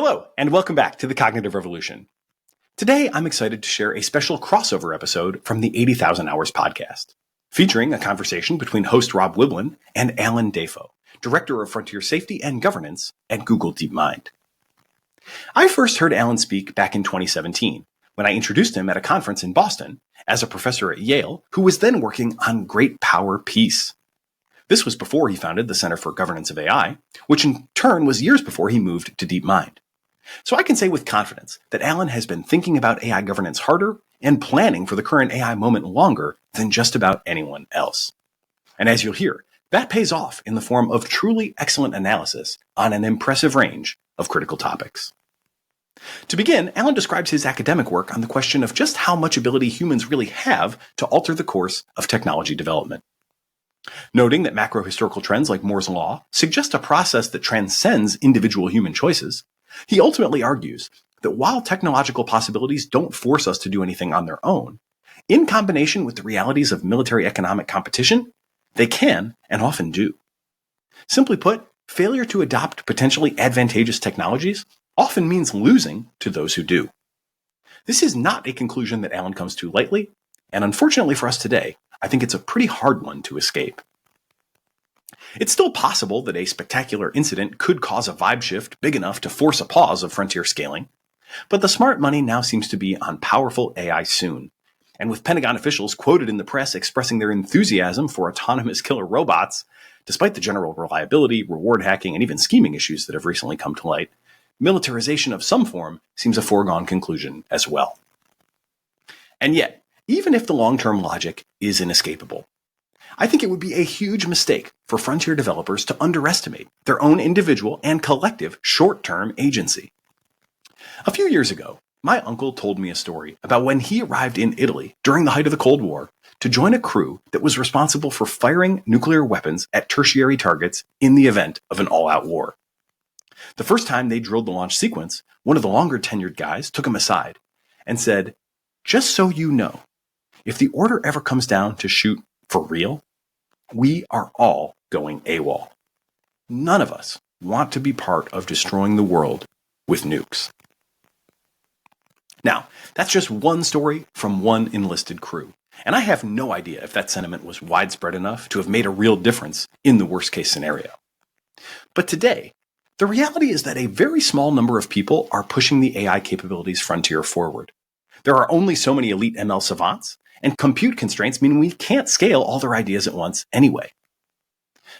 Hello, and welcome back to the Cognitive Revolution. Today, I'm excited to share a special crossover episode from the 80,000 Hours podcast, featuring a conversation between host Rob Wiblin and Allan Dafoe, Director of Frontier Safety and Governance at Google DeepMind. I first heard Allan speak back in 2017, when I introduced him at a conference in Boston as a professor at Yale who was then working on Great Power Peace. This was before he founded the Center for Governance of AI, which in turn was years before he moved to DeepMind. So I can say with confidence that Allan has been thinking about AI governance harder and planning for the current AI moment longer than just about anyone else. And as you'll hear, that pays off in the form of truly excellent analysis on an impressive range of critical topics. To begin, Allan describes his academic work on the question of just how much ability humans really have to alter the course of technology development. Noting that macro-historical trends like Moore's Law suggest a process that transcends individual human choices, he ultimately argues that while technological possibilities don't force us to do anything on their own, in combination with the realities of military economic competition, they can and often do. Simply put, failure to adopt potentially advantageous technologies often means losing to those who do. This is not a conclusion that Allan comes to lightly, and unfortunately for us today, I think it's a pretty hard one to escape. It's still possible that a spectacular incident could cause a vibe shift big enough to force a pause of frontier scaling, but the smart money now seems to be on powerful AI soon. And with Pentagon officials quoted in the press expressing their enthusiasm for autonomous killer robots, despite the general reliability, reward hacking, and even scheming issues that have recently come to light, militarization of some form seems a foregone conclusion as well. And yet, even if the long-term logic is inescapable, I think it would be a huge mistake for frontier developers to underestimate their own individual and collective short-term agency. A few years ago, my uncle told me a story about when he arrived in Italy during the height of the Cold War to join a crew that was responsible for firing nuclear weapons at tertiary targets in the event of an all-out war. The first time they drilled the launch sequence, one of the longer-tenured guys took him aside and said, "Just so you know, if the order ever comes down to shoot for real, we are all going AWOL. None of us want to be part of destroying the world with nukes." Now, that's just one story from one enlisted crew, and I have no idea if that sentiment was widespread enough to have made a real difference in the worst-case scenario. But today, the reality is that a very small number of people are pushing the AI capabilities frontier forward. There are only so many elite ML savants, and compute constraints mean we can't scale all their ideas at once anyway.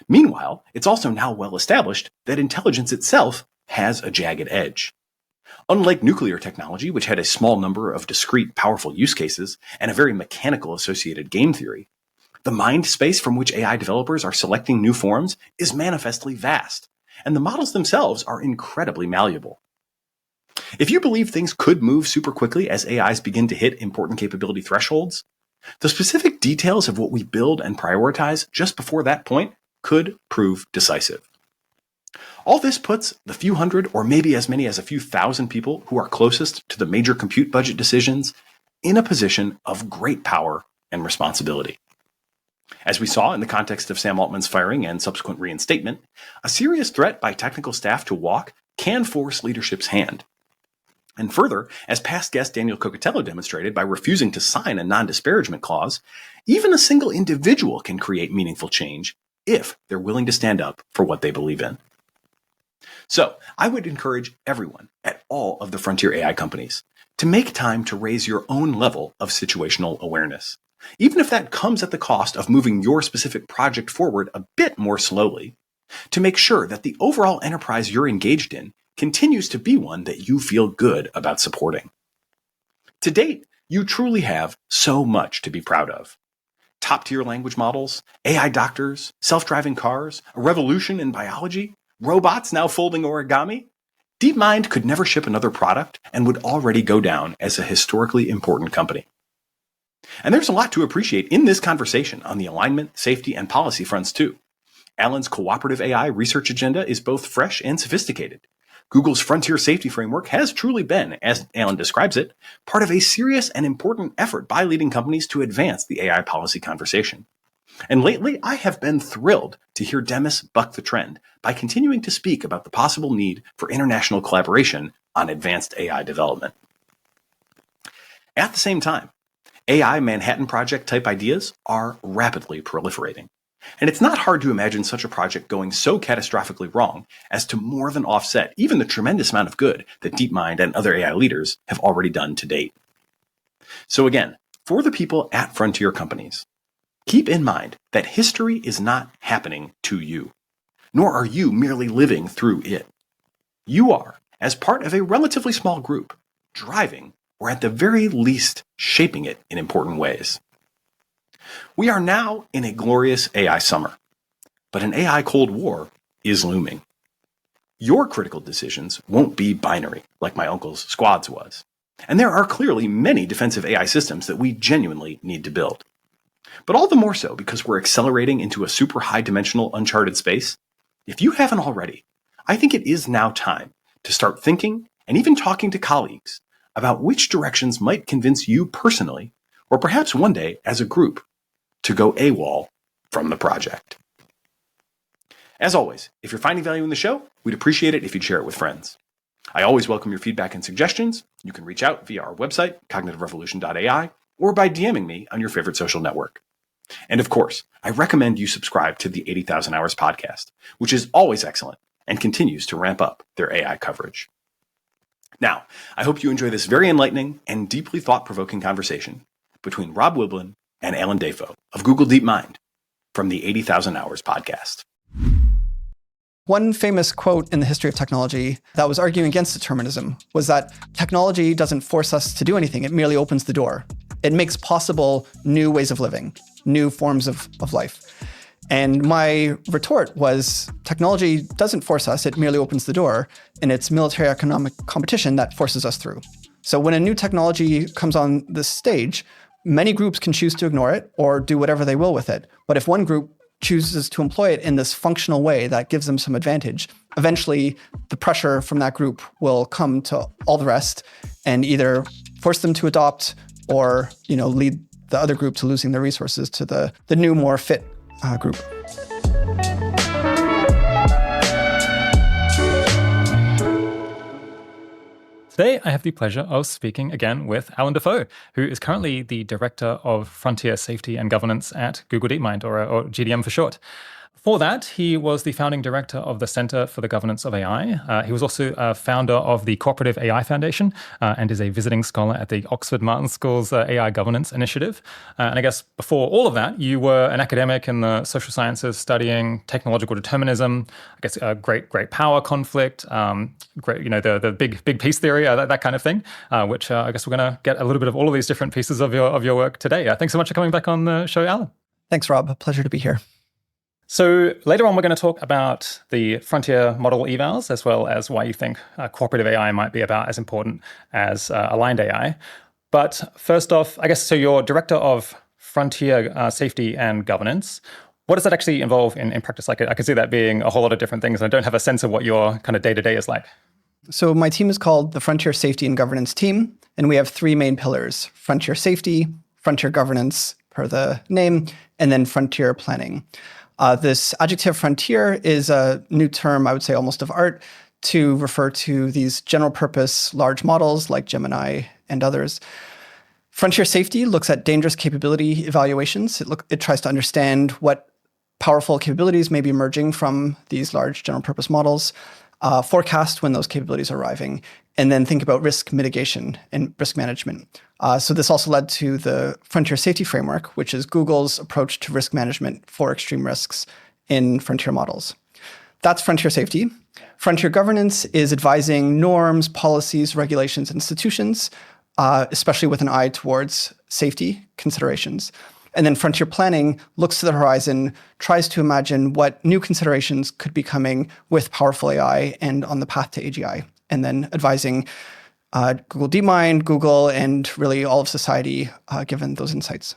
Meanwhile, it's also now well established that intelligence itself has a jagged edge. Unlike nuclear technology, which had a small number of discrete, powerful use cases and a very mechanical associated game theory, the mind space from which AI developers are selecting new forms is manifestly vast, and the models themselves are incredibly malleable. If you believe things could move super quickly as AIs begin to hit important capability thresholds, the specific details of what we build and prioritize just before that point could prove decisive. All this puts the few hundred or maybe as many as a few thousand people who are closest to the major compute budget decisions in a position of great power and responsibility. As we saw in the context of Sam Altman's firing and subsequent reinstatement, a serious threat by technical staff to walk can force leadership's hand. And further, as past guest Daniel Coccatello demonstrated by refusing to sign a non-disparagement clause, even a single individual can create meaningful change if they're willing to stand up for what they believe in. So, I would encourage everyone at all of the frontier AI companies to make time to raise your own level of situational awareness, even if that comes at the cost of moving your specific project forward a bit more slowly, to make sure that the overall enterprise you're engaged in continues to be one that you feel good about supporting. To date, you truly have so much to be proud of. Top-tier language models, AI doctors, self-driving cars, a revolution in biology, robots now folding origami. DeepMind could never ship another product and would already go down as a historically important company. And there's a lot to appreciate in this conversation on the alignment, safety, and policy fronts too. Allan's cooperative AI research agenda is both fresh and sophisticated. Google's frontier safety framework has truly been, as Allan describes it, part of a serious and important effort by leading companies to advance the AI policy conversation. And lately, I have been thrilled to hear Demis buck the trend by continuing to speak about the possible need for international collaboration on advanced AI development. At the same time, AI Manhattan Project type ideas are rapidly proliferating. And it's not hard to imagine such a project going so catastrophically wrong as to more than offset even the tremendous amount of good that DeepMind and other AI leaders have already done to date. So again, for the people at frontier companies, keep in mind that history is not happening to you, nor are you merely living through it. You are, as part of a relatively small group, driving or at the very least shaping it in important ways. We are now in a glorious AI summer, but an AI Cold War is looming. Your critical decisions won't be binary like my uncle's squad's was, and there are clearly many defensive AI systems that we genuinely need to build. But all the more so because we're accelerating into a super high-dimensional uncharted space. If you haven't already, I think it is now time to start thinking and even talking to colleagues about which directions might convince you personally, or perhaps one day as a group, to go AWOL from the project. As always, if you're finding value in the show, we'd appreciate it if you'd share it with friends. I always welcome your feedback and suggestions. You can reach out via our website, cognitiverevolution.ai, or by DMing me on your favorite social network. And of course, I recommend you subscribe to the 80,000 Hours podcast, which is always excellent and continues to ramp up their AI coverage. Now, I hope you enjoy this very enlightening and deeply thought-provoking conversation between Rob Wiblin and Allan Dafoe of Google DeepMind from the 80,000 Hours podcast. One famous quote in the history of technology that was arguing against determinism was that technology doesn't force us to do anything, it merely opens the door. It makes possible new ways of living, new forms of life. And my retort was, technology doesn't force us, it merely opens the door, and it's military economic competition that forces us through. So when a new technology comes on this stage, many groups can choose to ignore it or do whatever they will with it. But if one group chooses to employ it in this functional way that gives them some advantage, eventually the pressure from that group will come to all the rest and either force them to adopt or, lead the other group to losing their resources to the new, more fit group. Today, I have the pleasure of speaking again with Allan Dafoe, who is currently the Director of Frontier Safety and Governance at Google DeepMind, or GDM for short. Before that, he was the founding director of the Center for the Governance of AI. He was also a founder of the Cooperative AI Foundation and is a visiting scholar at the Oxford Martin School's AI Governance Initiative. And I guess before all of that, you were an academic in the social sciences studying technological determinism, I guess great power conflict, the big piece theory, that kind of thing, which I guess we're going to get a little bit of all of these different pieces of your work today. Thanks so much for coming back on the show, Allan. Thanks, Rob. A pleasure to be here. So later on, we're going to talk about the frontier model evals, as well as why you think cooperative AI might be about as important as aligned AI. But first off, I guess, so you're director of frontier safety and governance. What does that actually involve in practice? I could see that being a whole lot of different things. I don't have a sense of what your kind of day-to-day is like. So my team is called the Frontier Safety and Governance Team, and we have three main pillars: frontier safety, frontier governance, per the name, and then frontier planning. This adjective frontier is a new term, I would say almost of art, to refer to these general purpose large models like Gemini and others. Frontier safety looks at dangerous capability evaluations. It tries to understand what powerful capabilities may be emerging from these large general purpose models, forecast when those capabilities are arriving, and then think about risk mitigation and risk management. So this also led to the Frontier Safety Framework, which is Google's approach to risk management for extreme risks in frontier models. That's frontier safety. Frontier governance is advising norms, policies, regulations, institutions, especially with an eye towards safety considerations. And then frontier planning looks to the horizon, tries to imagine what new considerations could be coming with powerful AI and on the path to AGI, and then advising Google DeepMind, Google, and really all of society given those insights.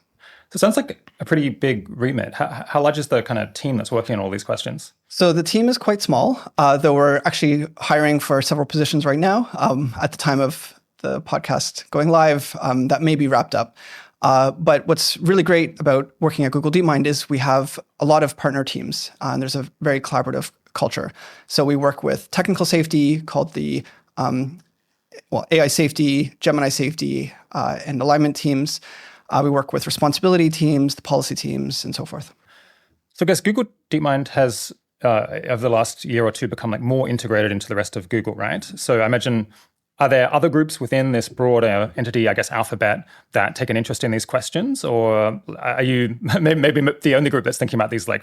So it sounds like a pretty big remit. How large is the kind of team that's working on all these questions? So the team is quite small, though we're actually hiring for several positions right now. At the time of the podcast going live, that may be wrapped up. But what's really great about working at Google DeepMind is we have a lot of partner teams, and there's a very collaborative culture. So we work with technical safety called the AI safety, Gemini safety, and alignment teams. We work with responsibility teams, the policy teams, and so forth. So I guess Google DeepMind has, over the last year or two, become more integrated into the rest of Google, right? So I imagine, are there other groups within this broader entity, I guess Alphabet, that take an interest in these questions? Or are you maybe the only group that's thinking about these I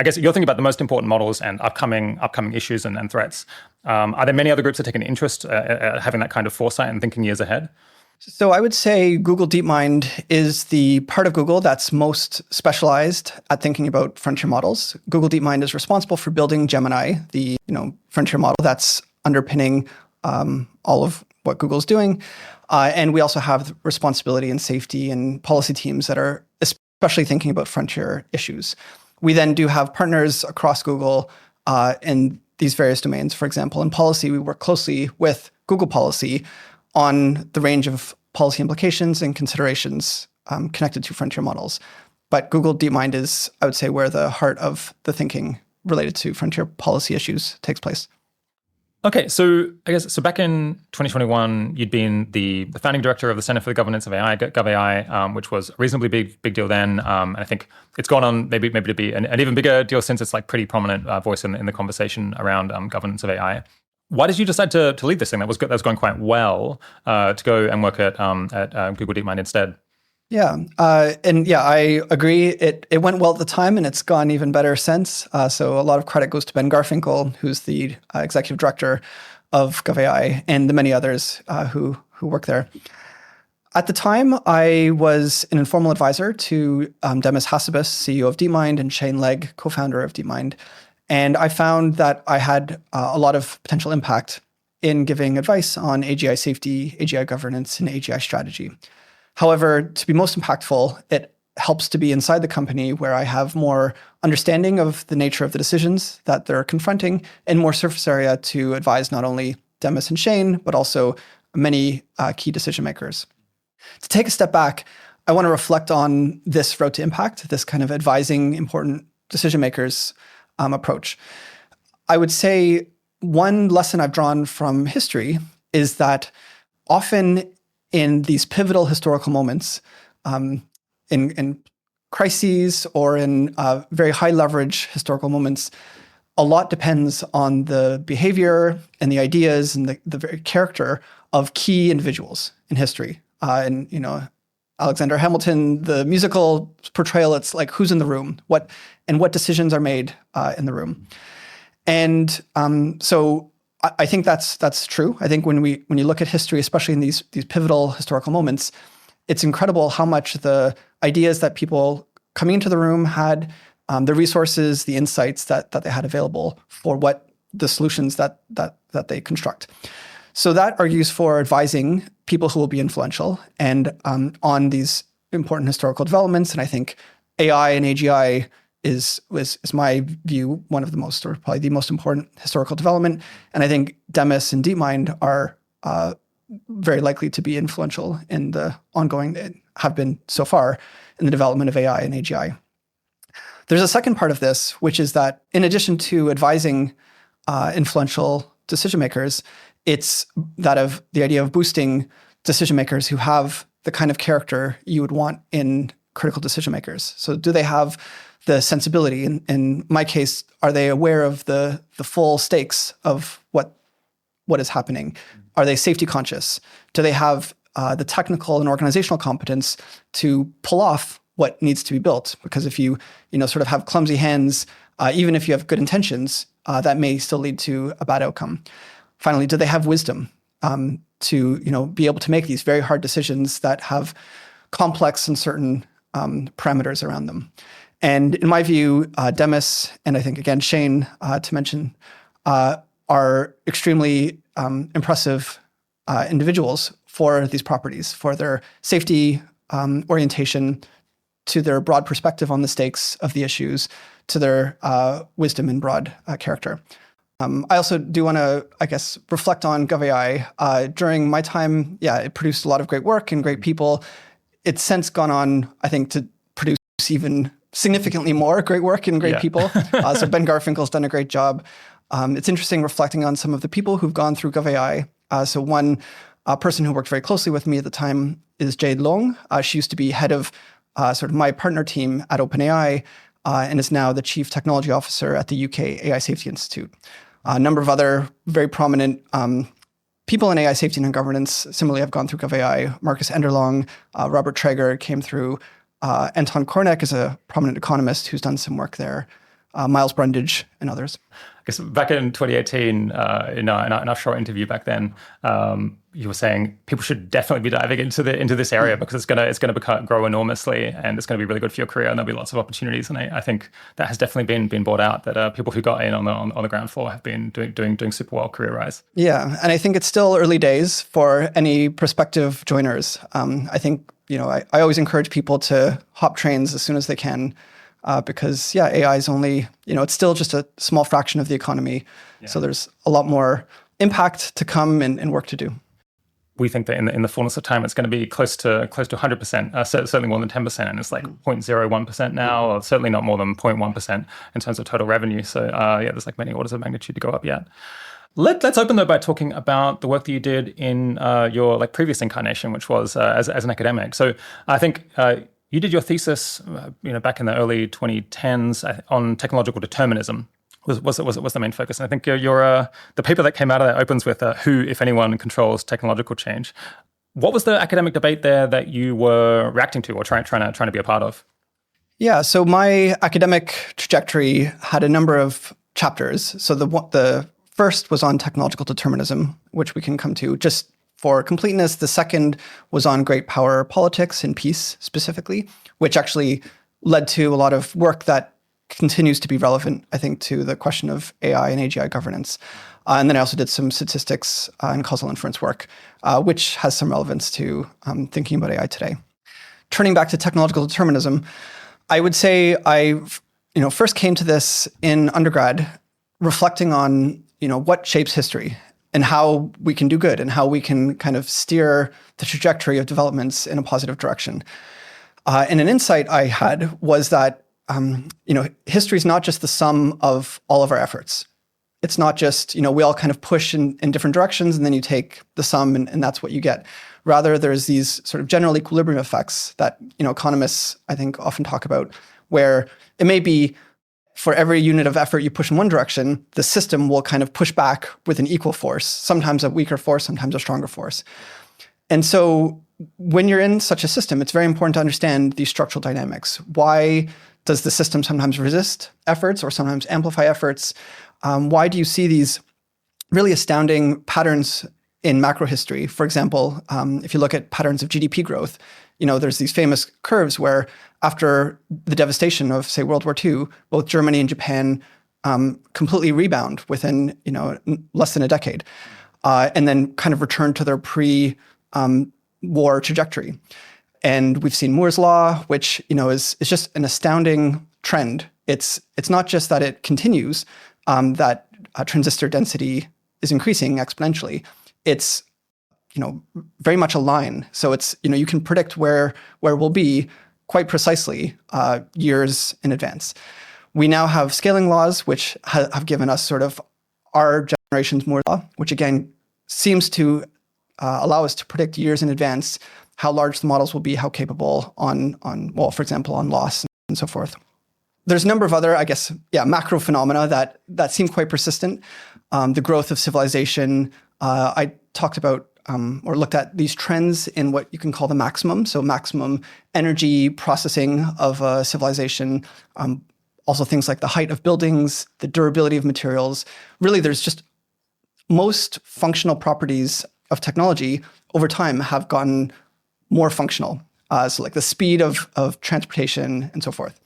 guess you're thinking about the most important models and upcoming issues and threats. Are there many other groups that take an interest having that kind of foresight and thinking years ahead? So I would say Google DeepMind is the part of Google that's most specialized at thinking about frontier models. Google DeepMind is responsible for building Gemini, the frontier model that's underpinning all of what Google's doing. And we also have responsibility and safety and policy teams that are especially thinking about frontier issues. We then do have partners across Google in these various domains. For example, in policy, we work closely with Google Policy on the range of policy implications and considerations connected to frontier models. But Google DeepMind is, I would say, where the heart of the thinking related to frontier policy issues takes place. Okay, so I guess back in 2021, you'd been the founding director of the Center for the Governance of AI, GovAI, which was a reasonably big deal then. And I think it's gone on maybe to be an even bigger deal since. It's pretty prominent voice in the conversation around governance of AI. Why did you decide to lead this thing that was going quite well to go and work at Google DeepMind instead? Yeah, I agree. It went well at the time, and it's gone even better since. So a lot of credit goes to Ben Garfinkel, who's the executive director of GovAI, and the many others who work there. At the time, I was an informal advisor to Demis Hassabis, CEO of DeepMind, and Shane Legg, co-founder of DeepMind. And I found that I had a lot of potential impact in giving advice on AGI safety, AGI governance, and AGI strategy. However, to be most impactful, it helps to be inside the company where I have more understanding of the nature of the decisions that they're confronting and more surface area to advise not only Demis and Shane, but also many key decision makers. To take a step back, I want to reflect on this road to impact, this kind of advising important decision makers approach. I would say one lesson I've drawn from history is that often in these pivotal historical moments, in crises or in very high leverage historical moments, a lot depends on the behavior and the ideas and the very character of key individuals in history. Alexander Hamilton, the musical portrayal, it's who's in the room, what decisions are made in the room. And so I think that's true. I think when you look at history, especially in these pivotal historical moments, it's incredible how much the ideas that people coming into the room had, the resources, the insights that they had available for what the solutions that they construct. So that argues for advising people who will be influential and on these important historical developments. And I think AI and AGI is my view, one of the most, or probably the most important historical development. And I think Demis and DeepMind are very likely to be influential in the ongoing, have been so far, in the development of AI and AGI. There's a second part of this, which is that in addition to advising influential decision makers, it's that of the idea of boosting decision makers who have the kind of character you would want in critical decision makers. So do they have the sensibility? In my case, are they aware of the full stakes of what is happening? Are they safety conscious? Do they have the technical and organizational competence to pull off what needs to be built? Because if you sort of have clumsy hands, even if you have good intentions, that may still lead to a bad outcome. Finally, do they have wisdom to be able to make these very hard decisions that have complex and certain parameters around them? And in my view, Demis and I think again Shane, to mention, are extremely impressive individuals for these properties, for their safety orientation, to their broad perspective on the stakes of the issues, to their wisdom and broad character. I also do want to, reflect on GovAI. During my time, it produced a lot of great work and great people. it's since gone on, I think, to produce even significantly more great work and great people. So Ben Garfinkel's done a great job. It's interesting reflecting on some of the people who've gone through GovAI. So one person who worked very closely with me at the time is Jade Long. She used to be head of sort of my partner team at OpenAI and is now the chief technology officer at the UK AI Safety Institute. A number of other very prominent people in AI safety and governance similarly have gone through GovAI. Marcus Enderlong, Robert Traeger came through. Anton Kornek is a prominent economist who's done some work there. Miles Brundage and others. I guess back in 2018, in our short interview back then, you were saying people should definitely be diving into this area because it's gonna grow enormously and it's gonna be really good for your career and there'll be lots of opportunities. And I think that has definitely been brought out that people who got in on the ground floor have been doing super well career-wise. Yeah, and I think it's still early days for any prospective joiners. I think I always encourage people to hop trains as soon as they can. Because AI is only, it's still just a small fraction of the economy. Yeah. So there's a lot more impact to come and work to do. We think that in the fullness of time, it's going to be close to 100%, certainly more than 10%. And it's like 0.01% now, or certainly not more than 0.1% in terms of total revenue. So there's like many orders of magnitude to go up yet. Let's open though by talking about the work that you did in your previous incarnation, which was as an academic. So I think you did your thesis, back in the early 2010s on technological determinism. Was the main focus? And I think the paper that came out of that opens with who, if anyone, controls technological change. What was the academic debate there that you were reacting to or trying to be a part of? Yeah, so my academic trajectory had a number of chapters. So the first was on technological determinism, which we can come to just for completeness. The second was on great power politics and peace specifically, which actually led to a lot of work that continues to be relevant, I think, to the question of AI and AGI governance. And then I also did some statistics and causal inference work, which has some relevance to thinking about AI today. Turning back to technological determinism, I would say I first came to this in undergrad, reflecting on what shapes history and how we can do good and how we can kind of steer the trajectory of developments in a positive direction. And an insight I had was that history is not just the sum of all of our efforts. It's not just, we all kind of push in different directions and then you take the sum and that's what you get. Rather, there's these sort of general equilibrium effects that, economists, I think, often talk about, where it may be for every unit of effort you push in one direction, the system will kind of push back with an equal force, sometimes a weaker force, sometimes a stronger force. And so when you're in such a system, it's very important to understand these structural dynamics. Why does the system sometimes resist efforts or sometimes amplify efforts? Why do you see these really astounding patterns in macro history? For example, if you look at patterns of GDP growth, there's these famous curves where after the devastation of, say, World War II, both Germany and Japan completely rebound within, less than a decade, and then kind of return to their pre-war trajectory. And we've seen Moore's Law, which, is just an astounding trend. It's not just that it continues, that transistor density is increasing exponentially. It's, very much a line. So it's, you can predict where we'll be quite precisely years in advance. We now have scaling laws, which have given us sort of our generation's Moore's Law, which again seems to allow us to predict years in advance how large the models will be, how capable for example, on loss and so forth. There's a number of other, macro phenomena that seem quite persistent. The growth of civilization. I talked about or looked at these trends in what you can call the maximum. So maximum energy processing of a civilization. Also things like the height of buildings, the durability of materials. Really, there's just most functional properties of technology over time have gotten more functional. So like the speed of transportation and so forth.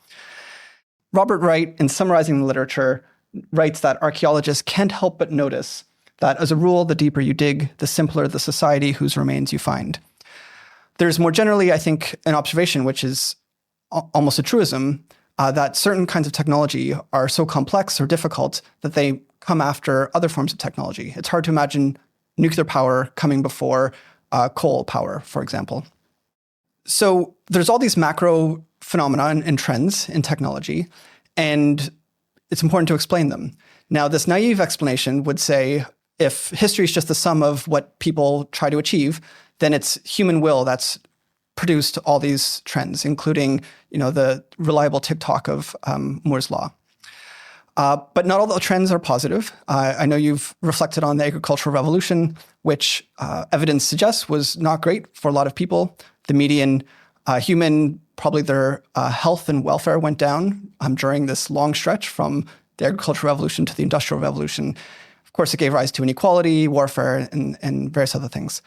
Robert Wright, in summarizing the literature, writes that archaeologists can't help but notice that as a rule, the deeper you dig, the simpler the society whose remains you find. There's more generally, I think, an observation, which is almost a truism, that certain kinds of technology are so complex or difficult that they come after other forms of technology. It's hard to imagine nuclear power coming before coal power, for example. So there's all these macro phenomena and trends in technology, and it's important to explain them. Now, this naive explanation would say, if history is just the sum of what people try to achieve, then it's human will that's produced all these trends, including, the reliable tick-tock of Moore's law. But not all the trends are positive. I know you've reflected on the agricultural revolution, which evidence suggests was not great for a lot of people. The median human, probably their health and welfare went down during this long stretch from the agricultural revolution to the industrial revolution. Of course, it gave rise to inequality, warfare, and various other things.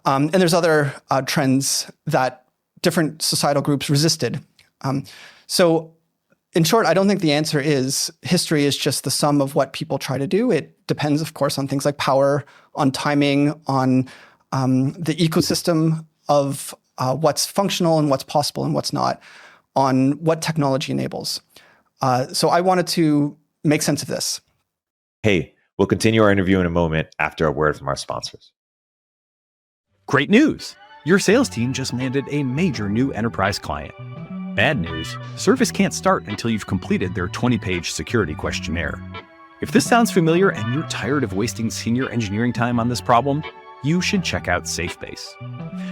And there's other trends that different societal groups resisted. So in short, I don't think the answer is history is just the sum of what people try to do. It depends, of course, on things like power, on timing, on the ecosystem of what's functional and what's possible and what's not, on what technology enables. So I wanted to make sense of this. Hey, we'll continue our interview in a moment after a word from our sponsors. Great news! Your sales team just landed a major new enterprise client. Bad news, service can't start until you've completed their 20-page security questionnaire. If this sounds familiar and you're tired of wasting senior engineering time on this problem, you should check out SafeBase.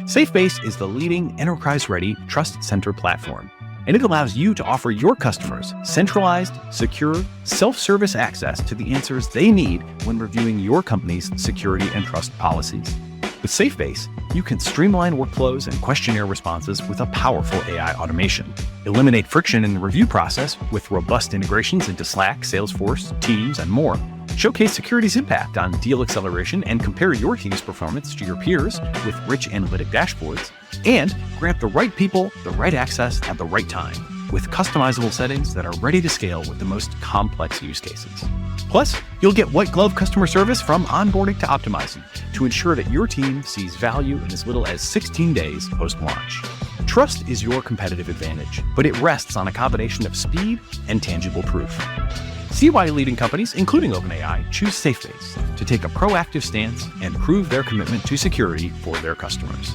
SafeBase is the leading enterprise-ready trust center platform, and it allows you to offer your customers centralized, secure, self-service access to the answers they need when reviewing your company's security and trust policies. With SafeBase, you can streamline workflows and questionnaire responses with a powerful AI automation, eliminate friction in the review process with robust integrations into Slack, Salesforce, Teams, and more, showcase security's impact on deal acceleration and compare your team's performance to your peers with rich analytic dashboards, and grant the right people the right access at the right time with customizable settings that are ready to scale with the most complex use cases. Plus, you'll get white glove customer service from onboarding to optimizing to ensure that your team sees value in as little as 16 days post-launch. Trust is your competitive advantage, but it rests on a combination of speed and tangible proof. See why leading companies, including OpenAI, choose SafeBase to take a proactive stance and prove their commitment to security for their customers.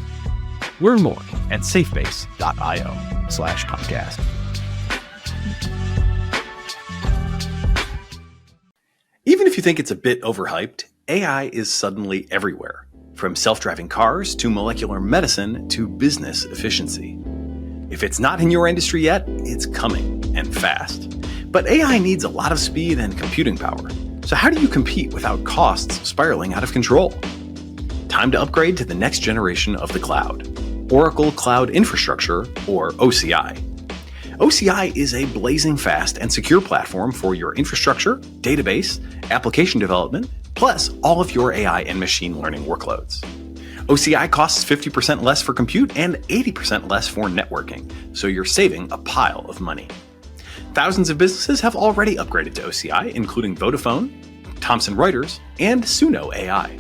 Learn more at safebase.io/podcast. Even if you think it's a bit overhyped, AI is suddenly everywhere, from self-driving cars to molecular medicine to business efficiency. If it's not in your industry yet, it's coming, and fast. But AI needs a lot of speed and computing power. So how do you compete without costs spiraling out of control? Time to upgrade to the next generation of the cloud, Oracle Cloud Infrastructure, or OCI. OCI is a blazing fast and secure platform for your infrastructure, database, application development, plus all of your AI and machine learning workloads. OCI costs 50% less for compute and 80% less for networking, so you're saving a pile of money. Thousands of businesses have already upgraded to OCI, including Vodafone, Thomson Reuters, and Suno AI.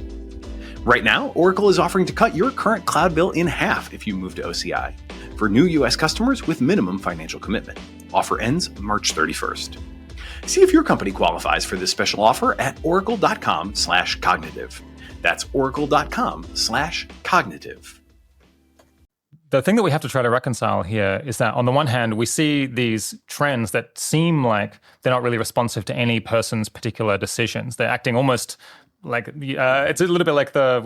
Right now, Oracle is offering to cut your current cloud bill in half if you move to OCI for new U.S. customers with minimum financial commitment. Offer ends March 31st. See if your company qualifies for this special offer at oracle.com/cognitive. That's oracle.com/cognitive. The thing that we have to try to reconcile here is that on the one hand, we see these trends that seem like they're not really responsive to any person's particular decisions. They're acting almost like it's a little bit like the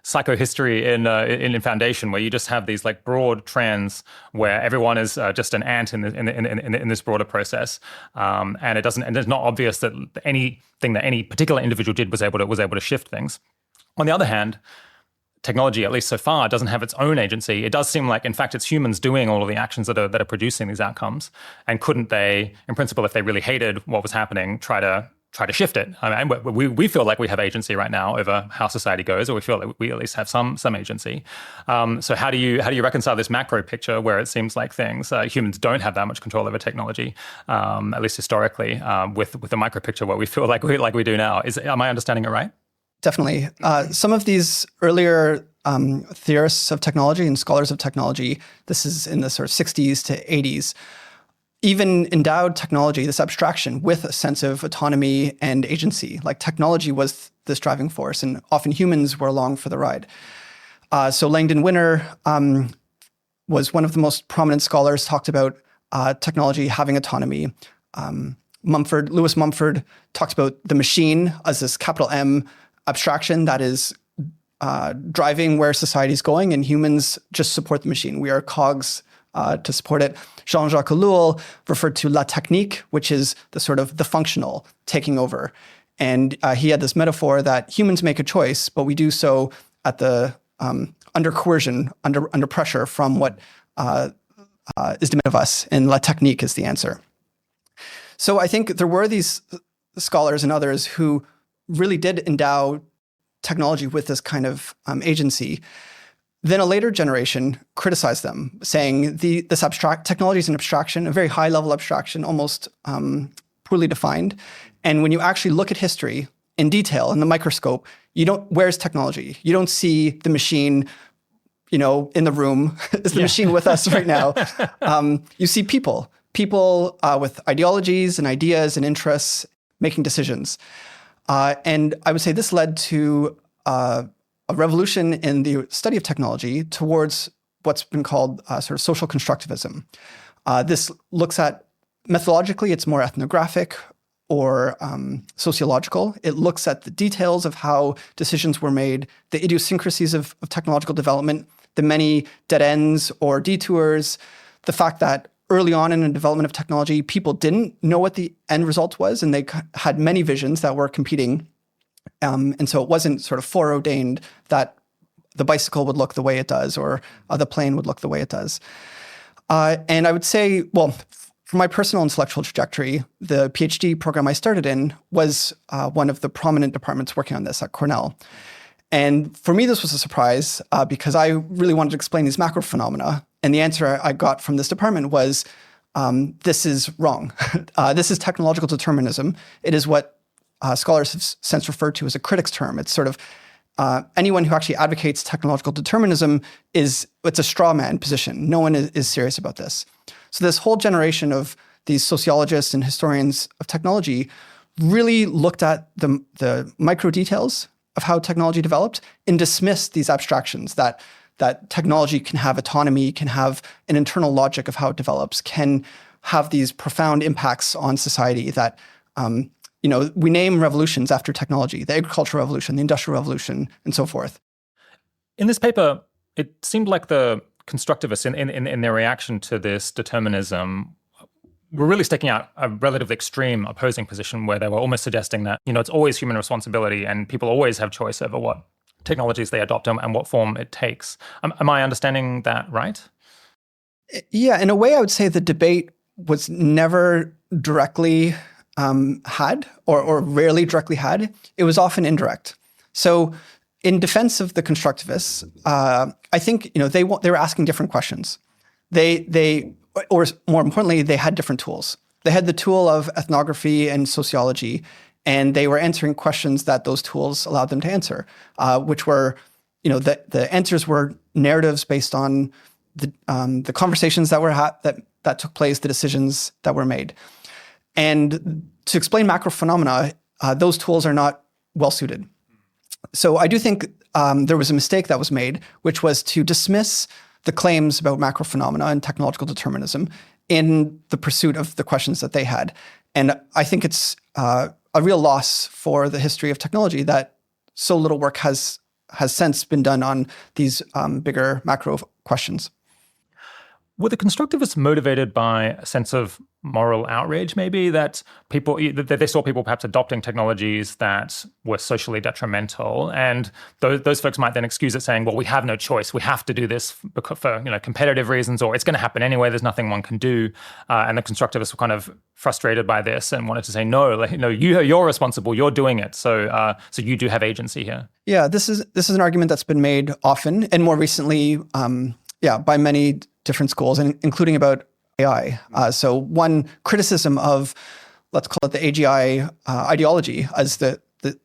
psychohistory in Foundation, where you just have these like broad trends where everyone is just an ant in this broader process, and it's not obvious that anything that any particular individual did was able to shift things. On the other hand, technology, at least so far, doesn't have its own agency. It does seem like, in fact, it's humans doing all of the actions that are producing these outcomes. And couldn't they, in principle, if they really hated what was happening, try to shift it? I mean, we feel like we have agency right now over how society goes, or we feel like we at least have some agency. So how do you reconcile this macro picture where it seems like humans don't have that much control over technology, at least historically, with the micro picture where we feel like we do now? Am I understanding it right? Definitely. Some of these earlier theorists of technology and scholars of technology, this is in the sort of 60s to 80s, even endowed technology, this abstraction, with a sense of autonomy and agency. Like technology was this driving force, and often humans were along for the ride. So Langdon Winner was one of the most prominent scholars, talked about technology having autonomy. Lewis Mumford talks about the machine as this capital M abstraction that is driving where society is going, and humans just support the machine. We are cogs to support it. Jean-Jacques Ellul referred to la technique, which is the sort of the functional taking over. And he had this metaphor that humans make a choice, but we do so at the under coercion, under pressure from what is demanded of us, and la technique is the answer. So I think there were these scholars and others who really did endow technology with this kind of agency. Then a later generation criticized them, saying this abstract technology is an abstraction, a very high level abstraction, almost poorly defined. And when you actually look at history in detail, in the microscope, where's technology? You don't see the machine, in the room. Is the machine with us right now? You see people with ideologies and ideas and interests making decisions. And I would say this led to a revolution in the study of technology towards what's been called sort of social constructivism. This looks at, methodologically, it's more ethnographic or sociological. It looks at the details of how decisions were made, the idiosyncrasies of technological development, the many dead ends or detours, the fact that early on in the development of technology, people didn't know what the end result was, and they had many visions that were competing. And so it wasn't sort of foreordained that the bicycle would look the way it does or the plane would look the way it does. And I would say, well, for my personal intellectual trajectory, the PhD program I started in was one of the prominent departments working on this at Cornell. And for me, this was a surprise because I really wanted to explain these macro phenomena. And the answer I got from this department was, this is wrong. This is technological determinism. It is what scholars have since referred to as a critic's term. It's sort of anyone who actually advocates technological determinism it's a straw man position. No one is serious about this. So this whole generation of these sociologists and historians of technology really looked at the micro details of how technology developed and dismissed these abstractions that technology can have autonomy, can have an internal logic of how it develops, can have these profound impacts on society that, we name revolutions after technology, the agricultural revolution, the industrial revolution, and so forth. In this paper, it seemed like the constructivists in their reaction to this determinism were really sticking out a relatively extreme opposing position where they were almost suggesting that, it's always human responsibility and people always have choice over what technologies they adopt and what form it takes. Am I understanding that right? Yeah, in a way, I would say the debate was never directly had or rarely directly had. It was often indirect. So in defense of the constructivists, I think they were asking different questions. Or more importantly, they had different tools. They had the tool of ethnography and sociology, and they were answering questions that those tools allowed them to answer, which were, the answers were narratives based on the conversations that were that took place, the decisions that were made. And to explain macro phenomena, those tools are not well suited. So I do think there was a mistake that was made, which was to dismiss the claims about macro phenomena and technological determinism in the pursuit of the questions that they had. And I think it's a real loss for the history of technology that so little work has since been done on these bigger macro questions. Were the constructivists motivated by a sense of moral outrage, maybe, that they saw people perhaps adopting technologies that were socially detrimental, and those folks might then excuse it, saying, well, we have no choice, we have to do this for competitive reasons, or it's going to happen anyway, there's nothing one can do. And the constructivists were kind of frustrated by this and wanted to say, no, you're responsible, you're doing it, so you do have agency here. Yeah, this is an argument that's been made often, and more recently, by many different schools, and including about AI. So one criticism of, let's call it the AGI ideology, as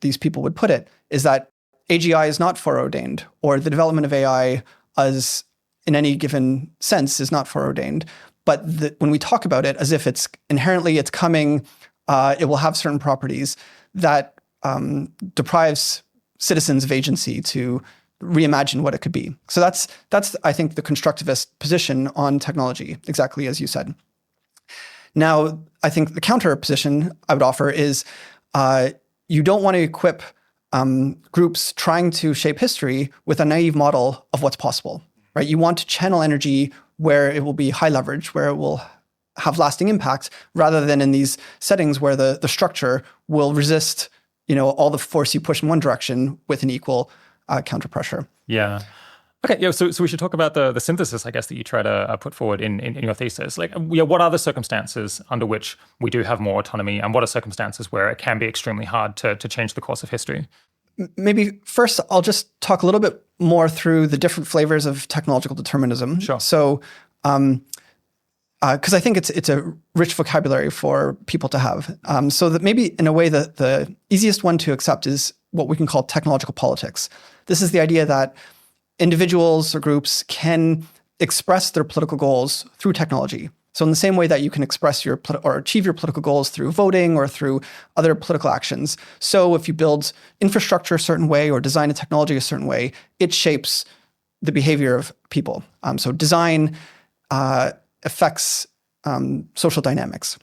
these people would put it, is that AGI is not foreordained, or the development of AI as in any given sense is not foreordained. But when we talk about it as if it's inherently it's coming, it will have certain properties, that deprives citizens of agency to reimagine what it could be. So that's I think the constructivist position on technology, exactly as you said. Now, I think the counter position I would offer is you don't want to equip groups trying to shape history with a naive model of what's possible, right? You want to channel energy where it will be high leverage, where it will have lasting impact, rather than in these settings where the structure will resist, all the force you push in one direction with an equal counter pressure. Yeah. Okay, yeah. So we should talk about the synthesis, I guess, that you try to put forward in your thesis. Like, what are the circumstances under which we do have more autonomy, and what are circumstances where it can be extremely hard to change the course of history? Maybe first, I'll just talk a little bit more through the different flavors of technological determinism. Sure. So, because I think it's a rich vocabulary for people to have. So that maybe in a way the easiest one to accept is what we can call technological politics. This is the idea that individuals or groups can express their political goals through technology. So in the same way that you can express or achieve your political goals through voting or through other political actions. So if you build infrastructure a certain way or design a technology a certain way, it shapes the behavior of people. So design affects social dynamics.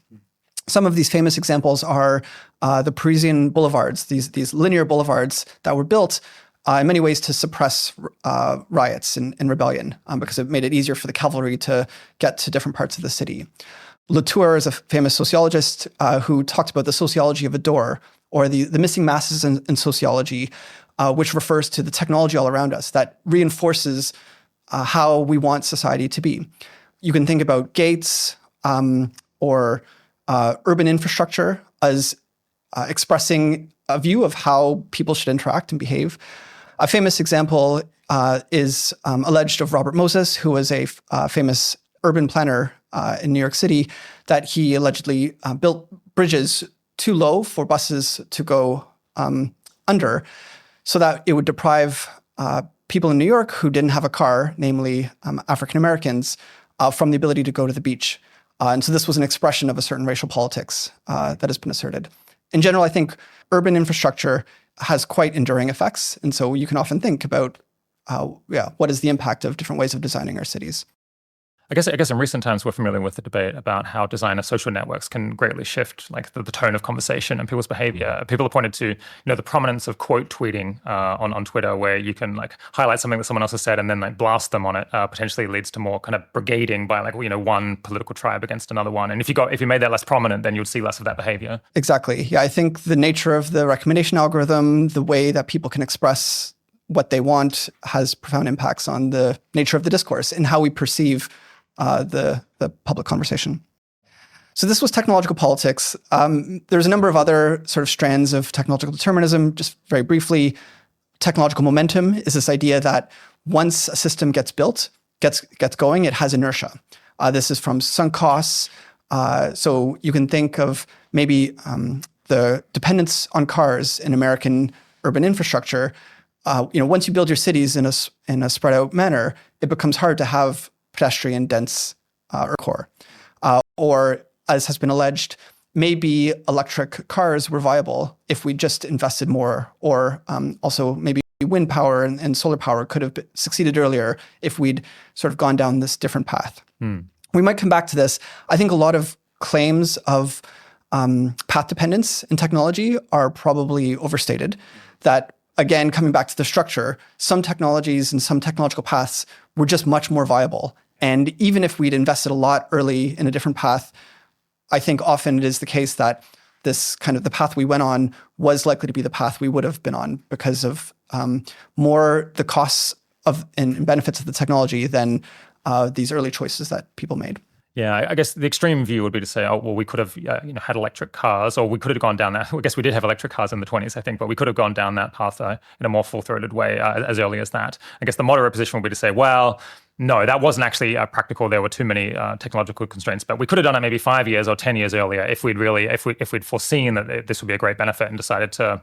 Some of these famous examples are the Parisian boulevards, these linear boulevards that were built in many ways to suppress riots and rebellion because it made it easier for the cavalry to get to different parts of the city. Latour is a famous sociologist who talked about the sociology of a door, or the missing masses in sociology, which refers to the technology all around us that reinforces how we want society to be. You can think about gates or urban infrastructure as expressing a view of how people should interact and behave. A famous example is alleged of Robert Moses, who was a famous urban planner in New York City, that he allegedly built bridges too low for buses to go under, so that it would deprive people in New York who didn't have a car, namely African Americans, from the ability to go to the beach. And so this was an expression of a certain racial politics that has been asserted. In general, I think urban infrastructure has quite enduring effects. And so you can often think about, what is the impact of different ways of designing our cities? I guess in recent times, we're familiar with the debate about how design of social networks can greatly shift like the tone of conversation and people's behavior. People have pointed to, the prominence of quote tweeting on Twitter, where you can like highlight something that someone else has said and then like blast them on it. Potentially leads to more kind of brigading by like, one political tribe against another one. And if you made that less prominent, then you'd see less of that behavior. Exactly. Yeah, I think the nature of the recommendation algorithm, the way that people can express what they want, has profound impacts on the nature of the discourse and how we perceive the public conversation. So this was technological politics. There's a number of other sort of strands of technological determinism. Just very briefly, technological momentum is this idea that once a system gets built, gets going, it has inertia. This is from sunk costs. So you can think of maybe the dependence on cars in American urban infrastructure. Once you build your cities in a spread out manner, it becomes hard to have pedestrian dense core. Or, as has been alleged, maybe electric cars were viable if we just invested more, or also maybe wind power and solar power could have succeeded earlier if we'd sort of gone down this different path. We might come back to this. I think a lot of claims of path dependence in technology are probably overstated. That, again, coming back to the structure, some technologies and some technological paths were just much more viable. And even if we'd invested a lot early in a different path, I think often it is the case that this kind of the path we went on was likely to be the path we would have been on because of more the costs of and benefits of the technology than these early choices that people made. Yeah, I guess the extreme view would be to say, oh, well, we could have had electric cars, or we could have gone down that. I guess we did have electric cars in the 20s, I think, but we could have gone down that path in a more full-throated way as early as that. I guess the moderate position would be to say, well, no, that wasn't actually practical. There were too many technological constraints, but we could have done it maybe 5 years or 10 years earlier if we'd foreseen that this would be a great benefit and decided to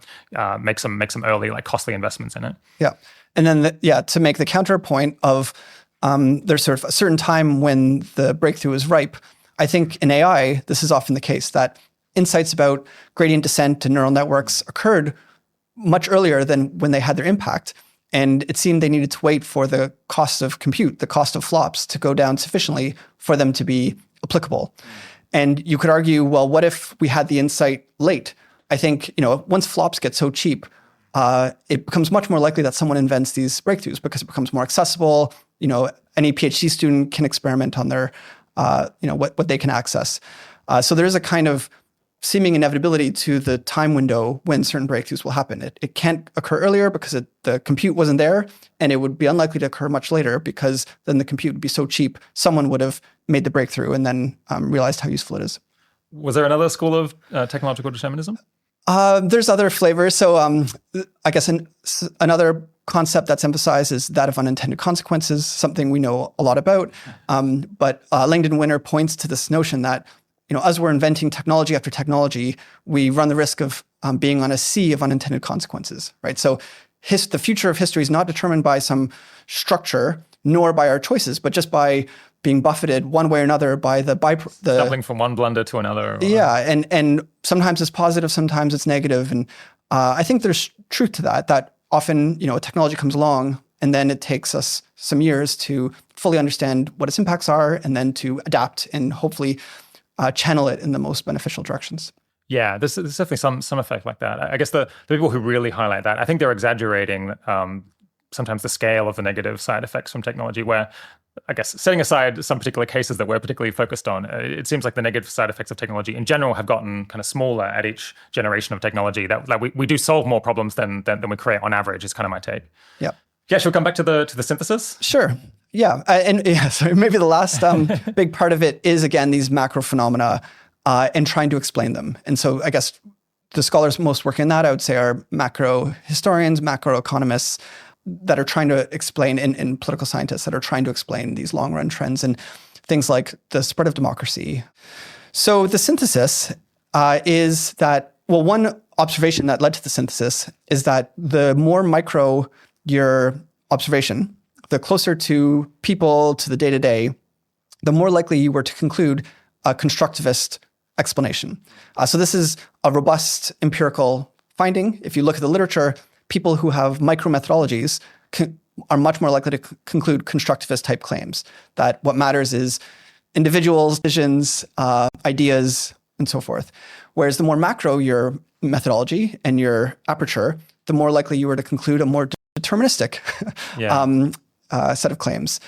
make some early like costly investments in it. Yeah, and then to make the counterpoint of there's sort of a certain time when the breakthrough is ripe. I think in AI, this is often the case that insights about gradient descent and neural networks occurred much earlier than when they had their impact. And it seemed they needed to wait for the cost of compute, the cost of flops, to go down sufficiently for them to be applicable. And you could argue, well, what if we had the insight late? I think, once flops get so cheap, it becomes much more likely that someone invents these breakthroughs because it becomes more accessible. Any PhD student can experiment on their, what they can access. So there is a kind of seeming inevitability to the time window when certain breakthroughs will happen. It can't occur earlier because the compute wasn't there, and it would be unlikely to occur much later because then the compute would be so cheap, someone would have made the breakthrough and then realized how useful it is. Was there another school of technological determinism? There's other flavors. So I guess another concept that's emphasized is that of unintended consequences, something we know a lot about. But Langdon Winner points to this notion that as we're inventing technology after technology, we run the risk of being on a sea of unintended consequences, right? So the future of history is not determined by some structure, nor by our choices, but just by being buffeted one way or another by the stumbling from one blunder to another. Yeah, and sometimes it's positive, sometimes it's negative, and I think there's truth to that. That often, a technology comes along, and then it takes us some years to fully understand what its impacts are, and then to adapt and hopefully channel it in the most beneficial directions. Yeah, there's definitely some effect like that. I guess the people who really highlight that, I think they're exaggerating sometimes the scale of the negative side effects from technology, where I guess setting aside some particular cases that we're particularly focused on, it seems like the negative side effects of technology in general have gotten kind of smaller at each generation of technology. That we do solve more problems than we create on average is kind of my take. Yeah. Yeah, should we come back to the synthesis? Sure. Yeah. So maybe the last big part of it is, again, these macro phenomena and trying to explain them. And so I guess the scholars most working in that, I would say, are macro historians, macro economists that are trying to explain, and political scientists that are trying to explain these long-run trends and things like the spread of democracy. So the synthesis is that, well, one observation that led to the synthesis is that the more micro your observation, the closer to people, to the day-to-day, the more likely you were to conclude a constructivist explanation. So this is a robust empirical finding. If you look at the literature, people who have micro methodologies are much more likely to conclude constructivist type claims, that what matters is individuals, decisions, ideas, and so forth. Whereas the more macro your methodology and your aperture, the more likely you were to conclude a more deterministic set of claims.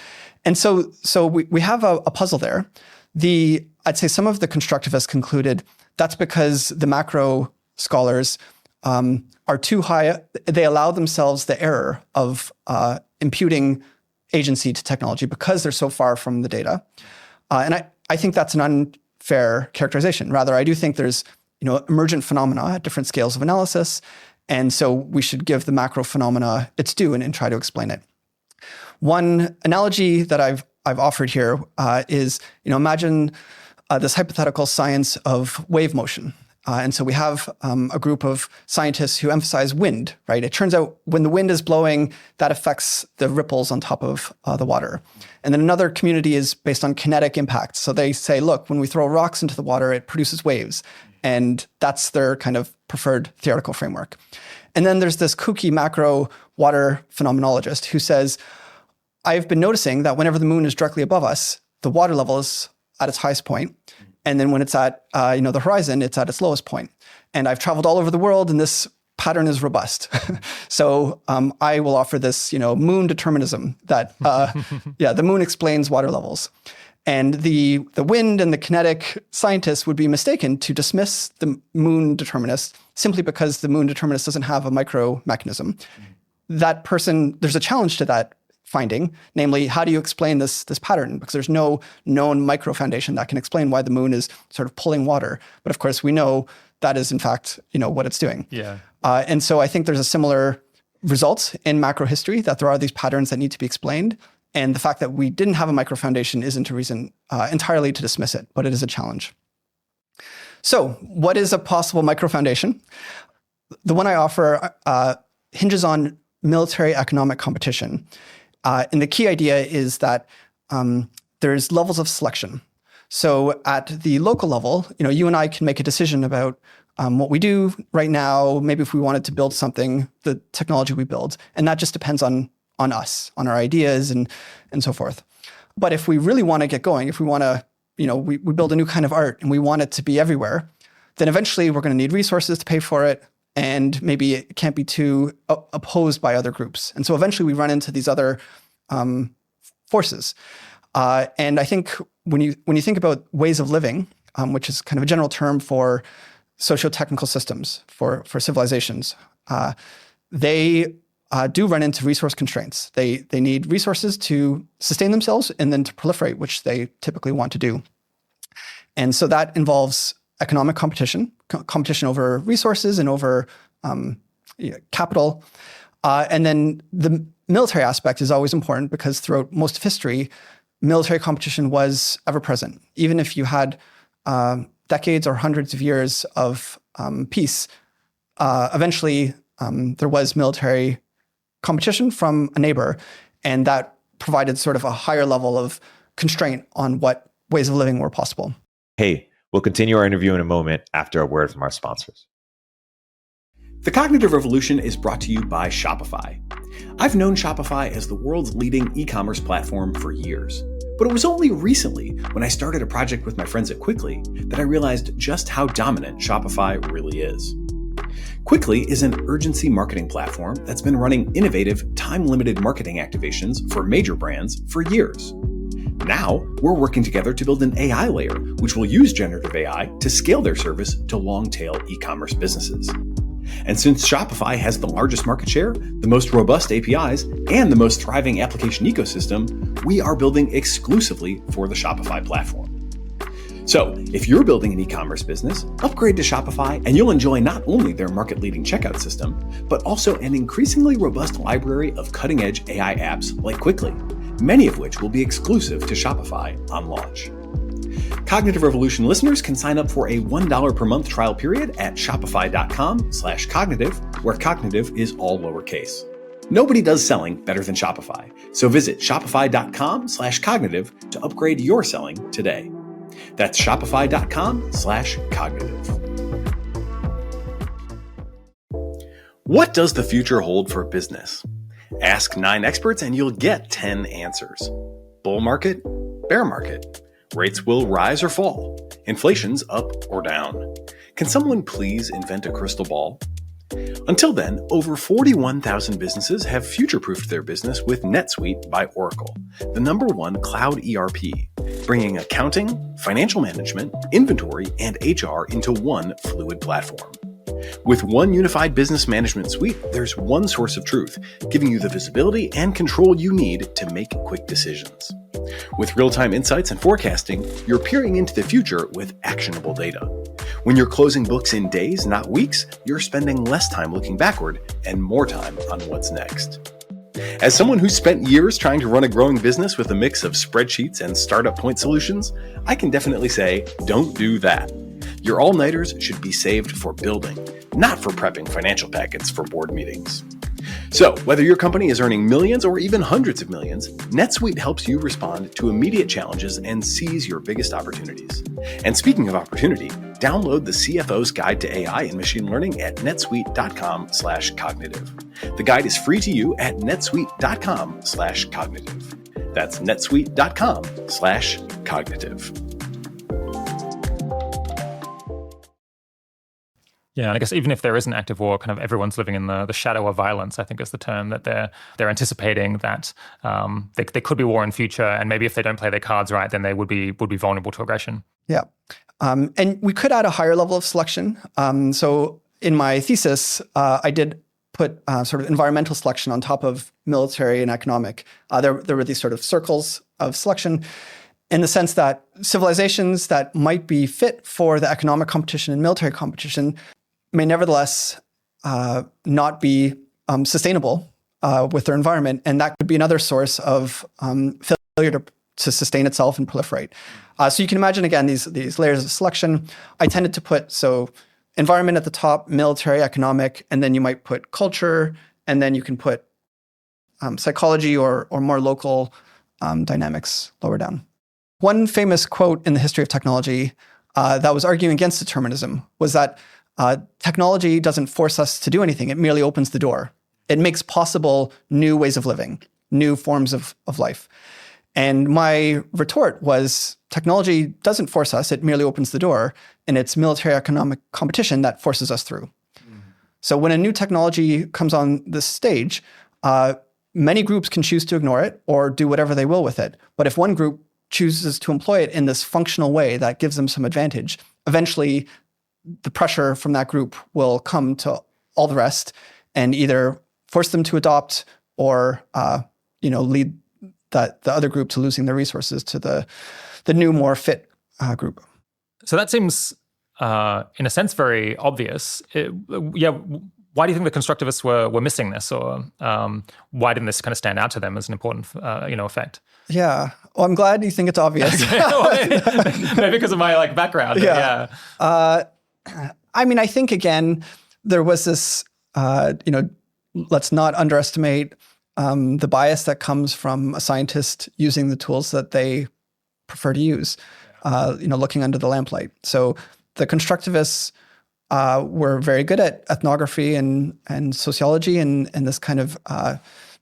And so we have a puzzle there. I'd say some of the constructivists concluded that's because the macro scholars are too high. They allow themselves the error of imputing agency to technology because they're so far from the data. And I think that's an unfair characterization. Rather, I do think there's emergent phenomena at different scales of analysis. And so we should give the macro phenomena its due and try to explain it. One analogy that I've offered here is, imagine this hypothetical science of wave motion. And so we have a group of scientists who emphasize wind, right? It turns out when the wind is blowing, that affects the ripples on top of the water. And then another community is based on kinetic impact. So they say, look, when we throw rocks into the water, it produces waves. And that's their kind of preferred theoretical framework. And then there's this kooky macro water phenomenologist who says, I've been noticing that whenever the moon is directly above us, the water level is at its highest point. And then when it's at the horizon, it's at its lowest point. And I've traveled all over the world, and this pattern is robust. So I will offer this, moon determinism that, the moon explains water levels. And the wind and the kinetic scientists would be mistaken to dismiss the moon determinist simply because the moon determinist doesn't have a micro mechanism. That person, there's a challenge to that finding, namely, how do you explain this pattern? Because there's no known micro foundation that can explain why the moon is sort of pulling water. But of course, we know that is in fact, what it's doing. Yeah. And so I think there's a similar result in macro history, that there are these patterns that need to be explained. And the fact that we didn't have a micro foundation isn't a reason entirely to dismiss it, but it is a challenge. So what is a possible micro foundation? The one I offer hinges on military economic competition. And the key idea is that there's levels of selection. So at the local level, you and I can make a decision about what we do right now, maybe if we wanted to build something, the technology we build. And that just depends on us, on our ideas and so forth. But if we really want to get going, if we want to, we build a new kind of art and we want it to be everywhere, then eventually we're going to need resources to pay for it. And maybe it can't be too opposed by other groups. And so eventually we run into these other forces. And I think when you think about ways of living, which is kind of a general term for socio-technical systems, for civilizations, they do run into resource constraints. They need resources to sustain themselves and then to proliferate, which they typically want to do. And so that involves economic competition over resources and over capital. And then the military aspect is always important because throughout most of history, military competition was ever present. Even if you had decades or hundreds of years of peace, eventually there was military competition from a neighbor, and that provided sort of a higher level of constraint on what ways of living were possible. Hey, we'll continue our interview in a moment after a word from our sponsors. The Cognitive Revolution is brought to you by Shopify. I've known Shopify as the world's leading e-commerce platform for years. But it was only recently, when I started a project with my friends at Quickly, that I realized just how dominant Shopify really is. Quickly is an urgency marketing platform that's been running innovative, time-limited marketing activations for major brands for years. Now, we're working together to build an AI layer, which will use generative AI to scale their service to long-tail e-commerce businesses. And since Shopify has the largest market share, the most robust APIs, and the most thriving application ecosystem, we are building exclusively for the Shopify platform. So, if you're building an e-commerce business, upgrade to Shopify and you'll enjoy not only their market-leading checkout system, but also an increasingly robust library of cutting-edge AI apps like Quickly, many of which will be exclusive to Shopify on launch. Cognitive Revolution listeners can sign up for a $1 per month trial period at shopify.com/cognitive, where cognitive is all lowercase. Nobody does selling better than Shopify, so visit shopify.com/cognitive to upgrade your selling today. That's shopify.com/cognitive. What does the future hold for business? Ask 9 experts and you'll get 10 answers. Bull market, bear market. Rates will rise or fall. Inflation's up or down. Can someone please invent a crystal ball? Until then, over 41,000 businesses have future-proofed their business with NetSuite by Oracle, the #1 cloud ERP, bringing accounting, financial management, inventory, and HR into one fluid platform. With one unified business management suite, there's one source of truth, giving you the visibility and control you need to make quick decisions. With real-time insights and forecasting, you're peering into the future with actionable data. When you're closing books in days, not weeks, you're spending less time looking backward and more time on what's next. As someone who's spent years trying to run a growing business with a mix of spreadsheets and startup point solutions, I can definitely say, don't do that. Your all-nighters should be saved for building, not for prepping financial packets for board meetings. So, whether your company is earning millions or even hundreds of millions, NetSuite helps you respond to immediate challenges and seize your biggest opportunities. And speaking of opportunity, download the CFO's Guide to AI and Machine Learning at netsuite.com/cognitive. The guide is free to you at netsuite.com/cognitive. That's netsuite.com/cognitive. Yeah, and I guess even if there is an active war, kind of everyone's living in the shadow of violence, I think is the term that they're anticipating that there could be war in future, and maybe if they don't play their cards right, then they would be vulnerable to aggression. Yeah, and we could add a higher level of selection. So in my thesis, I did put sort of environmental selection on top of military and economic. There were these sort of circles of selection, in the sense that civilizations that might be fit for the economic competition and military competition may nevertheless not be sustainable with their environment. And that could be another source of failure to sustain itself and proliferate. So you can imagine, again, these layers of selection. I tended to put, environment at the top, military, economic, and then you might put culture, and then you can put psychology or more local dynamics lower down. One famous quote in the history of technology that was arguing against determinism was that Technology doesn't force us to do anything. It merely opens the door. It makes possible new ways of living, new forms of life. And my retort was, technology doesn't force us. It merely opens the door. And it's military economic competition that forces us through. So when a new technology comes on this stage, many groups can choose to ignore it or do whatever they will with it. But if one group chooses to employ it in this functional way that gives them some advantage, eventually the pressure from that group will come to all the rest and either force them to adopt or lead the other group to losing their resources to the new, more fit group. So that seems, in a sense, very obvious. Why do you think the constructivists were missing this, or why didn't this kind of stand out to them as an important, effect? Yeah, well, I'm glad you think it's obvious. Maybe because of my background. Yeah. I think again there was this. Let's not underestimate the bias that comes from a scientist using the tools that they prefer to use. Looking under the lamplight. So the constructivists were very good at ethnography and sociology and this kind of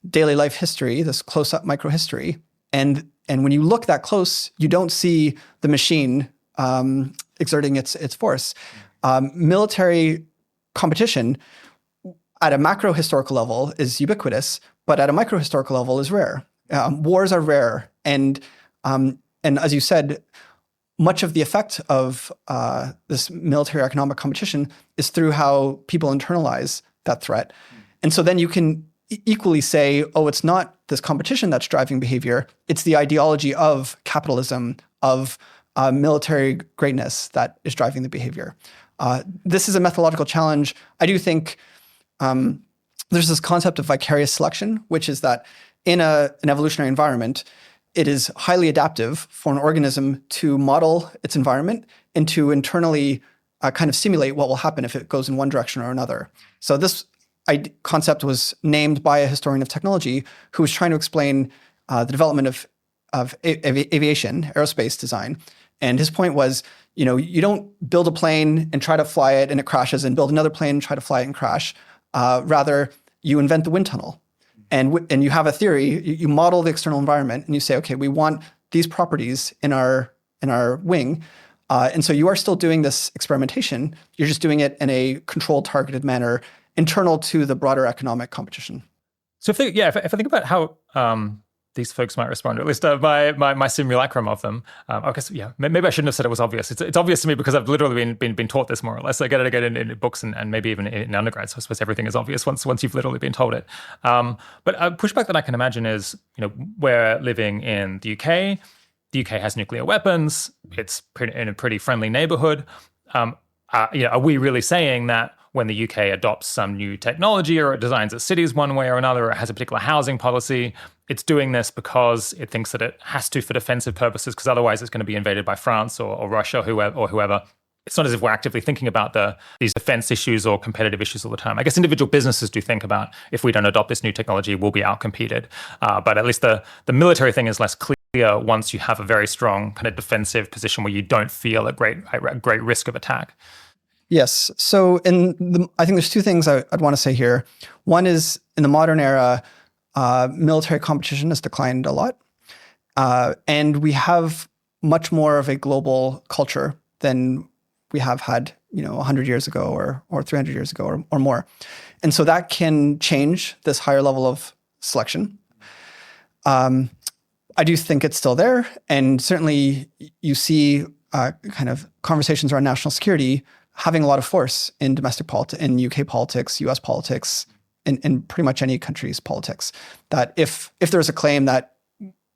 daily life history, this close-up microhistory. And when you look that close, you don't see the machine exerting its force. Military competition at a macro historical level is ubiquitous, but at a micro historical level is rare. Wars are rare, and as you said, much of the effect of this military economic competition is through how people internalize that threat. And so then you can equally say, oh, it's not this competition that's driving behavior, it's the ideology of capitalism, of military greatness that is driving the behavior. This is a methodological challenge. I do think there's this concept of vicarious selection, which is that in an evolutionary environment, it is highly adaptive for an organism to model its environment and to internally kind of simulate what will happen if it goes in one direction or another. So this concept was named by a historian of technology who was trying to explain the development of aviation, aerospace design. And his point was, you don't build a plane and try to fly it and it crashes, and build another plane and try to fly it and crash. Rather, you invent the wind tunnel. And you have a theory, you model the external environment, and you say, okay, we want these properties in our wing. And so you are still doing this experimentation. You're just doing it in a controlled, targeted manner, internal to the broader economic competition. So if I think about how these folks might respond, or at least my simulacrum of them, maybe I shouldn't have said it was obvious. It's obvious to me because I've literally been taught this more or less. I get it again in books and maybe even in undergrad. So I suppose everything is obvious once you've literally been told it. But a pushback that I can imagine is, we're living in the UK. The UK has nuclear weapons. It's in a pretty friendly neighborhood. Are we really saying that when the UK adopts some new technology or it designs its cities one way or another, or it has a particular housing policy, it's doing this because it thinks that it has to for defensive purposes, because otherwise it's going to be invaded by France or Russia or whoever. It's not as if we're actively thinking about these defense issues or competitive issues all the time. I guess individual businesses do think about, if we don't adopt this new technology, we'll be outcompeted. But at least the military thing is less clear once you have a very strong kind of defensive position where you don't feel at great risk of attack. Yes. So I think there's two things I'd want to say here. One is, in the modern era, military competition has declined a lot. And we have much more of a global culture than we have had, 100 years ago or 300 years ago or more. And so that can change this higher level of selection. I do think it's still there. And certainly you see kind of conversations around national security having a lot of force in domestic politics, in UK politics, US politics, in pretty much any country's politics. That if there's a claim that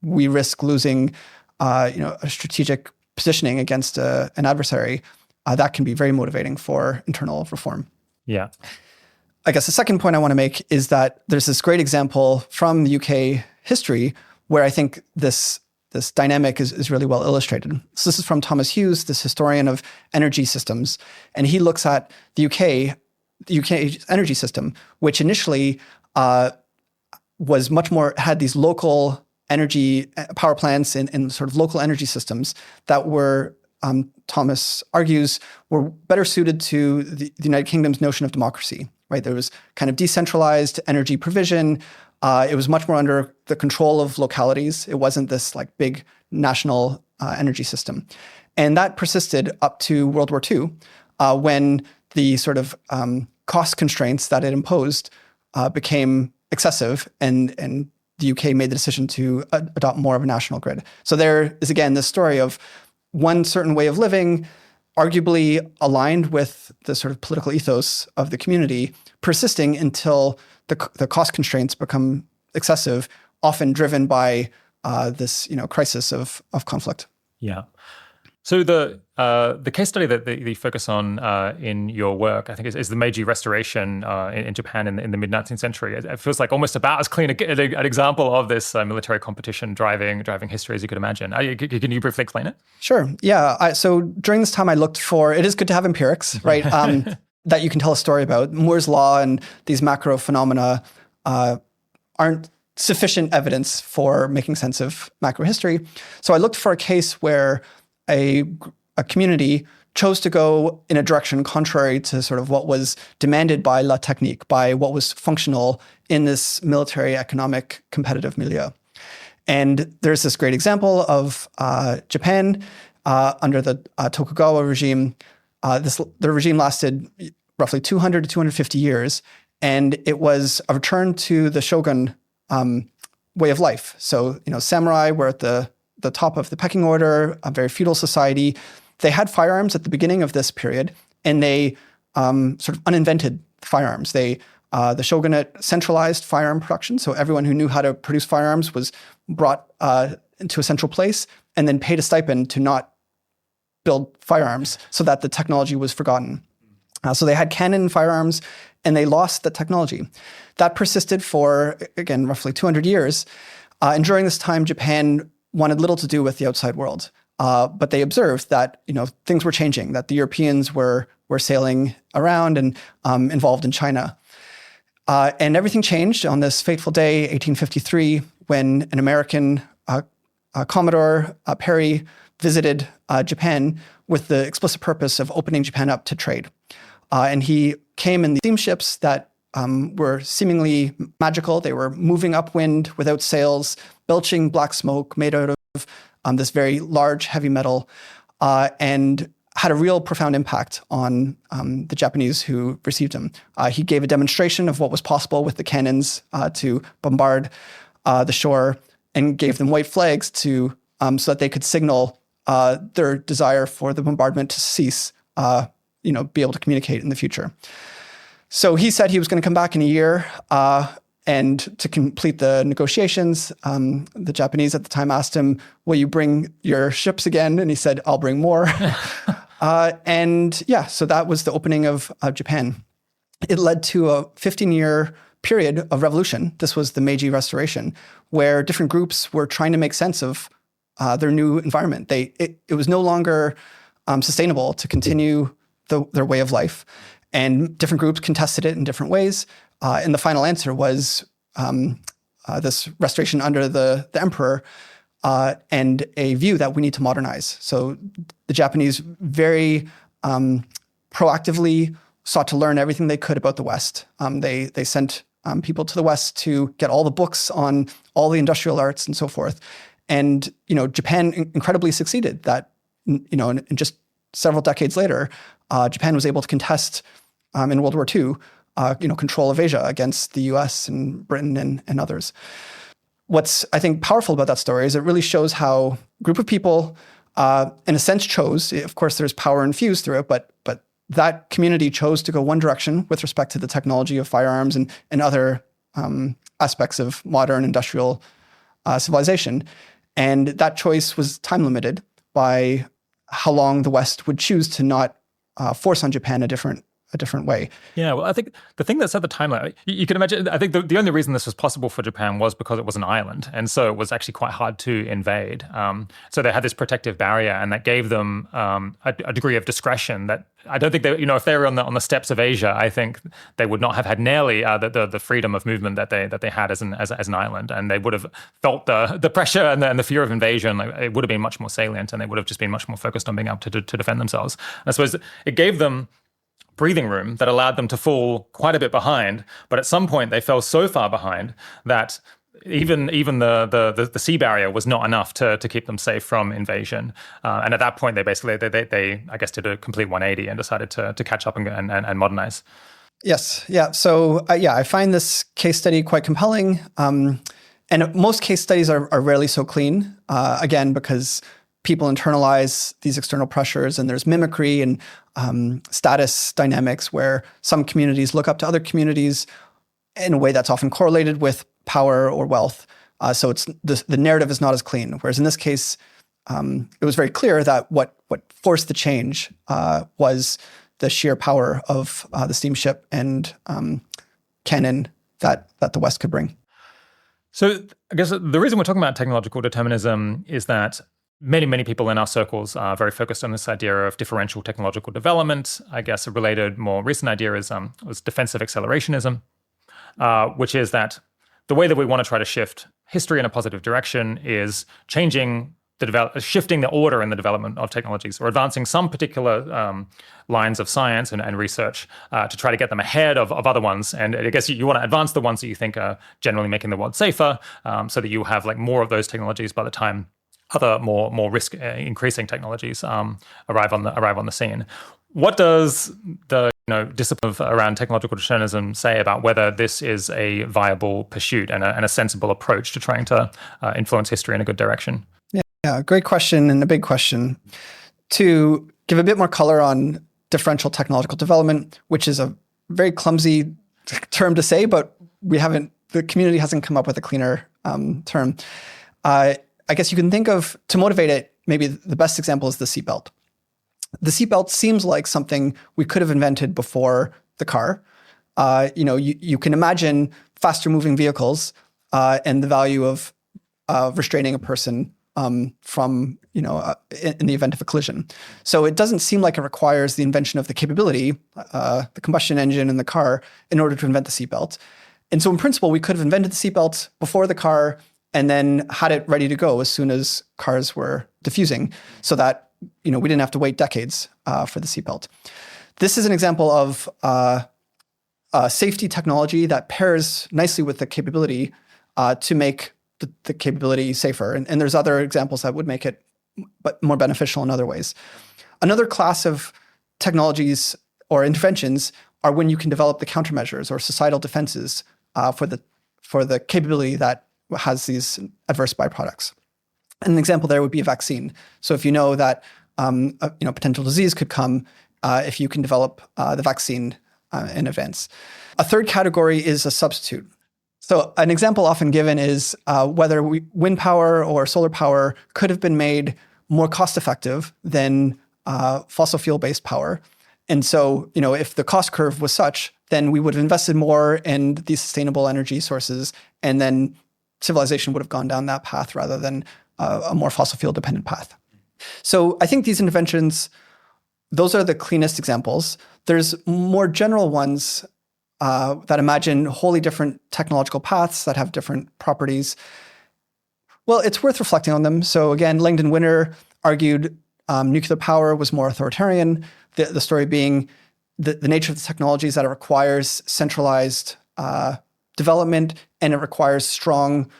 we risk losing, a strategic positioning against an adversary, that can be very motivating for internal reform. Yeah. I guess the second point I want to make is that there's this great example from the UK history where I think this dynamic is really well illustrated. So this is from Thomas Hughes, this historian of energy systems, and he looks at the UK energy system, which initially was much more, had these local energy power plants and sort of local energy systems that were Thomas argues, were better suited to the United Kingdom's notion of democracy, right? There was kind of decentralized energy provision. It was much more under the control of localities. It wasn't this like big national energy system. And that persisted up to World War II, when the sort of cost constraints that it imposed became excessive, and the UK made the decision to adopt more of a national grid. So there is, again, this story of one certain way of living, arguably aligned with the sort of political ethos of the community, persisting until the cost constraints become excessive, often driven by this crisis of conflict. Yeah. So the case study that you focus on in your work, I think, is the Meiji Restoration in Japan in the mid-19th century. It feels like almost about as clean an example of this military competition driving history as you could imagine. Can you briefly explain it? Sure. Yeah. So during this time, I looked for, it is good to have empirics, right? That you can tell a story about. Moore's law and these macro phenomena aren't sufficient evidence for making sense of macro history. So I looked for a case where a community chose to go in a direction contrary to sort of what was demanded by la technique, by what was functional in this military economic competitive milieu. And there's this great example of Japan under the Tokugawa regime. The regime lasted roughly 200 to 250 years, and it was a return to the shogun way of life. So, samurai were at the top of the pecking order, a very feudal society. They had firearms at the beginning of this period, and they sort of uninvented firearms. The shogunate centralized firearm production, so everyone who knew how to produce firearms was brought into a central place and then paid a stipend to not build firearms so that the technology was forgotten. So they had cannon firearms, and they lost the technology. That persisted for, again, roughly 200 years. And during this time, Japan wanted little to do with the outside world. But they observed that things were changing, that the Europeans were sailing around and involved in China. And everything changed on this fateful day, 1853, when an American Commodore, Perry, visited Japan with the explicit purpose of opening Japan up to trade. And he came in the steamships that were seemingly magical. They were moving upwind without sails, belching black smoke made out of this very large heavy metal, and had a real profound impact on the Japanese who received him. He gave a demonstration of what was possible with the cannons to bombard the shore, and gave them white flags so that they could signal their desire for the bombardment to cease, be able to communicate in the future. So he said he was going to come back in a year, and to complete the negotiations. The Japanese at the time asked him, "Will you bring your ships again?" And he said, "I'll bring more." So that was the opening of Japan. It led to a 15-year period of revolution. This was the Meiji Restoration, where different groups were trying to make sense of their new environment. It was no longer sustainable to continue their way of life. And different groups contested it in different ways. And the final answer was this restoration under the emperor and a view that we need to modernize. So the Japanese very proactively sought to learn everything they could about the West. They sent people to the West to get all the books on all the industrial arts and so forth. And Japan incredibly succeeded. That in just several decades later, Japan was able to contest in World War II, control of Asia against the US and Britain and others. What's, I think, powerful about that story is it really shows how a group of people, in a sense, chose. Of course, there's power infused through it, but that community chose to go one direction with respect to the technology of firearms and other aspects of modern industrial civilization. And that choice was time limited by how long the West would choose to not force on Japan a different a different way. Yeah, well, I think the thing that set the timeline, you can imagine, I think the only reason this was possible for Japan was because it was an island. And so it was actually quite hard to invade. So they had this protective barrier, and that gave them a degree of discretion that I don't think they, if they were on the steppes of Asia, I think they would not have had nearly the freedom of movement that they had as an island. And they would have felt the pressure and the fear of invasion. Like, it would have been much more salient, and they would have just been much more focused on being able to defend themselves. And I suppose it gave them breathing room that allowed them to fall quite a bit behind. But at some point, they fell so far behind that even the sea barrier was not enough to keep them safe from invasion. And at that point, they basically they I guess did a complete 180 and decided to catch up and modernize. Yes. Yeah. So I find this case study quite compelling. And most case studies are rarely so clean, again, because people internalize these external pressures, and there's mimicry and status dynamics where some communities look up to other communities in a way that's often correlated with power or wealth. So it's the narrative is not as clean. Whereas in this case, it was very clear that what forced the change was the sheer power of the steamship and cannon that the West could bring. So I guess the reason we're talking about technological determinism is that many people in our circles are very focused on this idea of differential technological development. I guess a related, more recent idea was defensive accelerationism, which is that the way that we want to try to shift history in a positive direction is shifting the order in the development of technologies, or advancing some particular lines of science and research to try to get them ahead of other ones. And I guess you want to advance the ones that you think are generally making the world safer, so that you have like more of those technologies by the time other more risk increasing technologies arrive on the scene. What does the discipline around technological determinism say about whether this is a viable pursuit and a sensible approach to trying to influence history in a good direction? Yeah, great question, and a big question. To give a bit more color on differential technological development, which is a very clumsy term to say, but the community hasn't come up with a cleaner term. I guess you can think of, to motivate it, maybe the best example is the seatbelt. The seatbelt seems like something we could have invented before the car. You can imagine faster moving vehicles and the value of restraining a person from, in the event of a collision. So it doesn't seem like it requires the invention of the capability, the combustion engine in the car, in order to invent the seatbelt. And so in principle, we could have invented the seatbelt before the car and then had it ready to go as soon as cars were diffusing, so that we didn't have to wait decades for the seatbelt. This is an example of safety technology that pairs nicely with the capability to make the capability safer. And there's other examples that would make it but more beneficial in other ways. Another class of technologies or interventions are when you can develop the countermeasures or societal defenses for the capability that has these adverse byproducts. An example there would be a vaccine. So if you know that potential disease could come, if you can develop the vaccine in advance. A third category is a substitute. So an example often given is whether wind power or solar power could have been made more cost-effective than fossil fuel-based power. And so, if the cost curve was such, then we would have invested more in these sustainable energy sources, and then civilization would have gone down that path rather than a more fossil fuel dependent path. So I think these interventions, those are the cleanest examples. There's more general ones that imagine wholly different technological paths that have different properties. Well, it's worth reflecting on them. So again, Langdon Winner argued nuclear power was more authoritarian. The story being the nature of the technology is that it requires centralized development, and it requires strong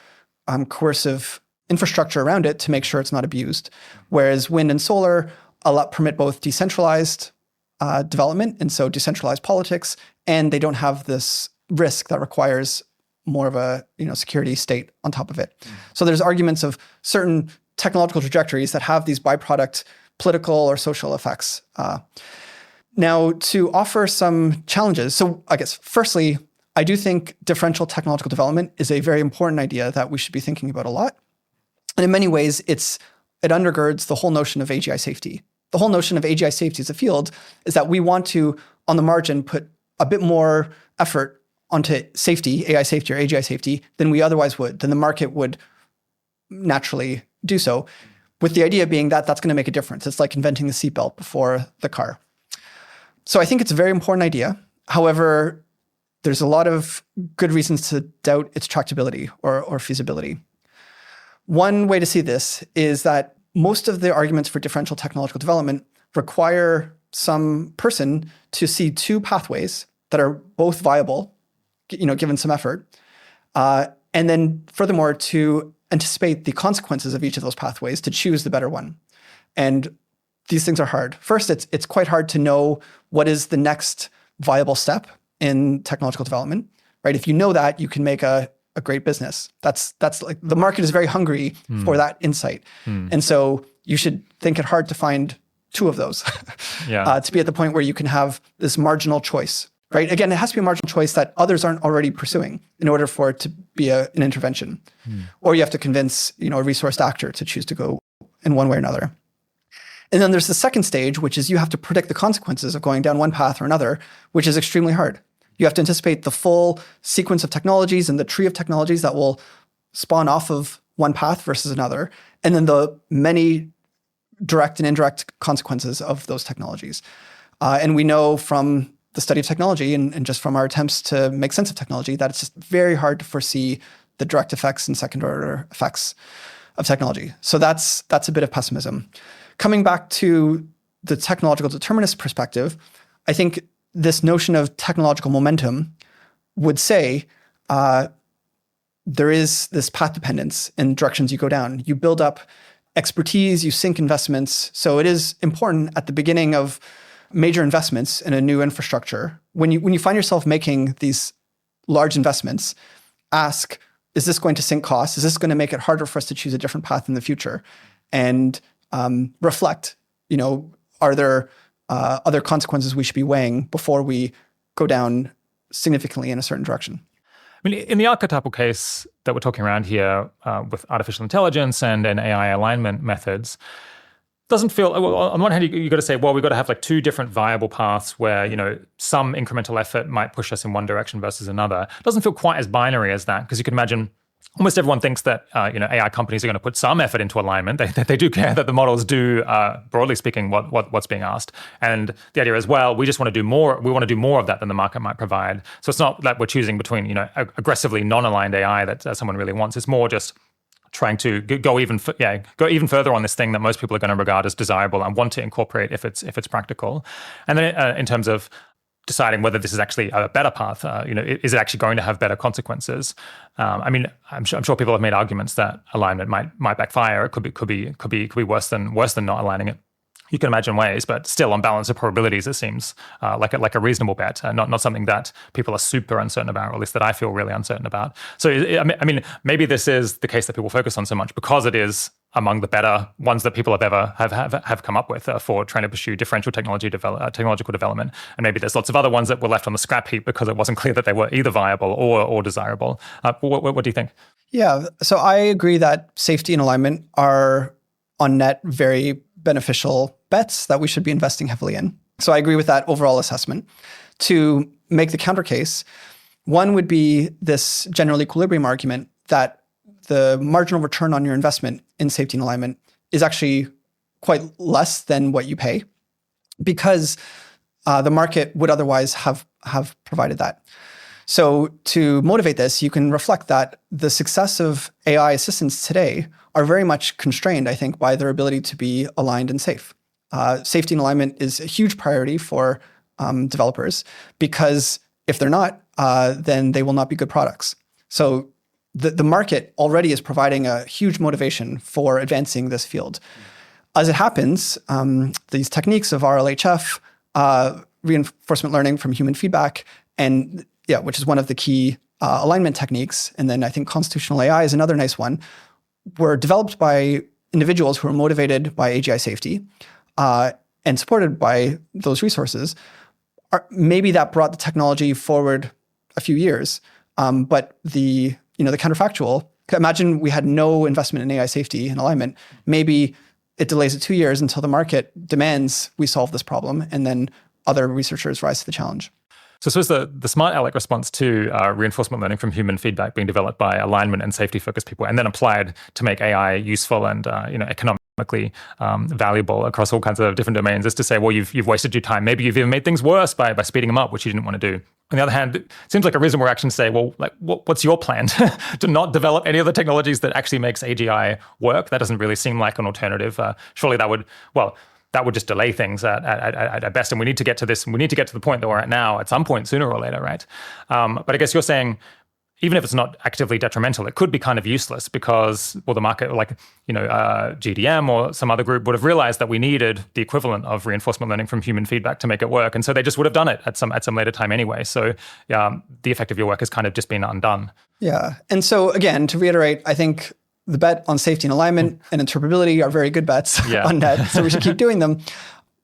coercive infrastructure around it to make sure it's not abused. Whereas wind and solar permit both decentralized development, and so decentralized politics, and they don't have this risk that requires more of a security state on top of it. So there's arguments of certain technological trajectories that have these byproduct political or social effects. Now, to offer some challenges, so I guess firstly, I do think differential technological development is a very important idea that we should be thinking about a lot. And in many ways, it undergirds the whole notion of AGI safety. the whole notion of AGI safety as a field is that we want to, on the margin, put a bit more effort onto safety, AI safety or AGI safety, than we otherwise would, than the market would naturally do so, with the idea being that that's going to make a difference. It's like inventing the seatbelt before the car. So I think it's a very important idea. However, there's a lot of good reasons to doubt its tractability or feasibility. One way to see this is that most of the arguments for differential technological development require some person to see two pathways that are both viable, given some effort, and then furthermore to anticipate the consequences of each of those pathways to choose the better one. And these things are hard. First, it's quite hard to know what is the next viable step in technological development, right? If you know that, you can make a great business. That's like the market is very hungry for that insight. And so you should think it hard to find two of those to be at the point where you can have this marginal choice, right? Again, it has to be a marginal choice that others aren't already pursuing in order for it to be an intervention. Or you have to convince, a resourced actor to choose to go in one way or another. And then there's the second stage, which is you have to predict the consequences of going down one path or another, which is extremely hard. You have to anticipate the full sequence of technologies and the tree of technologies that will spawn off of one path versus another, and then the many direct and indirect consequences of those technologies. And we know from the study of technology and just from our attempts to make sense of technology that it's just very hard to foresee the direct effects and second order effects of technology. So that's a bit of pessimism. Coming back to the technological determinist perspective, I think this notion of technological momentum would say there is this path dependence in directions you go down. You build up expertise, you sink investments. So it is important at the beginning of major investments in a new infrastructure. When you find yourself making these large investments, ask, is this going to sink costs? Is this going to make it harder for us to choose a different path in the future? And reflect, are there other consequences we should be weighing before we go down significantly in a certain direction? I mean, in the archetypal case that we're talking around here with artificial intelligence and AI alignment methods, doesn't feel, on one hand, you've got to say, well, we've got to have like two different viable paths where, some incremental effort might push us in one direction versus another. It doesn't feel quite as binary as that, because you can imagine almost everyone thinks that AI companies are going to put some effort into alignment. They do care that the models do, broadly speaking, what's being asked. And the idea is, well, we just want to do more. We want to do more of that than the market might provide. So it's not that we're choosing between aggressively non-aligned AI that someone really wants. It's more just trying to go even further on this thing that most people are going to regard as desirable and want to incorporate if it's practical. And then in terms of deciding whether this is actually a better path, is it actually going to have better consequences? I'm sure people have made arguments that alignment might backfire. It could be worse than not aligning it. You can imagine ways, but still, on balance of probabilities, it seems like a reasonable bet, not something that people are super uncertain about, or at least that I feel really uncertain about. So, maybe this is the case that people focus on so much because it is among the better ones that people have come up with for trying to pursue differential technological development. And maybe there's lots of other ones that were left on the scrap heap because it wasn't clear that they were either viable or desirable. What do you think? Yeah, so I agree that safety and alignment are on net very beneficial bets that we should be investing heavily in. So I agree with that overall assessment. To make the counter case, one would be this general equilibrium argument that the marginal return on your investment in safety and alignment is actually quite less than what you pay because the market would otherwise have provided that. So to motivate this, you can reflect that the success of AI assistants today are very much constrained, I think, by their ability to be aligned and safe. Safety and alignment is a huge priority for developers because if they're not, then they will not be good products. So the market already is providing a huge motivation for advancing this field. As it happens, these techniques of RLHF, reinforcement learning from human feedback, which is one of the key alignment techniques, and then I think constitutional AI is another nice one, were developed by individuals who are motivated by AGI safety and supported by those resources. Maybe that brought the technology forward a few years, but the counterfactual, imagine we had no investment in AI safety and alignment. Maybe it delays it 2 years until the market demands we solve this problem, and then other researchers rise to the challenge. So I suppose the smart ALEC response to reinforcement learning from human feedback being developed by alignment and safety-focused people, and then applied to make AI useful and economically valuable across all kinds of different domains, is to say, well, you've wasted your time. Maybe you've even made things worse by speeding them up, which you didn't want to do. On the other hand, it seems like a reasonable reaction to say, well, like, what's your plan to not develop any of the technologies that actually makes AGI work? That doesn't really seem like an alternative. Surely that would just delay things at best. And we need to get to this. We need to get to the point that we're at now at some point, sooner or later, right? But I guess you're saying, even if it's not actively detrimental, it could be kind of useless because, well, the market, GDM or some other group would have realized that we needed the equivalent of reinforcement learning from human feedback to make it work. And so they just would have done it at some later time anyway. So the effect of your work has kind of just been undone. Yeah. And so again, to reiterate, I think the bet on safety and alignment and interpretability are very good bets on net. So we should keep doing them.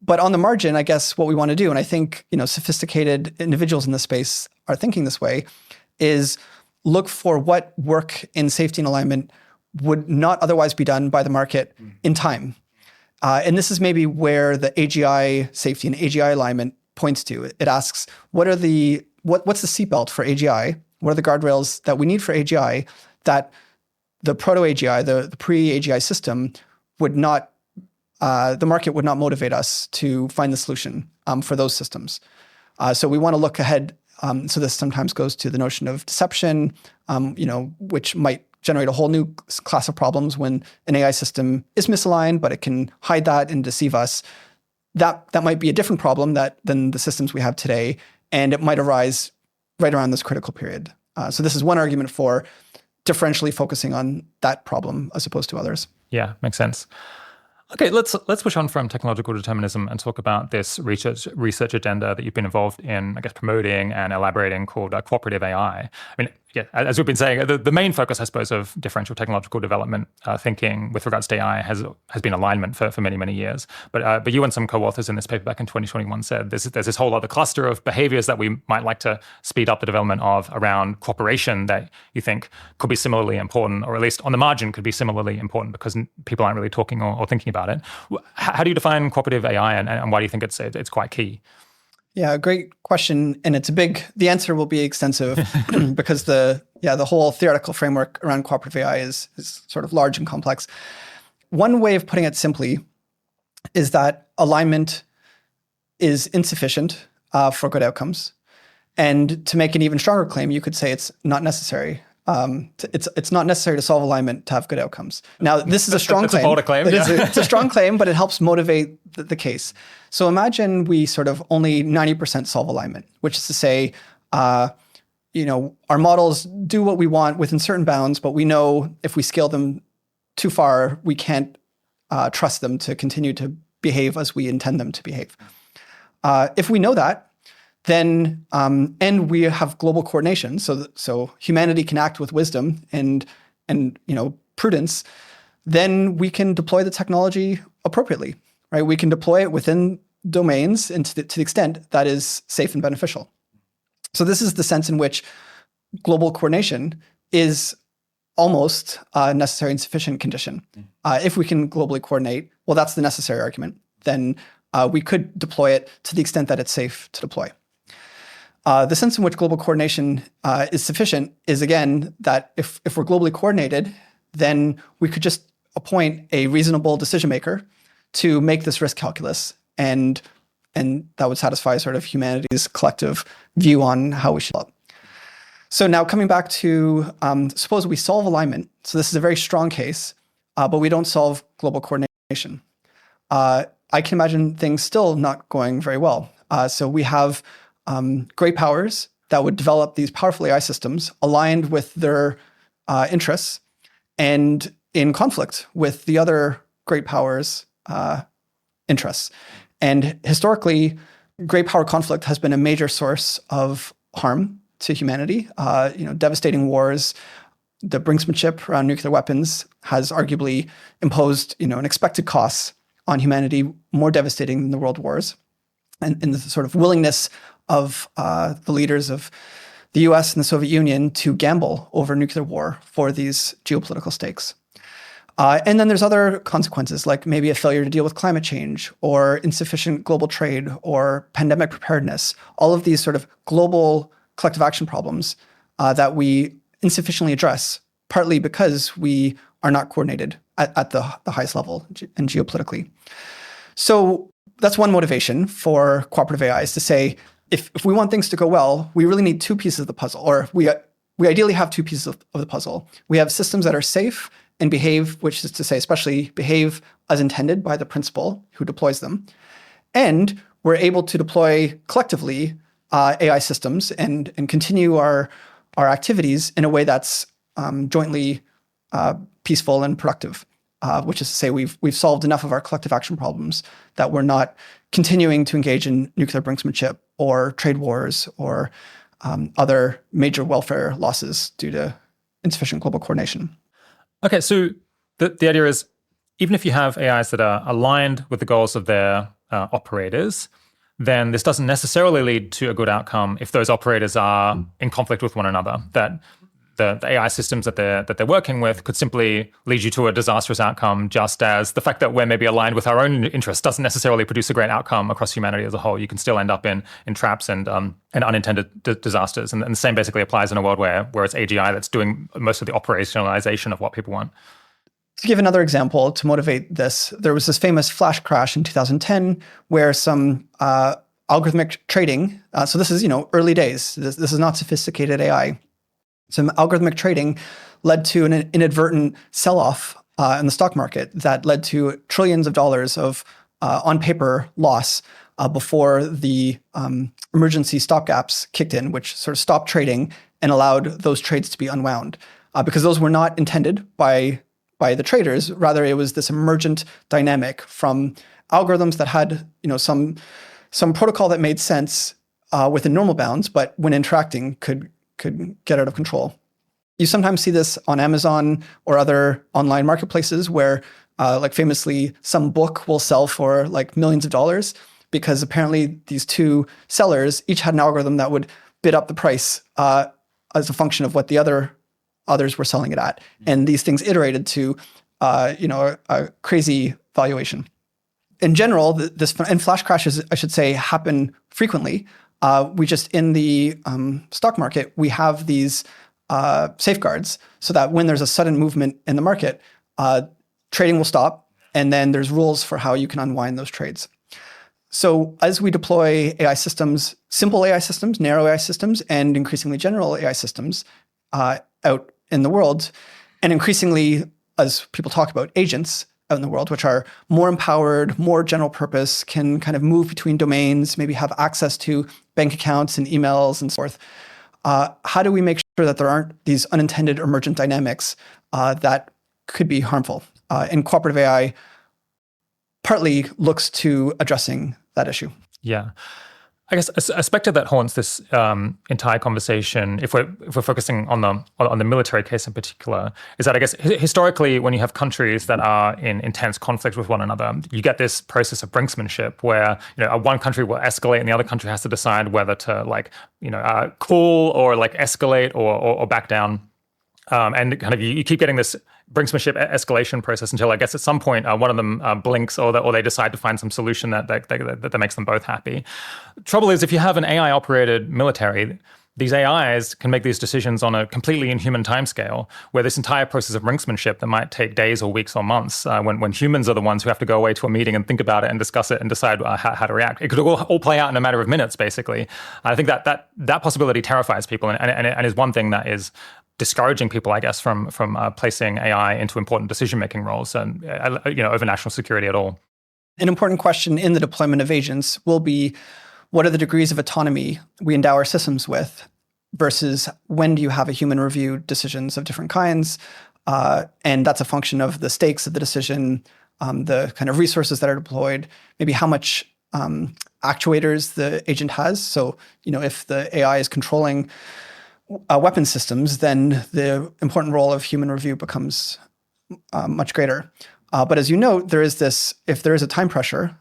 But on the margin, I guess what we want to do, and I think sophisticated individuals in this space are thinking this way, is look for what work in safety and alignment would not otherwise be done by the market in time. And this is maybe where the AGI safety and AGI alignment points to. It asks, what's the seatbelt for AGI? What are the guardrails that we need for AGI that the proto-AGI, the pre-AGI system would not, the market would not motivate us to find the solution for those systems. So we want to look ahead. So this sometimes goes to the notion of deception, which might generate a whole new class of problems when an AI system is misaligned, but it can hide that and deceive us. That might be a different problem than the systems we have today, and it might arise right around this critical period. So this is one argument for differentially focusing on that problem as opposed to others. Yeah, makes sense. Okay, let's push on from technological determinism and talk about this research agenda that you've been involved in, I guess, promoting and elaborating, called Cooperative AI. I mean, yeah, as we've been saying, the main focus, I suppose, of differential technological development thinking with regards to AI has been alignment for many, many years. But you and some co-authors in this paper back in 2021 said there's this whole other cluster of behaviors that we might like to speed up the development of around cooperation that you think could be similarly important, or at least on the margin could be similarly important because people aren't really talking or thinking about it. How do you define cooperative AI, and why do you think it's quite key? Yeah, great question. And the answer will be extensive because the whole theoretical framework around cooperative AI is sort of large and complex. One way of putting it simply is that alignment is insufficient for good outcomes. And to make an even stronger claim, you could say it's not necessary. It's not necessary to solve alignment to have good outcomes. Now, this is a strong claim. It's a bolder claim. It's a strong claim, but it helps motivate the case. So imagine we sort of only 90% solve alignment, which is to say, our models do what we want within certain bounds, but we know if we scale them too far, we can't trust them to continue to behave as we intend them to behave. If we know that, then and we have global coordination, so humanity can act with wisdom and prudence, then we can deploy the technology appropriately, right? We can deploy it within domains and to the extent that is safe and beneficial. So this is the sense in which global coordination is almost a necessary and sufficient condition. If we can globally coordinate, well, that's the necessary argument. Then we could deploy it to the extent that it's safe to deploy. The sense in which global coordination is sufficient is, again, that if we're globally coordinated, then we could just appoint a reasonable decision maker to make this risk calculus, and that would satisfy sort of humanity's collective view on how we should. So now coming back to, suppose we solve alignment. So this is a very strong case, but we don't solve global coordination. I can imagine things still not going very well. So we have great powers that would develop these powerful AI systems aligned with their interests and in conflict with the other great powers' interests. And historically, great power conflict has been a major source of harm to humanity. Devastating wars, the brinksmanship around nuclear weapons has arguably imposed, an expected cost on humanity more devastating than the world wars. And the sort of willingness of the leaders of the US and the Soviet Union to gamble over nuclear war for these geopolitical stakes. And then there's other consequences, like maybe a failure to deal with climate change or insufficient global trade or pandemic preparedness. All of these sort of global collective action problems that we insufficiently address, partly because we are not coordinated at the highest level and geopolitically. So that's one motivation for cooperative AI, is to say, if we want things to go well, we really need two pieces of the puzzle, or we ideally have two pieces of the puzzle. We have systems that are safe and behave, which is to say, especially behave as intended by the principal who deploys them. And we're able to deploy collectively AI systems and continue our activities in a way that's jointly peaceful and productive, which is to say we've solved enough of our collective action problems that we're not continuing to engage in nuclear brinksmanship or trade wars or other major welfare losses due to insufficient global coordination. Okay, so the idea is, even if you have AIs that are aligned with the goals of their operators, then this doesn't necessarily lead to a good outcome if those operators are in conflict with one another. That the AI systems that they're working with could simply lead you to a disastrous outcome, just as the fact that we're maybe aligned with our own interests doesn't necessarily produce a great outcome across humanity as a whole. You can still end up in traps and unintended disasters. And the same basically applies in a world where it's AGI that's doing most of the operationalization of what people want. To give another example to motivate this, there was this famous flash crash in 2010 where some algorithmic trading, so this is early days, this is not sophisticated AI, some algorithmic trading led to an inadvertent sell-off in the stock market that led to trillions of dollars of on-paper loss before the emergency stopgaps kicked in, which sort of stopped trading and allowed those trades to be unwound. Because those were not intended by the traders. Rather, it was this emergent dynamic from algorithms that had some protocol that made sense within normal bounds, but when interacting could get out of control. You sometimes see this on Amazon or other online marketplaces where, like famously, some book will sell for like millions of dollars because apparently these two sellers each had an algorithm that would bid up the price as a function of what the others were selling it at. And these things iterated to, a crazy valuation. In general, and flash crashes, I should say, happen frequently. We just, in the stock market, we have these safeguards so that when there's a sudden movement in the market, trading will stop, and then there's rules for how you can unwind those trades. So as we deploy AI systems, simple AI systems, narrow AI systems, and increasingly general AI systems out in the world, and increasingly, as people talk about, agents out in the world, which are more empowered, more general purpose, can kind of move between domains, maybe have access to bank accounts and emails and so forth. How do we make sure that there aren't these unintended emergent dynamics that could be harmful? And cooperative AI partly looks to addressing that issue. Yeah. I guess a specter that haunts this entire conversation, if we're focusing on the military case in particular, is that I guess historically, when you have countries that are in intense conflict with one another, you get this process of brinksmanship where one country will escalate and the other country has to decide whether to cool or escalate or back down. And kind of you keep getting this brinksmanship escalation process until I guess at some point one of them blinks or they decide to find some solution that makes them both happy. Trouble is, if you have an AI-operated military, these AIs can make these decisions on a completely inhuman timescale, where this entire process of brinksmanship that might take days or weeks or months, when humans are the ones who have to go away to a meeting and think about it and discuss it and decide how to react. It could all play out in a matter of minutes, basically. I think that possibility terrifies people and is one thing that is discouraging people, I guess, from placing AI into important decision-making roles and over national security at all. An important question in the deployment of agents will be, what are the degrees of autonomy we endow our systems with versus when do you have a human review decisions of different kinds? And that's a function of the stakes of the decision, the kind of resources that are deployed, maybe how much actuators the agent has. So, if the AI is controlling weapon systems, then the important role of human review becomes much greater. But as you note, if there is a time pressure,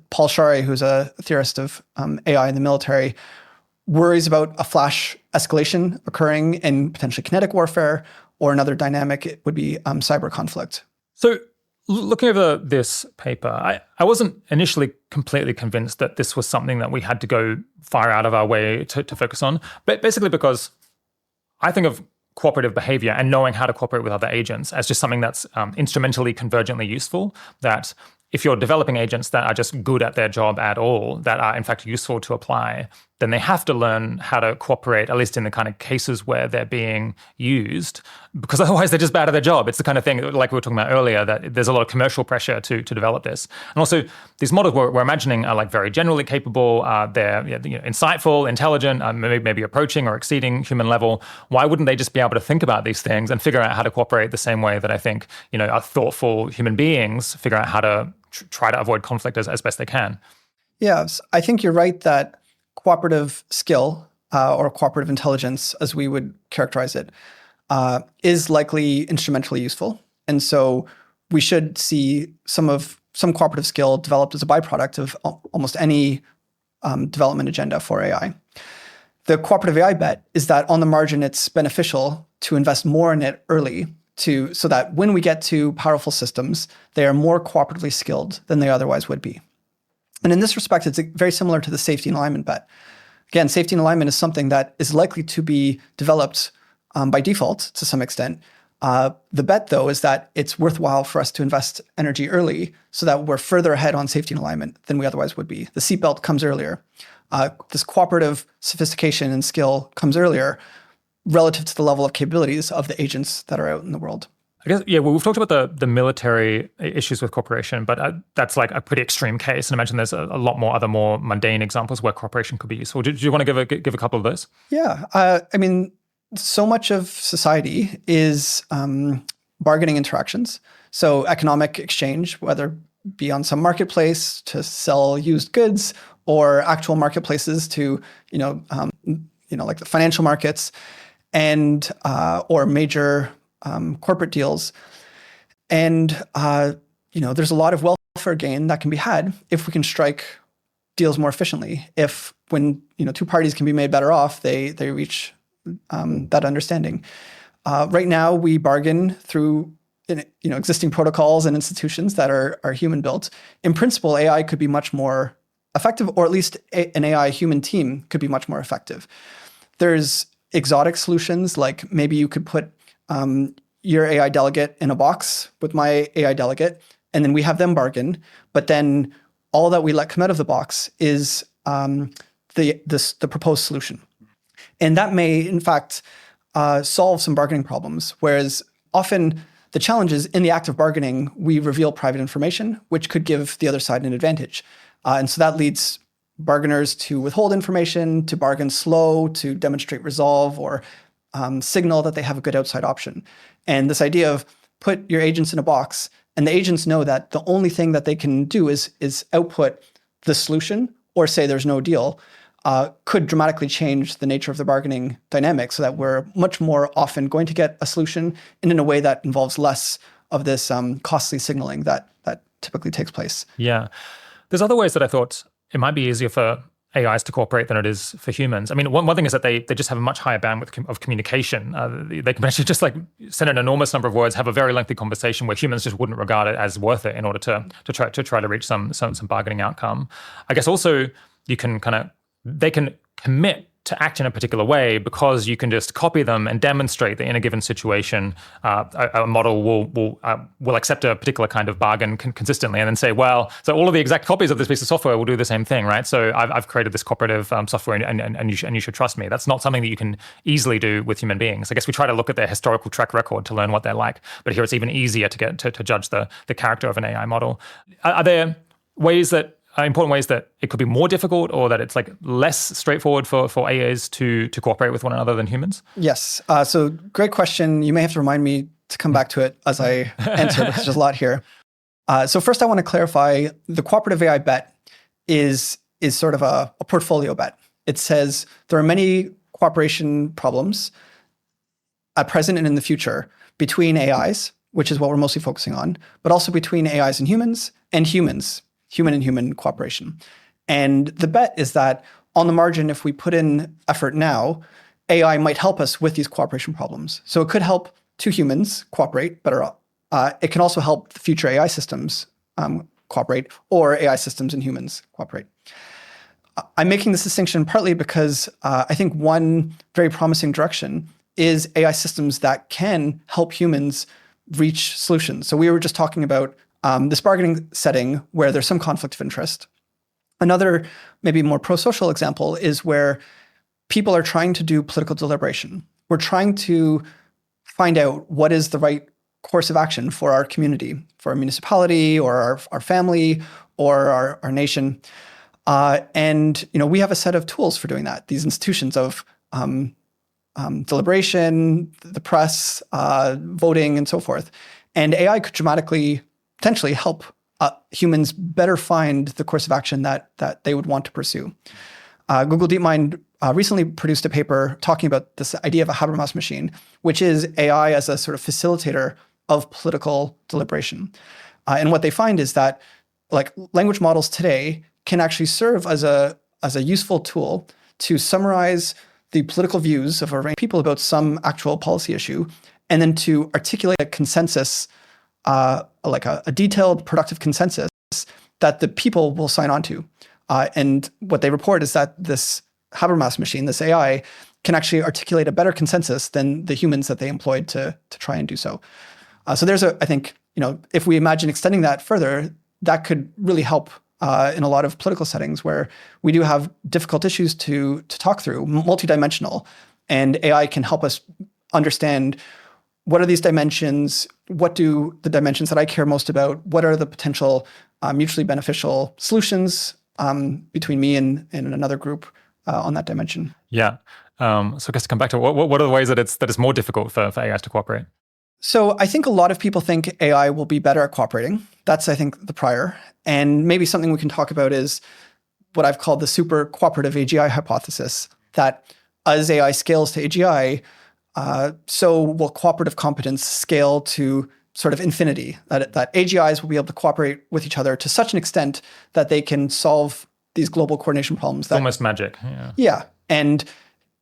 Paul Share, who's a theorist of AI in the military, worries about a flash escalation occurring in potentially kinetic warfare, or another dynamic, it would be cyber conflict. So looking over this paper, I wasn't initially completely convinced that this was something that we had to go far out of our way to focus on, but basically because I think of cooperative behavior and knowing how to cooperate with other agents as just something that's instrumentally convergently useful, that if you're developing agents that are just good at their job at all, that are in fact useful to apply, then they have to learn how to cooperate, at least in the kind of cases where they're being used, because otherwise they're just bad at their job. It's the kind of thing, like we were talking about earlier, that there's a lot of commercial pressure to develop this. And also, these models we're imagining are like very generally capable, they're insightful, intelligent, maybe approaching or exceeding human level. Why wouldn't they just be able to think about these things and figure out how to cooperate the same way that I think are thoughtful human beings figure out how to try to avoid conflict as best they can? Yeah, I think you're right that cooperative skill or cooperative intelligence, as we would characterize it, is likely instrumentally useful. And so we should see some cooperative skill developed as a byproduct of almost any development agenda for AI. The cooperative AI bet is that on the margin, it's beneficial to invest more in it early so that when we get to powerful systems, they are more cooperatively skilled than they otherwise would be. And in this respect, it's very similar to the safety and alignment bet. Again, safety and alignment is something that is likely to be developed by default to some extent. The bet, though, is that it's worthwhile for us to invest energy early so that we're further ahead on safety and alignment than we otherwise would be. The seatbelt comes earlier. This cooperative sophistication and skill comes earlier relative to the level of capabilities of the agents that are out in the world. I guess, well, we've talked about the military issues with cooperation, but that's like a pretty extreme case. And I imagine there's a lot more other more mundane examples where cooperation could be useful. Do you want to give a couple of those? Yeah. I mean, so much of society is bargaining interactions. So economic exchange, whether be on some marketplace to sell used goods or actual marketplaces to, like the financial markets and or major corporate deals. And, there's a lot of welfare gain that can be had if we can strike deals more efficiently. If when, two parties can be made better off, they reach that understanding. Right now, we bargain through existing protocols and institutions that are human built. In principle, AI could be much more effective, or at least an AI human team could be much more effective. There's exotic solutions, like maybe you could put your AI delegate in a box with my AI delegate, and then we have them bargain. But then all that we let come out of the box is the proposed solution. And that may, in fact, solve some bargaining problems, whereas often the challenge is in the act of bargaining, we reveal private information, which could give the other side an advantage. And so that leads bargainers to withhold information, to bargain slow, to demonstrate resolve, or signal that they have a good outside option. And this idea of put your agents in a box, and the agents know that the only thing that they can do is output the solution or say there's no deal, could dramatically change the nature of the bargaining dynamic so that we're much more often going to get a solution and in a way that involves less of this costly signaling that typically takes place. Yeah. There's other ways that I thought it might be easier for AIs to cooperate than it is for humans. I mean, one thing is that they just have a much higher bandwidth of communication. They can actually just like send an enormous number of words, have a very lengthy conversation where humans just wouldn't regard it as worth it in order to try to reach some bargaining outcome. I guess also they can commit to act in a particular way because you can just copy them and demonstrate that in a given situation, a model will accept a particular kind of bargain consistently, and then say, well, so all of the exact copies of this piece of software will do the same thing, right? So I've created this cooperative software, and you should trust me. That's not something that you can easily do with human beings. I guess we try to look at their historical track record to learn what they're like, but here it's even easier to get to judge the character of an AI model. Are there important ways that it could be more difficult, or that it's like less straightforward for AIs to cooperate with one another than humans? Yes. So great question. You may have to remind me to come back to it as I answer, because there's a lot here. So first I want to clarify the cooperative AI bet is sort of a portfolio bet. It says there are many cooperation problems at present and in the future between AIs, which is what we're mostly focusing on, but also between AIs and humans, human and human cooperation. And the bet is that on the margin, if we put in effort now, AI might help us with these cooperation problems. So it could help two humans cooperate better it can also help the future AI systems cooperate, or AI systems and humans cooperate. I'm making this distinction partly because I think one very promising direction is AI systems that can help humans reach solutions. So we were just talking about this bargaining setting where there's some conflict of interest. Another, maybe more pro-social example is where people are trying to do political deliberation. We're trying to find out what is the right course of action for our community, for our municipality or our family or our nation. And we have a set of tools for doing that. These institutions of deliberation, the press, voting, and so forth. And AI could dramatically, potentially help humans better find the course of action that they would want to pursue. Google DeepMind recently produced a paper talking about this idea of a Habermas machine, which is AI as a sort of facilitator of political deliberation. And what they find is that language models today can actually serve as a useful tool to summarize the political views of a range of people about some actual policy issue, and then to articulate a consensus, like a detailed, productive consensus that the people will sign on to. And what they report is that this Habermas machine, this AI, can actually articulate a better consensus than the humans that they employed to try and do so. So there's I think, if we imagine extending that further, that could really help in a lot of political settings where we do have difficult issues to talk through, multidimensional, and AI can help us understand what are these dimensions, what do the dimensions that I care most about, what are the potential mutually beneficial solutions between me and another group on that dimension. Yeah. So I guess to come back to what are the ways that it's more difficult for AIs to cooperate? So I think a lot of people think AI will be better at cooperating. That's, I think, the prior. And maybe something we can talk about is what I've called the super cooperative AGI hypothesis, that as AI scales to AGI, so will cooperative competence scale to sort of infinity, that AGIs will be able to cooperate with each other to such an extent that they can solve these global coordination problems. It's almost magic. Yeah. Yeah. And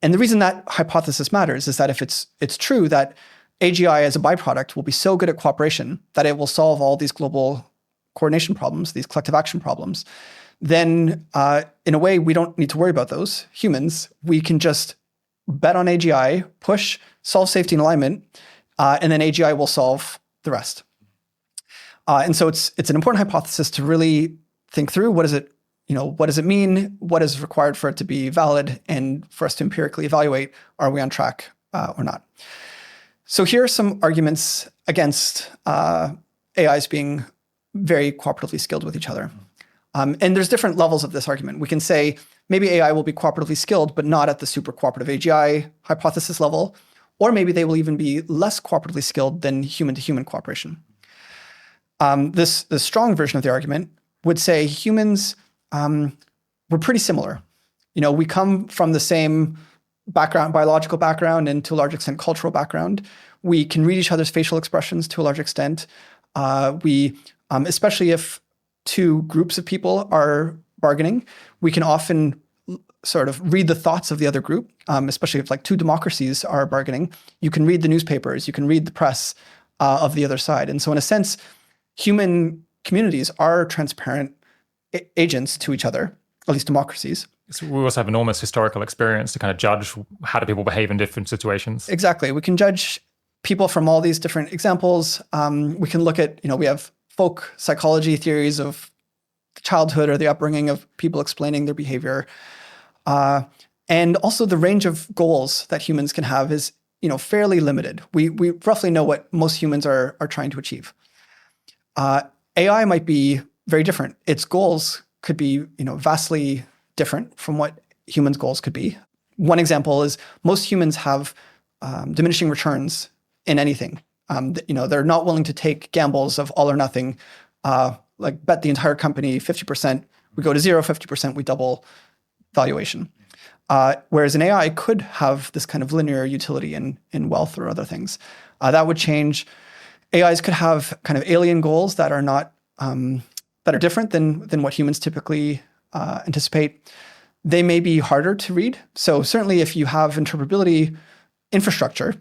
the reason that hypothesis matters is that if it's true that AGI as a byproduct will be so good at cooperation that it will solve all these global coordination problems, these collective action problems, then in a way, we don't need to worry about those. Humans, we can just bet on AGI, push, solve safety and alignment, and then AGI will solve the rest. And so it's an important hypothesis to really think through. What does it mean? What is required for it to be valid, and for us to empirically evaluate, are we on track or not? So here are some arguments against AIs being very cooperatively skilled with each other. And there's different levels of this argument. We can say maybe AI will be cooperatively skilled, but not at the super cooperative AGI hypothesis level, or maybe they will even be less cooperatively skilled than human-to-human cooperation. This strong version of the argument would say humans, we're pretty similar. We come from the same background, biological background, and to a large extent, cultural background. We can read each other's facial expressions to a large extent. Especially if two groups of people are bargaining, we can often sort of read the thoughts of the other group, especially if two democracies are bargaining. You can read the newspapers, you can read the press of the other side. And so in a sense, human communities are transparent agents to each other, at least democracies. So we also have enormous historical experience to kind of judge how do people behave in different situations. Exactly. We can judge people from all these different examples. We can look at, we have folk psychology theories of childhood or the upbringing of people explaining their behavior. And also the range of goals that humans can have is, fairly limited. We roughly know what most humans are trying to achieve. AI might be very different. Its goals could be, vastly different from what humans' goals could be. One example is most humans have diminishing returns in anything. They're not willing to take gambles of all or nothing, like bet the entire company 50%, we go to 0, 50%, we double valuation. Whereas an AI could have this kind of linear utility in wealth or other things. That would change. AIs could have kind of alien goals that are not that are different than what humans typically anticipate. They may be harder to read. So certainly if you have interpretability infrastructure,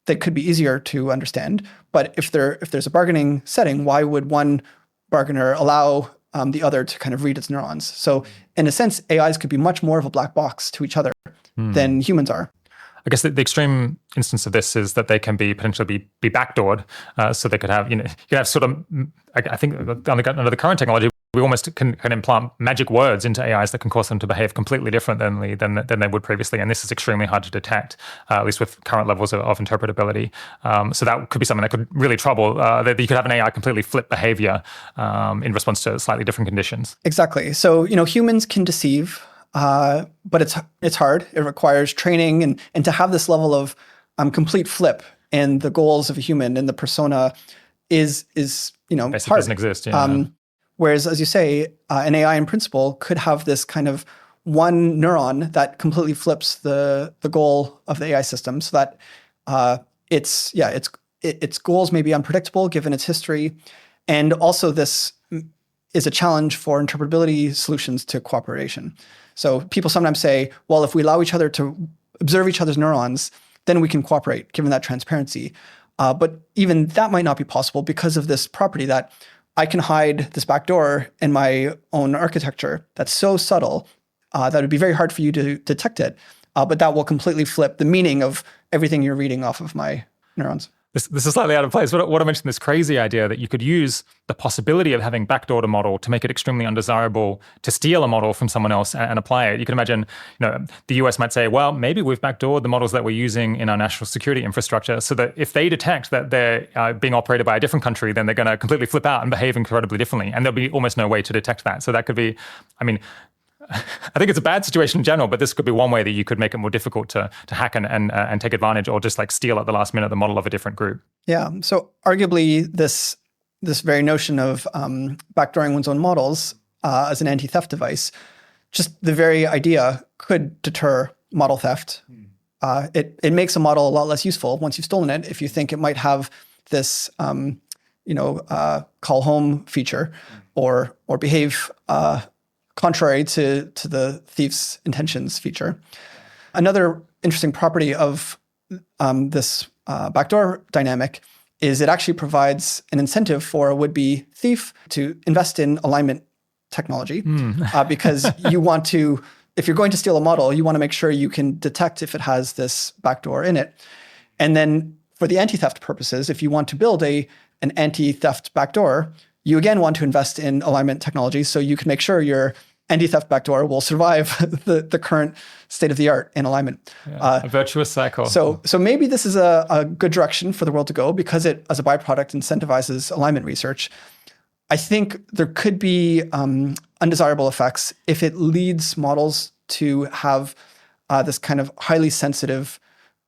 that could be easier to understand. But if there's a bargaining setting, why would one bargainer allow the other to kind of read its neurons? So in a sense, AIs could be much more of a black box to each other than humans are. I guess the extreme instance of this is that they can be potentially be backdoored. So they could have, you could have sort of, I think under the current technology, we almost can implant magic words into AIs that can cause them to behave completely differently than they would previously. And this is extremely hard to detect, at least with current levels of interpretability. So that could be something that could really trouble, that you could have an AI completely flip behavior in response to slightly different conditions. Exactly. So, humans can deceive, but it's hard. It requires training and to have this level of complete flip in the goals of a human and the persona is Basically hard. doesn't exist. Yeah. Whereas, as you say, an AI in principle could have this kind of one neuron that completely flips the goal of the AI system, so that its goals may be unpredictable given its history, and also this is a challenge for interpretability solutions to cooperation. So people sometimes say, well, if we allow each other to observe each other's neurons, then we can cooperate, given that transparency. But even that might not be possible because of this property that I can hide this backdoor in my own architecture that's so subtle that it would be very hard for you to detect it. But that will completely flip the meaning of everything you're reading off of my neurons. This is slightly out of place. What I mentioned, this crazy idea that you could use the possibility of having backdoored a model to make it extremely undesirable to steal a model from someone else and apply it. You can imagine, the US might say, well, maybe we've backdoored the models that we're using in our national security infrastructure so that if they detect that they're being operated by a different country, then they're going to completely flip out and behave incredibly differently. And there'll be almost no way to detect that. So that could be, I think it's a bad situation in general, but this could be one way that you could make it more difficult to hack and take advantage or just like steal at the last minute the model of a different group. Yeah. So arguably this very notion of backdooring one's own models as an anti-theft device, just the very idea could deter model theft. It makes a model a lot less useful once you've stolen it if you think it might have this call home feature or behave contrary to the thief's intentions feature. Another interesting property of this backdoor dynamic is it actually provides an incentive for a would-be thief to invest in alignment technology because you want to, if you're going to steal a model, you want to make sure you can detect if it has this backdoor in it. And then for the anti-theft purposes, if you want to build an anti-theft backdoor, you again want to invest in alignment technology so you can make sure your anti-theft backdoor will survive the current state of the art in alignment. A virtuous cycle. So maybe this is a good direction for the world to go because it, as a byproduct, incentivizes alignment research. I think there could be undesirable effects if it leads models to have this kind of highly sensitive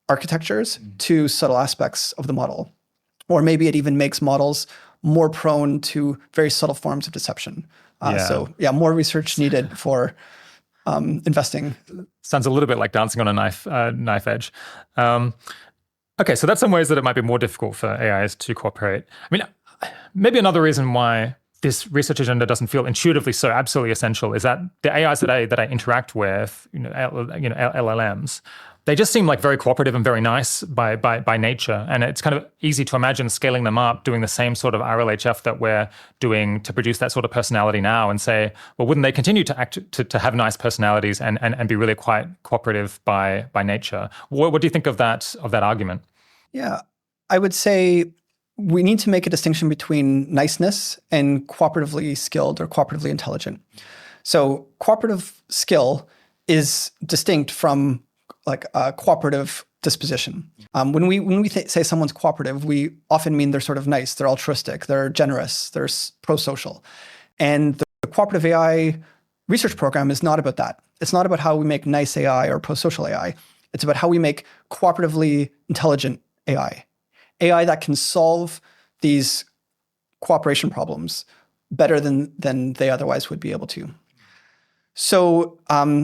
architectures to subtle aspects of the model. Or maybe it even makes models more prone to very subtle forms of deception. So more research needed for investing. Sounds a little bit like dancing on a knife edge. Okay, so that's some ways that it might be more difficult for AIs to cooperate. Maybe another reason why this research agenda doesn't feel intuitively so absolutely essential is that the AIs that I interact with, LLMs, they just seem like very cooperative and very nice by nature. And it's kind of easy to imagine scaling them up, doing the same sort of RLHF that we're doing to produce that sort of personality now and say, well, wouldn't they continue to act to have nice personalities and be really quite cooperative by nature? What do you think of that argument? Yeah, I would say we need to make a distinction between niceness and cooperatively skilled or cooperatively intelligent. So cooperative skill is distinct from like a cooperative disposition. When we say someone's cooperative, we often mean they're sort of nice, they're altruistic, they're generous, they're pro-social. And the cooperative AI research program is not about that. It's not about how we make nice AI or pro-social AI. It's about how we make cooperatively intelligent AI. AI that can solve these cooperation problems better than they otherwise would be able to. So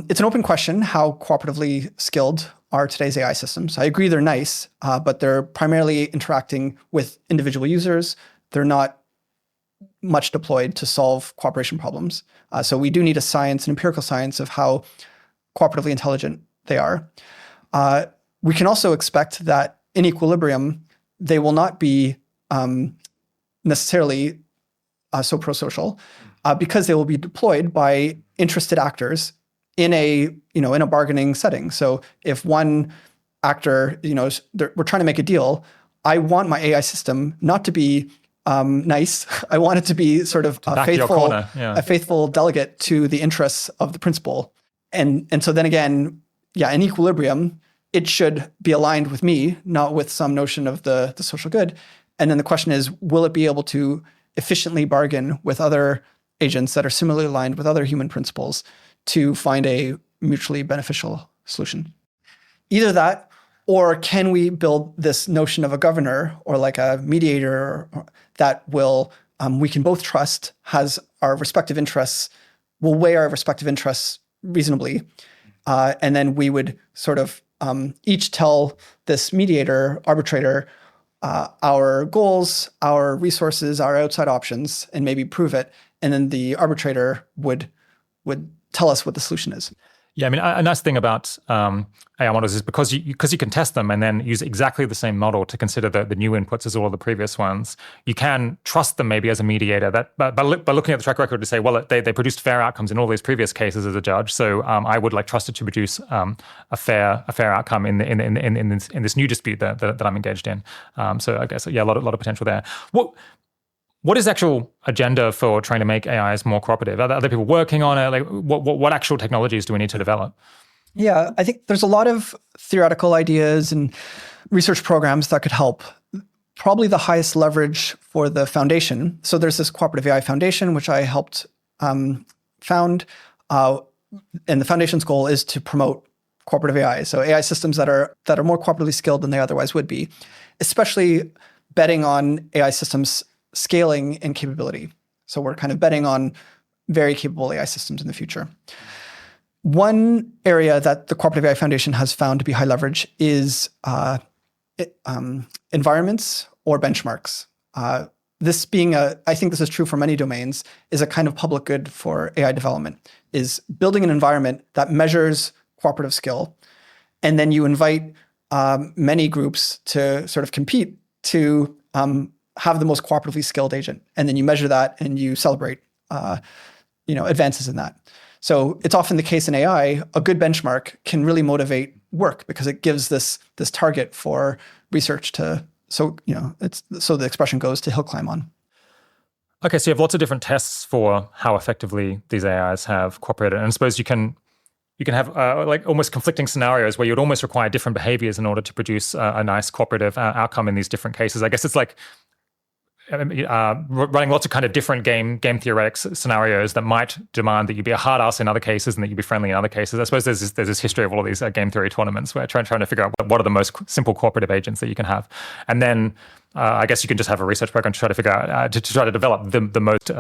it's an open question how cooperatively skilled are today's AI systems. I agree they're nice, but they're primarily interacting with individual users. They're not much deployed to solve cooperation problems. So we do need an empirical science of how cooperatively intelligent they are. We can also expect that in equilibrium, they will not be necessarily so pro-social because they will be deployed by interested actors in a bargaining setting. So if one actor, we're trying to make a deal, I want my AI system not to be nice. I want it to be sort of a faithful delegate to the interests of the principal. And so then again, in equilibrium, it should be aligned with me, not with some notion of the social good. And then the question is, will it be able to efficiently bargain with other agents that are similarly aligned with other human principles to find a mutually beneficial solution? Either that, or can we build this notion of a governor or like a mediator that we can both trust, has our respective interests, will weigh our respective interests reasonably. And then we would sort of each tell this mediator, arbitrator, our goals, our resources, our outside options, and maybe prove it. And then the arbitrator would tell us what the solution is. Yeah, I mean, a nice thing about AI models is because you can test them and then use exactly the same model to consider the new inputs as all of the previous ones. You can trust them maybe as a mediator. That by looking at the track record to say, well, they produced fair outcomes in all these previous cases as a judge, so I would trust it to produce a fair outcome in this new dispute that I'm engaged in. So I guess a lot of potential there. What is the actual agenda for trying to make AIs more cooperative? Are there people working on it? Like, what actual technologies do we need to develop? Yeah, I think there's a lot of theoretical ideas and research programs that could help. Probably the highest leverage for the foundation. So there's this Cooperative AI Foundation, which I helped found. And the foundation's goal is to promote cooperative AI. So AI systems that are more cooperatively skilled than they otherwise would be, especially betting on AI systems scaling and capability. So we're kind of betting on very capable AI systems in the future. One area that the Cooperative AI Foundation has found to be high leverage is environments or benchmarks. This being I think this is true for many domains, is a kind of public good for AI development, is building an environment that measures cooperative skill. And then you invite many groups to sort of compete to have the most cooperatively skilled agent. And then you measure that and you celebrate advances in that. So it's often the case in AI, a good benchmark can really motivate work because it gives this target for research so the expression goes to hill climb on. Okay, so you have lots of different tests for how effectively these AIs have cooperated. And I suppose you can have almost conflicting scenarios where you'd almost require different behaviors in order to produce a nice cooperative outcome in these different cases. I guess it's like running lots of kind of different game theoretic scenarios that might demand that you be a hard ass in other cases and that you be friendly in other cases. I suppose there's this history of all of these game theory tournaments where trying to figure out what are the most simple cooperative agents that you can have, and then I guess you can just have a research program to try to figure out to try to develop the most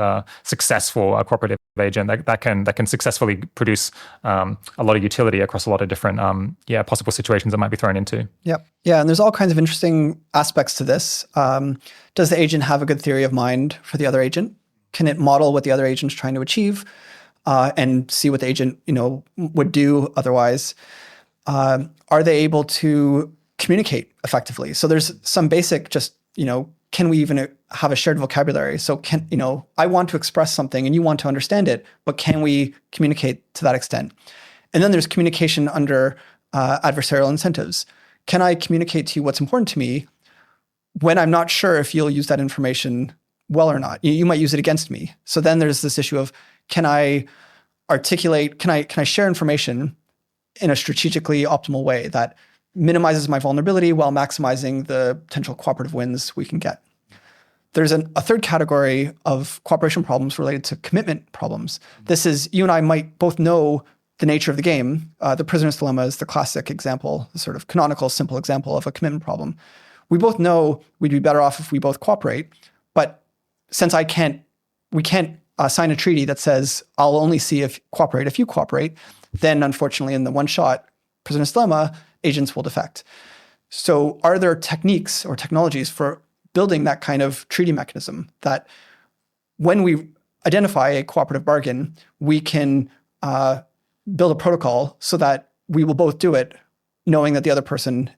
successful cooperative agent that can successfully produce a lot of utility across a lot of different possible situations that might be thrown into. Yep. Yeah, and there's all kinds of interesting aspects to this. Does the agent have a good theory of mind for the other agent? Can it model what the other agent's trying to achieve and see what the agent would do otherwise? Are they able to communicate effectively? So there's some basic can we even have a shared vocabulary? So I want to express something and you want to understand it, but can we communicate to that extent? And then there's communication under adversarial incentives. Can I communicate to you what's important to me when I'm not sure if you'll use that information well or not? You might use it against me. So then there's this issue of, can I share information in a strategically optimal way that minimizes my vulnerability while maximizing the potential cooperative wins we can get? There's a third category of cooperation problems related to commitment problems. This is, you and I might both know the nature of the game. The prisoner's dilemma is the classic example, the sort of canonical, simple example of a commitment problem. We both know we'd be better off if we both cooperate, but since we can't sign a treaty that says I'll only see if you cooperate, then unfortunately in the one shot prisoner's dilemma, agents will defect. So are there techniques or technologies for building that kind of treaty mechanism that when we identify a cooperative bargain, we can build a protocol so that we will both do it knowing that the other person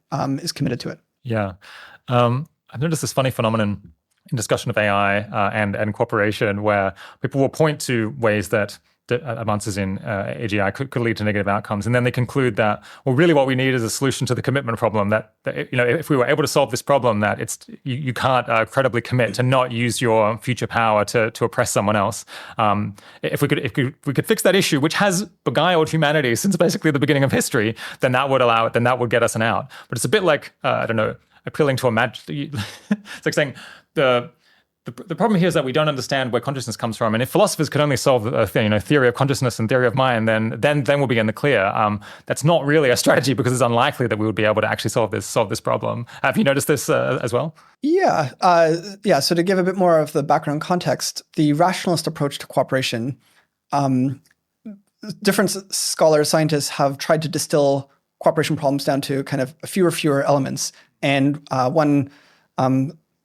is committed to it? Yeah. I've noticed this funny phenomenon in discussion of AI and cooperation where people will point to ways that advances in AGI could lead to negative outcomes. And then they conclude that, well, really what we need is a solution to the commitment problem that if we were able to solve this problem, that you can't credibly commit to not use your future power to oppress someone else. If we could fix that issue, which has beguiled humanity since basically the beginning of history, then that would get us an out. But it's a bit like, appealing to it's like saying the problem here is that we don't understand where consciousness comes from, and if philosophers could only solve theory of consciousness and theory of mind, then we'll be in the clear. That's not really a strategy because it's unlikely that we would be able to actually solve this problem. Have you noticed this as well? Yeah, So to give a bit more of the background context, the rationalist approach to cooperation, different scholars, scientists have tried to distill cooperation problems down to kind of fewer elements, and one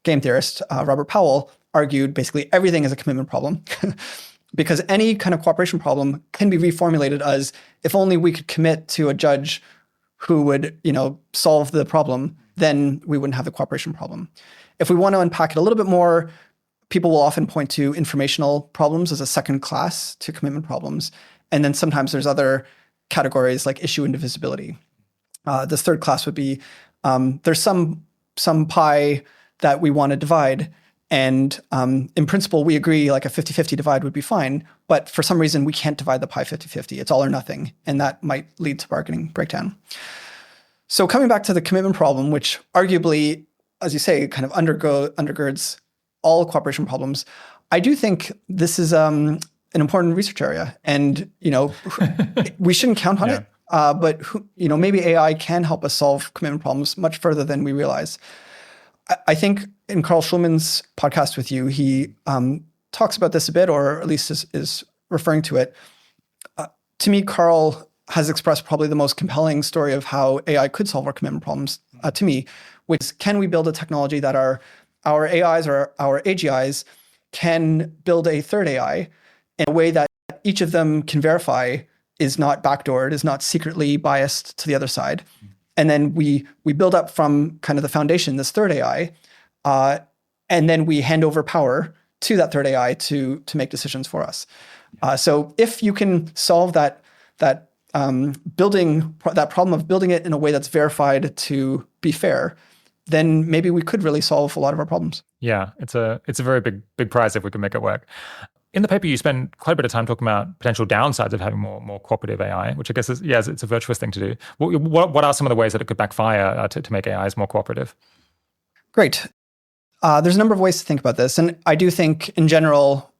game theorist, Robert Powell, argued basically everything is a commitment problem because any kind of cooperation problem can be reformulated as if only we could commit to a judge who would, solve the problem, then we wouldn't have the cooperation problem. If we want to unpack it a little bit more, people will often point to informational problems as a second class to commitment problems. And then sometimes there's other categories like issue indivisibility. This third class would be there's some pie that we want to divide. And in principle, we agree like a 50-50 divide would be fine. But for some reason, we can't divide the pie 50-50. It's all or nothing. And that might lead to bargaining breakdown. So coming back to the commitment problem, which arguably, as you say, kind of undergirds all cooperation problems, I do think this is an important research area. And, we shouldn't count on it. But, maybe AI can help us solve commitment problems much further than we realize. I think in Carl Schulman's podcast with you, he talks about this a bit, or at least is referring to it. To me, Carl has expressed probably the most compelling story of how AI could solve our commitment problems to me, which is, can we build a technology that our AIs or our AGIs can build a third AI in a way that each of them can verify is not backdoored, is not secretly biased to the other side. And then we build up from kind of the foundation, this third AI, and then we hand over power to that third AI to make decisions for us. So if you can solve that problem of building it in a way that's verified to be fair, then maybe we could really solve a lot of our problems. Yeah, it's a very big prize if we can make it work. In the paper, you spend quite a bit of time talking about potential downsides of having more cooperative AI, which I guess is it's a virtuous thing to do. What are some of the ways that it could backfire to make AIs more cooperative? Great. There's a number of ways to think about this. And I do think, in general,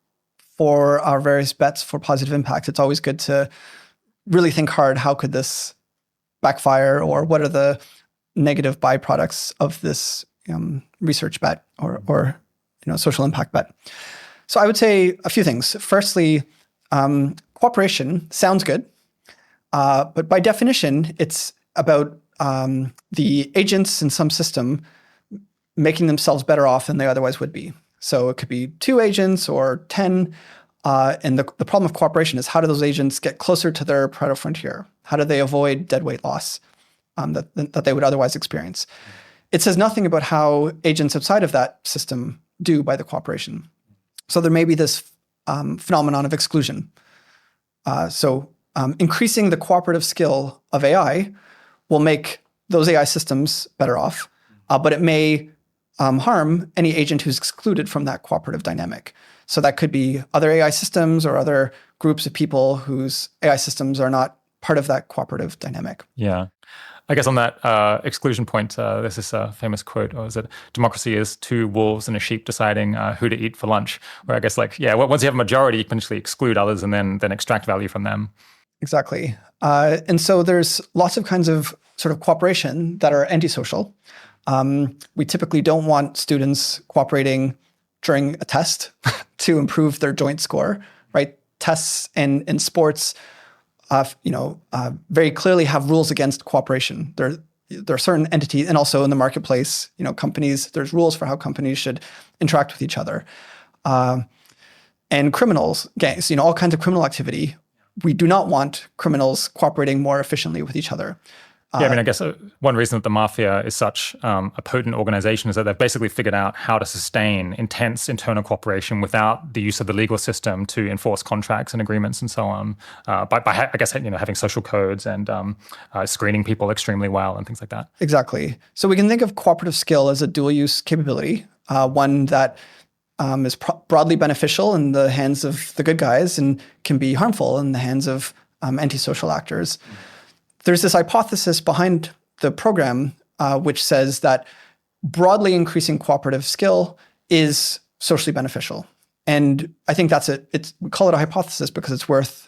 for our various bets for positive impact, it's always good to really think hard, how could this backfire, or what are the negative byproducts of this research bet or social impact bet? So I would say a few things. Firstly, cooperation sounds good, but by definition, it's about the agents in some system making themselves better off than they otherwise would be. So it could be 2 agents or 10. And the problem of cooperation is, how do those agents get closer to their Pareto frontier? How do they avoid deadweight loss that they would otherwise experience? It says nothing about how agents outside of that system do by the cooperation. So there may be this phenomenon of exclusion. Increasing the cooperative skill of AI will make those AI systems better off, but it may harm any agent who's excluded from that cooperative dynamic. So that could be other AI systems or other groups of people whose AI systems are not part of that cooperative dynamic. Yeah. I guess on that exclusion point, there's this famous quote, or is it, democracy is 2 wolves and a sheep deciding who to eat for lunch, where I guess once you have a majority, you can potentially exclude others and then extract value from them. Exactly. And so there's lots of kinds of sort of cooperation that are antisocial. We typically don't want students cooperating during a test to improve their joint score, right? Tests in sports very clearly have rules against cooperation. There are certain entities, and also in the marketplace, companies, there's rules for how companies should interact with each other. And criminals, gangs, all kinds of criminal activity, we do not want criminals cooperating more efficiently with each other. Yeah, I mean, I guess one reason that the mafia is such a potent organization is that they've basically figured out how to sustain intense internal cooperation without the use of the legal system to enforce contracts and agreements and so on. I guess, having social codes and screening people extremely well and things like that. Exactly. So we can think of cooperative skill as a dual-use capability, one that is broadly beneficial in the hands of the good guys and can be harmful in the hands of antisocial actors. There's this hypothesis behind the program which says that broadly increasing cooperative skill is socially beneficial. And I think that's it. We call it a hypothesis because it's worth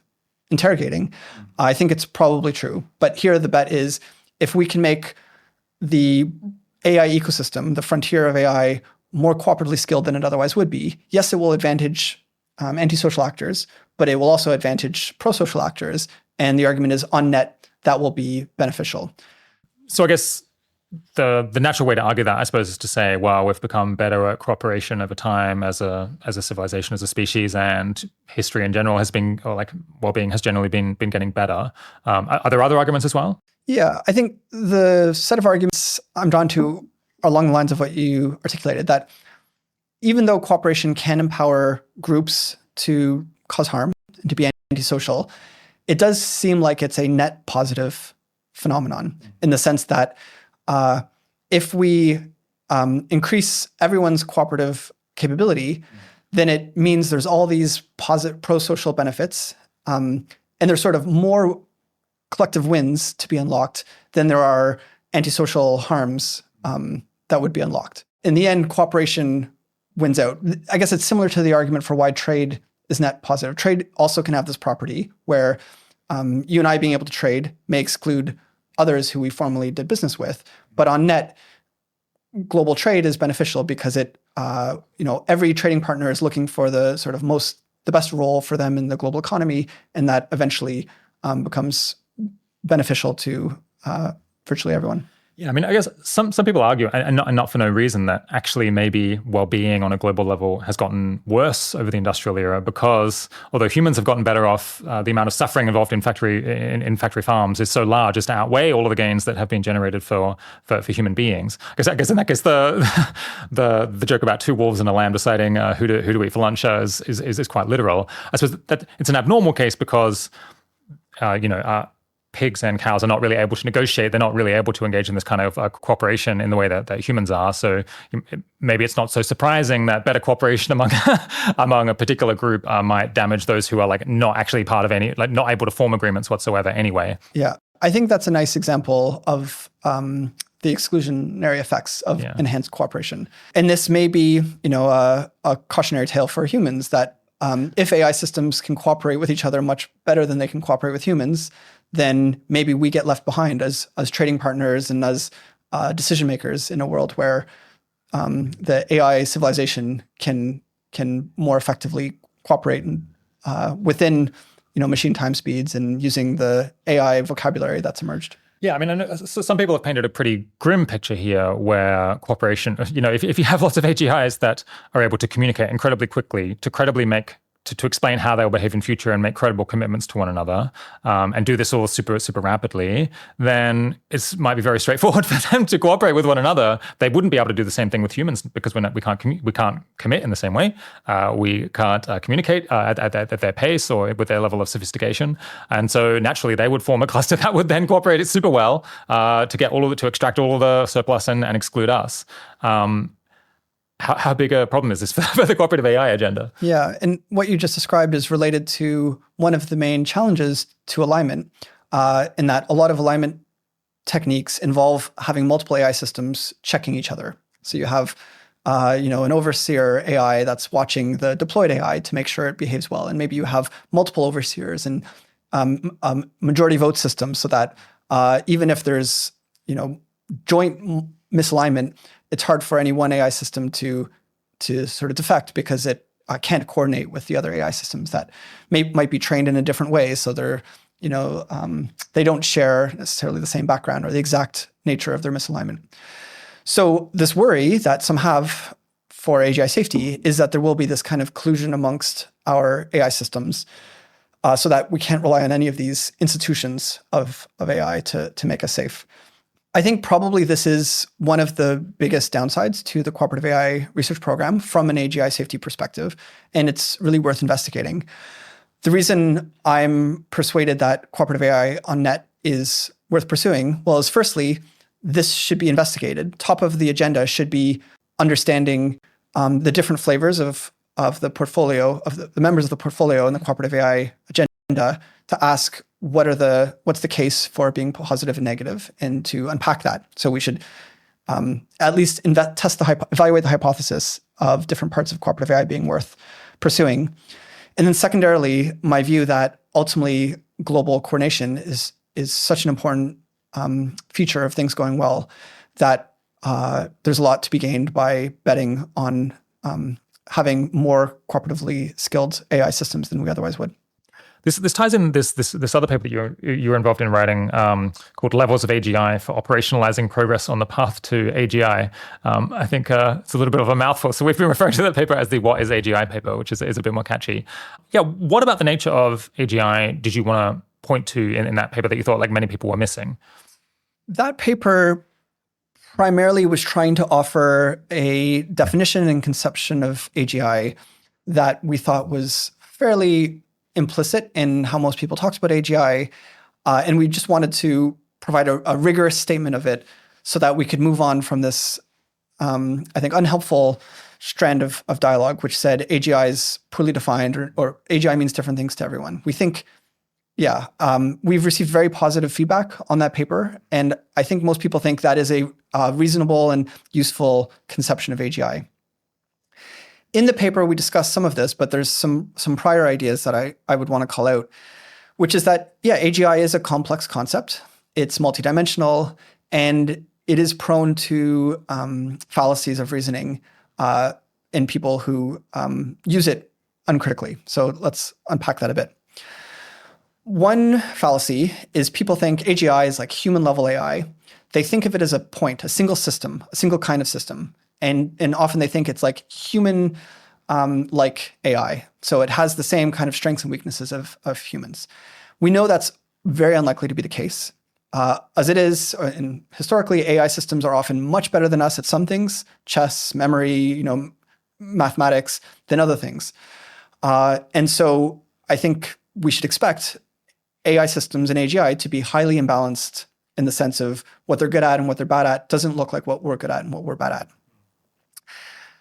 interrogating. I think it's probably true. But here the bet is if we can make the AI ecosystem, the frontier of AI, more cooperatively skilled than it otherwise would be, yes, it will advantage antisocial actors, but it will also advantage pro-social actors. And the argument is on net, that will be beneficial. So I guess the natural way to argue that, I suppose, is to say, well, we've become better at cooperation over time as a civilization, as a species, and history in general has been, or like well-being has generally been getting better. Are there other arguments as well? Yeah, I think the set of arguments I'm drawn to are along the lines of what you articulated, that even though cooperation can empower groups to cause harm and to be antisocial, it does seem like it's a net positive phenomenon in the sense that if we increase everyone's cooperative capability, then it means there's all these positive pro-social benefits, and there's sort of more collective wins to be unlocked than there are antisocial harms that would be unlocked. In the end, cooperation wins out. I guess it's similar to the argument for why trade is net positive. Trade also can have this property where you and I being able to trade may exclude others who we formerly did business with. But on net, global trade is beneficial because it, every trading partner is looking for the sort of the best role for them in the global economy, and that eventually becomes beneficial to virtually everyone. Yeah, I mean, I guess some people argue, and not for no reason, that actually maybe well-being on a global level has gotten worse over the industrial era because although humans have gotten better off, the amount of suffering involved in factory farms is so large as to outweigh all of the gains that have been generated for human beings. I guess in that case, the joke about two wolves and a lamb deciding who to eat for lunch is quite literal. I suppose that it's an abnormal case because pigs and cows are not really able to negotiate. They're not really able to engage in this kind of cooperation in the way that humans are. So maybe it's not so surprising that better cooperation among a particular group might damage those who are like not actually part of any, like not able to form agreements whatsoever anyway. Yeah, I think that's a nice example of the exclusionary effects of enhanced cooperation. And this may be, a cautionary tale for humans that if AI systems can cooperate with each other much better than they can cooperate with humans, then maybe we get left behind as trading partners and as decision makers in a world where the AI civilization can more effectively cooperate within machine time speeds and using the AI vocabulary that's emerged. Yeah, I mean, I know some people have painted a pretty grim picture here where cooperation, if you have lots of AGIs that are able to communicate incredibly quickly, to credibly to explain how they'll behave in future and make credible commitments to one another, and do this all super, super rapidly, then it might be very straightforward for them to cooperate with one another. They wouldn't be able to do the same thing with humans because we can't commit in the same way. We can't communicate at their pace or with their level of sophistication. And so naturally they would form a cluster that would then cooperate super well to extract all of the surplus and exclude us. How big a problem is this for the cooperative AI agenda? Yeah, and what you just described is related to one of the main challenges to alignment, in that a lot of alignment techniques involve having multiple AI systems checking each other. So you have, an overseer AI that's watching the deployed AI to make sure it behaves well, and maybe you have multiple overseers and majority vote systems so that even if there's, joint misalignment, it's hard for any one AI system to sort of defect because it can't coordinate with the other AI systems that might be trained in a different way. So they're, they don't share necessarily the same background or the exact nature of their misalignment. So this worry that some have for AGI safety is that there will be this kind of collusion amongst our AI systems. so that we can't rely on any of these institutions of AI to make us safe. I think probably this is one of the biggest downsides to the Cooperative AI research program from an AGI safety perspective, and it's really worth investigating. The reason I'm persuaded that Cooperative AI on net is worth pursuing, well, is firstly, this should be investigated. Top of the agenda should be understanding the different flavors of the portfolio, of the members of the portfolio in the Cooperative AI agenda, to ask what's the case for being positive and negative, and to unpack that. So we should at least evaluate the hypothesis of different parts of Cooperative AI being worth pursuing. And then secondarily, my view that ultimately global coordination is such an important feature of things going well, that there's a lot to be gained by betting on having more cooperatively skilled AI systems than we otherwise would. This ties in this other paper that you're involved in writing called Levels of AGI for Operationalizing Progress on the Path to AGI. I think it's a little bit of a mouthful. So we've been referring to that paper as the What is AGI paper, which is a bit more catchy. Yeah, what about the nature of AGI did you want to point to in that paper that you thought like many people were missing? That paper primarily was trying to offer a definition and conception of AGI that we thought was fairly implicit in how most people talked about AGI. And we just wanted to provide a rigorous statement of it so that we could move on from this, I think, unhelpful strand of dialogue, which said AGI is poorly defined or AGI means different things to everyone. We think, we've received very positive feedback on that paper. And I think most people think that is a reasonable and useful conception of AGI. In the paper, we discussed some of this, but there's some prior ideas that I would want to call out, which is that, AGI is a complex concept. It's multidimensional, and it is prone to fallacies of reasoning in people who use it uncritically. So let's unpack that a bit. One fallacy is people think AGI is like human-level AI. They think of it as a point, a single system, a single kind of system. And often they think it's like human like AI. So it has the same kind of strengths and weaknesses of humans. We know that's very unlikely to be the case. As it is, and historically, AI systems are often much better than us at some things, chess, memory, mathematics, than other things. And so I think we should expect AI systems and AGI to be highly imbalanced in the sense of what they're good at and what they're bad at doesn't look like what we're good at and what we're bad at.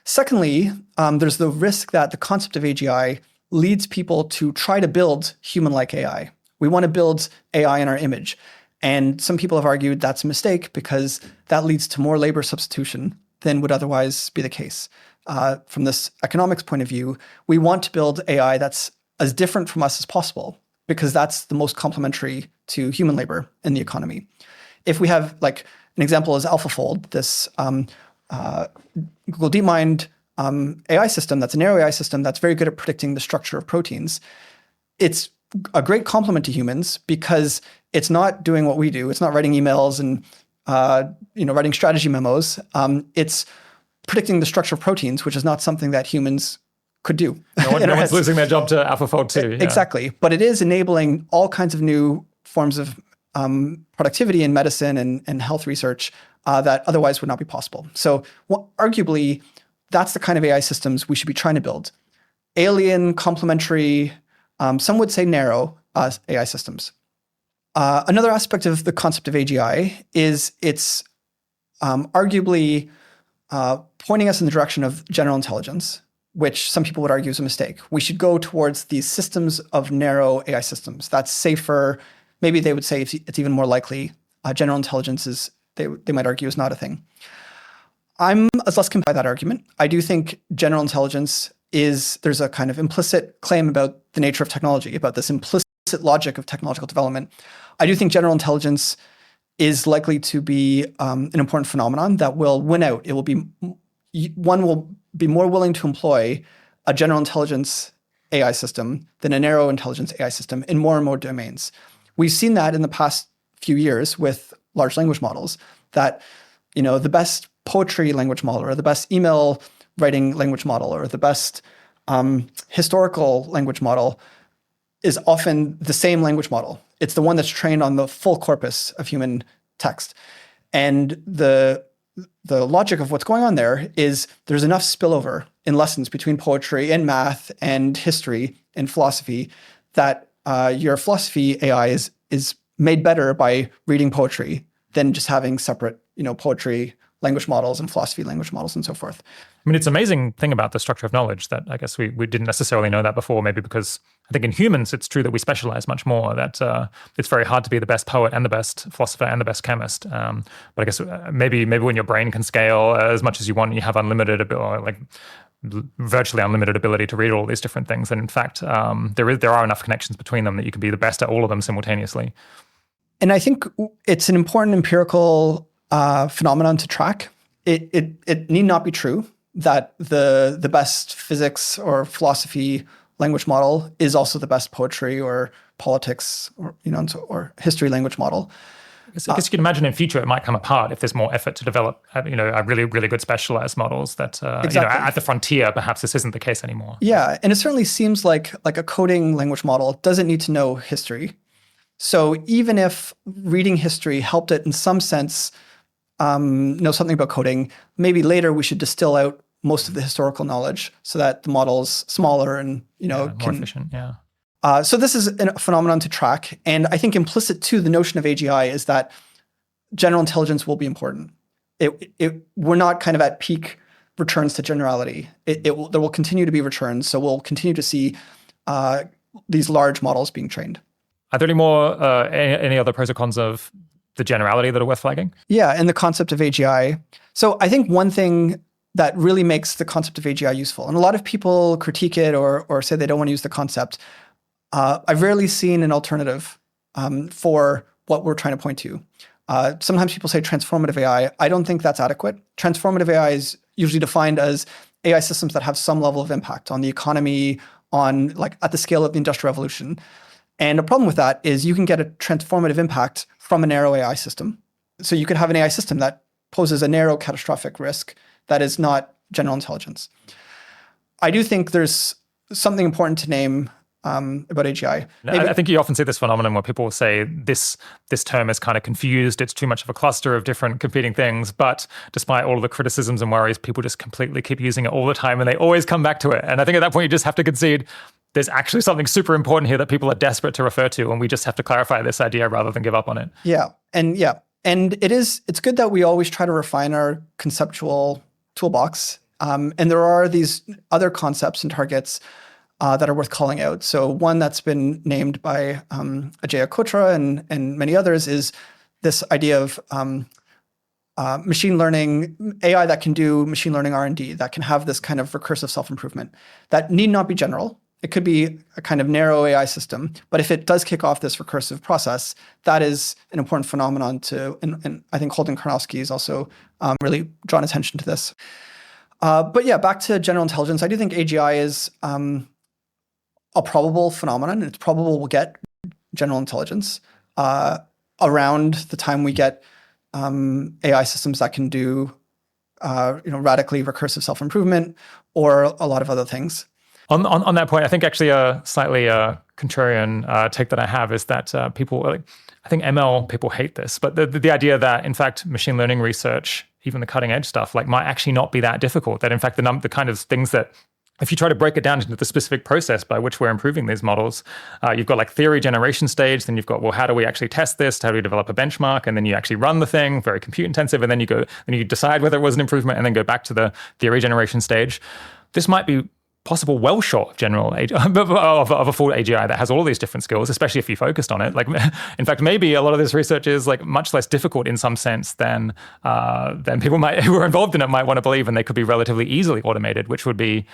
Secondly, there's the risk that the concept of AGI leads people to try to build human-like AI. We want to build AI in our image. And some people have argued that's a mistake because that leads to more labor substitution than would otherwise be the case. From this economics point of view, we want to build AI that's as different from us as possible because that's the most complementary to human labor in the economy. If we have, like, an example is AlphaFold, this Google DeepMind AI system, that's a narrow AI system that's very good at predicting the structure of proteins. It's a great complement to humans because it's not doing what we do. It's not writing emails and writing strategy memos. It's predicting the structure of proteins, which is not something that humans could do. No one's losing their job to AlphaFold too. Yeah. Exactly. But it is enabling all kinds of new forms of productivity in medicine and health research that otherwise would not be possible. So arguably, that's the kind of AI systems we should be trying to build. Alien, complementary, some would say narrow AI systems. Another aspect of the concept of AGI is it's arguably pointing us in the direction of general intelligence, which some people would argue is a mistake. We should go towards these systems of narrow AI systems. That's safer. Maybe they would say it's even more likely. General intelligence is, they might argue, is not a thing. I'm less convinced by that argument. I do think general intelligence there's a kind of implicit claim about the nature of technology, about this implicit logic of technological development. I do think general intelligence is likely to be an important phenomenon that will win out. One will be more willing to employ a general intelligence AI system than a narrow intelligence AI system in more and more domains. We've seen that in the past few years with large language models, that the best poetry language model or the best email writing language model or the best historical language model is often the same language model. It's the one that's trained on the full corpus of human text. And the logic of what's going on there is there's enough spillover in lessons between poetry and math and history and philosophy that your philosophy AI is made better by reading poetry than just having separate, poetry language models and philosophy language models and so forth. I mean, it's an amazing thing about the structure of knowledge that I guess we didn't necessarily know that before, maybe because I think in humans, it's true that we specialize much more, that it's very hard to be the best poet and the best philosopher and the best chemist. But I guess maybe when your brain can scale as much as you want, you have virtually unlimited ability to read all these different things. And in fact, there are enough connections between them that you can be the best at all of them simultaneously. And I think it's an important empirical phenomenon to track. It need not be true that the best physics or philosophy language model is also the best poetry or politics or history language model. I guess you can imagine in future it might come apart if there's more effort to develop, a really, really good specialized models that, exactly. At the frontier, perhaps this isn't the case anymore. Yeah, and it certainly seems like a coding language model doesn't need to know history. So even if reading history helped it in some sense know something about coding, maybe later we should distill out most of the historical knowledge so that the model's smaller and, more efficient, yeah. So this is a phenomenon to track. And I think implicit to the notion of AGI is that general intelligence will be important. We're not kind of at peak returns to generality. There will continue to be returns. So we'll continue to see these large models being trained. Are there any other pros or cons of the generality that are worth flagging? Yeah, and the concept of AGI. So I think one thing that really makes the concept of AGI useful, and a lot of people critique it or say they don't want to use the concept, I've rarely seen an alternative for what we're trying to point to. Sometimes people say transformative AI. I don't think that's adequate. Transformative AI is usually defined as AI systems that have some level of impact on the economy, on at the scale of the Industrial Revolution. And the problem with that is you can get a transformative impact from a narrow AI system. So you could have an AI system that poses a narrow catastrophic risk that is not general intelligence. I do think there's something important to name about AGI. I think you often see this phenomenon where people say this term is kind of confused. It's too much of a cluster of different competing things. But despite all of the criticisms and worries, people just completely keep using it all the time and they always come back to it. And I think at that point, you just have to concede there's actually something super important here that people are desperate to refer to. And we just have to clarify this idea rather than give up on it. And it's good that we always try to refine our conceptual toolbox. And there are these other concepts and targets that are worth calling out. So one that's been named by Ajay Kotra and many others is this idea of machine learning, AI that can do machine learning R&D, that can have this kind of recursive self-improvement. That need not be general. It could be a kind of narrow AI system, but if it does kick off this recursive process, that is an important phenomenon and I think Holden Karnofsky has also really drawn attention to this. But yeah, back to general intelligence, I do think AGI is a probable phenomenon. It's probable we'll get general intelligence around the time we get AI systems that can do radically recursive self-improvement or a lot of other things. On that point, I think actually a slightly contrarian take that I have is that people, I think ML people hate this, but the idea that in fact machine learning research, even the cutting edge stuff, might actually not be that difficult. That in fact the kind of things that if you try to break it down into the specific process by which we're improving these models, you've got theory generation stage, then you've got, well, how do we actually test this? How do we develop a benchmark? And then you actually run the thing, very compute intensive, and then you decide whether it was an improvement and then go back to the theory generation stage. This might be possible well short of general of a full AGI that has all these different skills, especially if you focused on it. In fact, maybe a lot of this research is much less difficult in some sense than people who are involved in it might want to believe, and they could be relatively easily automated, which would be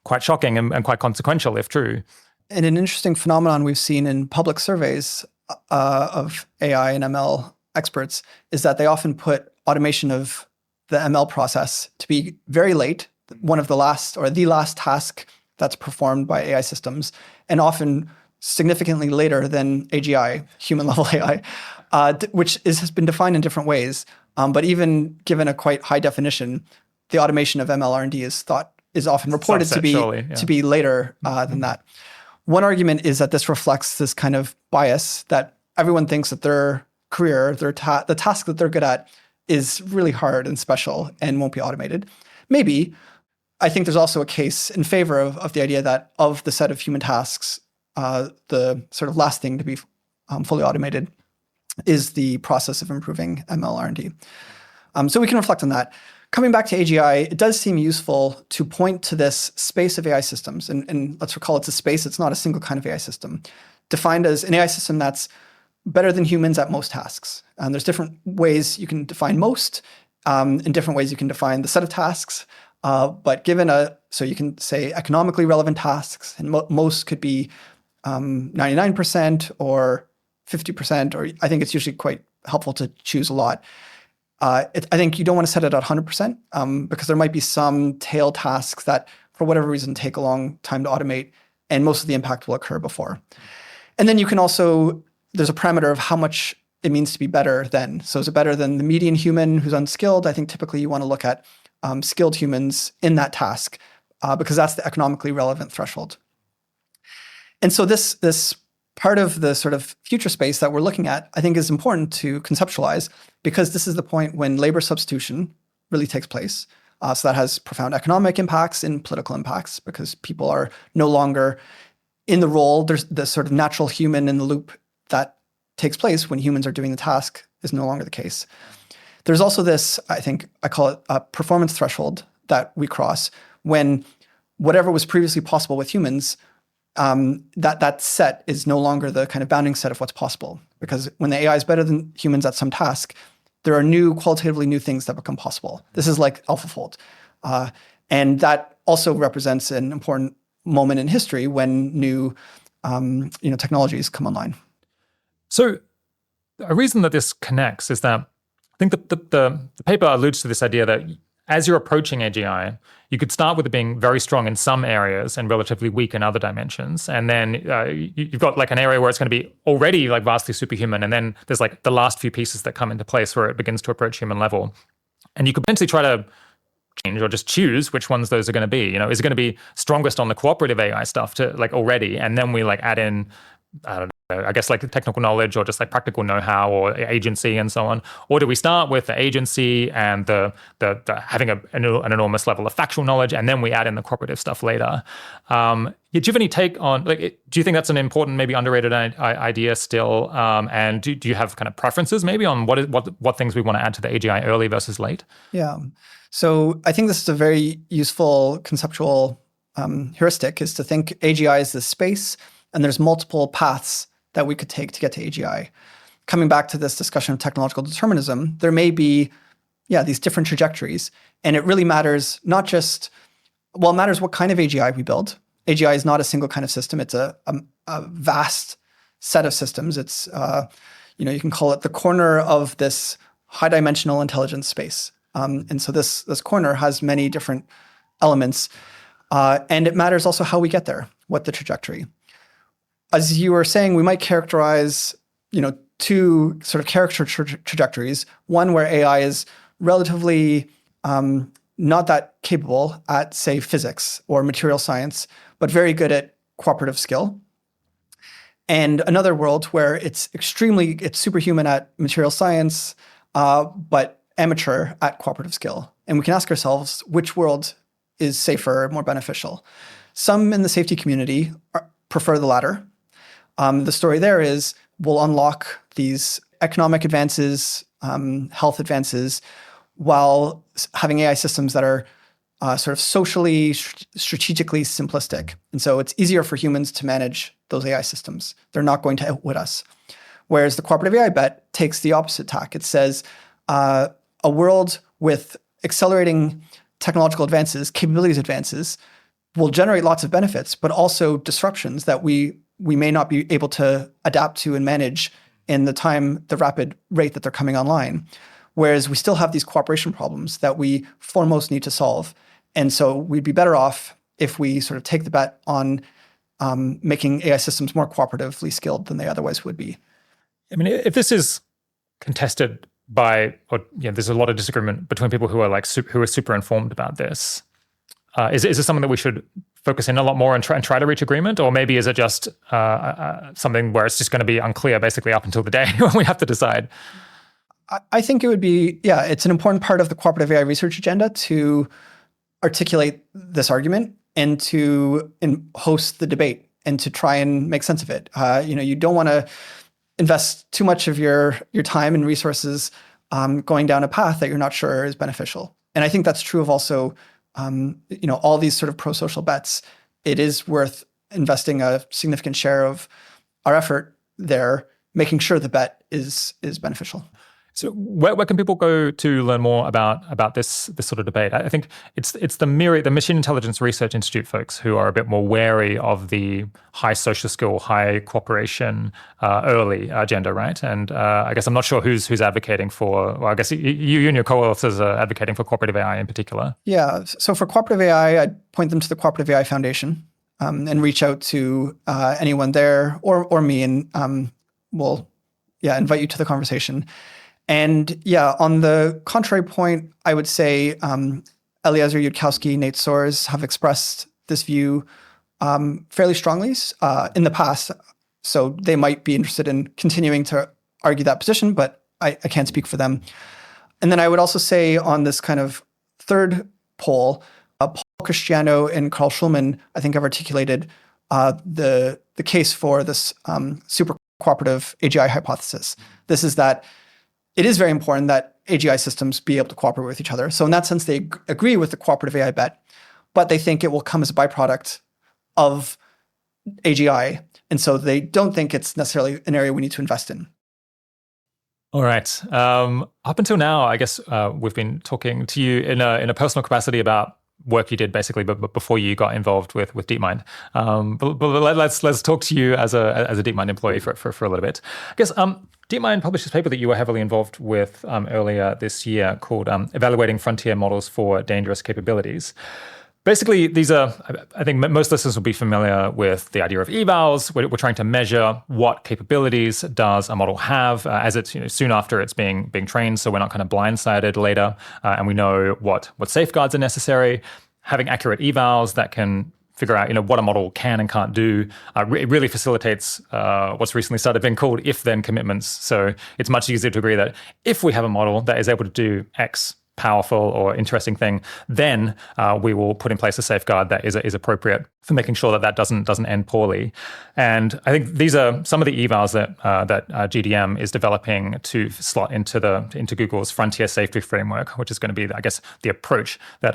quite shocking and quite consequential if true. And an interesting phenomenon we've seen in public surveys of AI and ML experts is that they often put automation of the ML process to be very late, one of the last or the last task that's performed by AI systems, and often significantly later than AGI, human level AI, which has been defined in different ways. But even given a quite high definition, the automation of ML R&D is often reported to be later than that. One argument is that this reflects this kind of bias that everyone thinks that their career, the task that they're good at is really hard and special and won't be automated. Maybe. I think there's also a case in favor of the idea that of the set of human tasks, the sort of last thing to be fully automated is the process of improving ML R&D. So we can reflect on that. Coming back to AGI, it does seem useful to point to this space of AI systems. And let's recall it's a space, it's not a single kind of AI system. Defined as an AI system that's better than humans at most tasks. And there's different ways you can define most, and different ways you can define the set of tasks. But so you can say economically relevant tasks, and most could be 99% or 50%, or I think it's usually quite helpful to choose a lot. I think you don't want to set it at 100% because there might be some tail tasks that, for whatever reason, take a long time to automate, and most of the impact will occur before. And then you can also, there's a parameter of how much it means to be better than. So is it better than the median human who's unskilled? I think typically you want to look at skilled humans in that task because that's the economically relevant threshold. And so this part of the sort of future space that we're looking at, I think is important to conceptualize because this is the point when labor substitution really takes place. So that has profound economic impacts and political impacts because people are no longer in the role. There's the sort of natural human in the loop that takes place when humans are doing the task is no longer the case. There's also this, I think I call it a performance threshold that we cross when whatever was previously possible with humans, that set is no longer the kind of bounding set of what's possible. Because when the AI is better than humans at some task, there are qualitatively new things that become possible. This is like AlphaFold. And that also represents an important moment in history when new technologies come online. So a reason that this connects is that I think the paper alludes to this idea that as you're approaching AGI, you could start with it being very strong in some areas and relatively weak in other dimensions. And then you've got like an area where it's going to be already like vastly superhuman. And then there's like the last few pieces that come into place where it begins to approach human level. And you could potentially try to change or just choose which ones those are going to be. Is it going to be strongest on the cooperative AI stuff to like already? And then we like add in, I don't know, I guess like technical knowledge or just like practical know-how or agency and so on? Or do we start with the agency and the having an enormous level of factual knowledge, and then we add in the cooperative stuff later? Do you have any take on, do you think that's an important, maybe underrated idea still? And do you have kind of preferences maybe on what things we want to add to the AGI early versus late? Yeah. So I think this is a very useful conceptual heuristic, is to think AGI is this space, and there's multiple paths that we could take to get to AGI. Coming back to this discussion of technological determinism, there may be, these different trajectories. And it really matters it matters what kind of AGI we build. AGI is not a single kind of system. It's a vast set of systems. It's, you can call it the corner of this high-dimensional intelligence space. And so this corner has many different elements. And it matters also how we get there, what the trajectory. As you were saying, we might characterize, two sort of character trajectories. One where AI is relatively not that capable at, say, physics or material science, but very good at cooperative skill. And another world where it's superhuman at material science, but amateur at cooperative skill. And we can ask ourselves, which world is safer, more beneficial? Some in the safety community prefer the latter. The story there is we'll unlock these economic advances, health advances, while having AI systems that are sort of socially, strategically simplistic. And so it's easier for humans to manage those AI systems. They're not going to outwit us. Whereas the cooperative AI bet takes the opposite tack. It says a world with accelerating technological advances, capabilities advances, will generate lots of benefits, but also disruptions that we may not be able to adapt to and manage in the rapid rate that they're coming online. Whereas we still have these cooperation problems that we foremost need to solve. And so we'd be better off if we sort of take the bet on making AI systems more cooperatively skilled than they otherwise would be. I mean, if this is contested there's a lot of disagreement between people who are who are super informed about this. Is this something that we should focus in a lot more and try to reach agreement? Or maybe is it just something where it's just going to be unclear basically up until the day when we have to decide? I think it would be, it's an important part of the cooperative AI research agenda to articulate this argument and to host the debate and to try and make sense of it. You don't want to invest too much of your time and resources going down a path that you're not sure is beneficial. And I think that's true of also, all these sort of pro-social bets. It is worth investing a significant share of our effort there, making sure the bet is beneficial. So where can people go to learn more about this sort of debate? I think it's the Machine Intelligence Research Institute folks who are a bit more wary of the high social skill, high cooperation, early agenda, right? And I guess I'm not sure who's advocating for. Well, I guess you and your co-authors are advocating for cooperative AI in particular. Yeah. So for cooperative AI, I'd point them to the Cooperative AI Foundation and reach out to anyone there or me, and we'll invite you to the conversation. And on the contrary point, I would say Eliezer Yudkowsky, Nate Soares have expressed this view fairly strongly in the past. So they might be interested in continuing to argue that position, but I can't speak for them. And then I would also say on this kind of third pole, Paul Christiano and Carl Schulman, I think, have articulated the case for this super cooperative AGI hypothesis. This is that it is very important that AGI systems be able to cooperate with each other. So in that sense, they agree with the cooperative AI bet, but they think it will come as a byproduct of AGI. And so they don't think it's necessarily an area we need to invest in. All right. Up until now, I guess we've been talking to you in a personal capacity about work you did basically, but before you got involved with DeepMind. But let's talk to you as a DeepMind employee for a little bit. I guess DeepMind published this paper that you were heavily involved with earlier this year called Evaluating Frontier Models for Dangerous Capabilities. Basically, these are, I think most listeners will be familiar with the idea of evals. We're trying to measure what capabilities does a model have as it's soon after it's being trained, so we're not kind of blindsided later, and we know what safeguards are necessary. Having accurate evals that can figure out what a model can and can't do. It really facilitates what's recently started being called if-then commitments. So it's much easier to agree that if we have a model that is able to do X powerful or interesting thing, then we will put in place a safeguard that is appropriate for making sure that doesn't end poorly. And I think these are some of the evals that GDM is developing to slot into Google's frontier safety framework, which is going to be, I guess, the approach that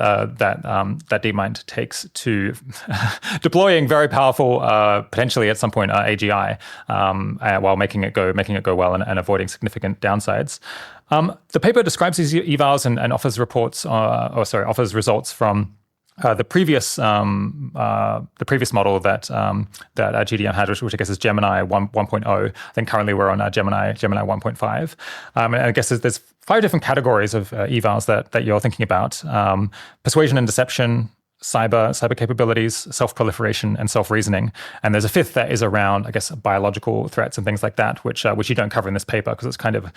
DeepMind takes to deploying very powerful, potentially at some point AGI, while making it go well and avoiding significant downsides. The paper describes these evals and offers offers results from the previous model that GDM had, which I guess is Gemini 1.0. I think currently we're on Gemini 1.5. And I guess there's 5 different categories of evals that you're thinking about: persuasion and deception, cyber capabilities, self-proliferation, and self-reasoning. And there's a 5th that is around, I guess, biological threats and things like that, which you don't cover in this paper because it's kind of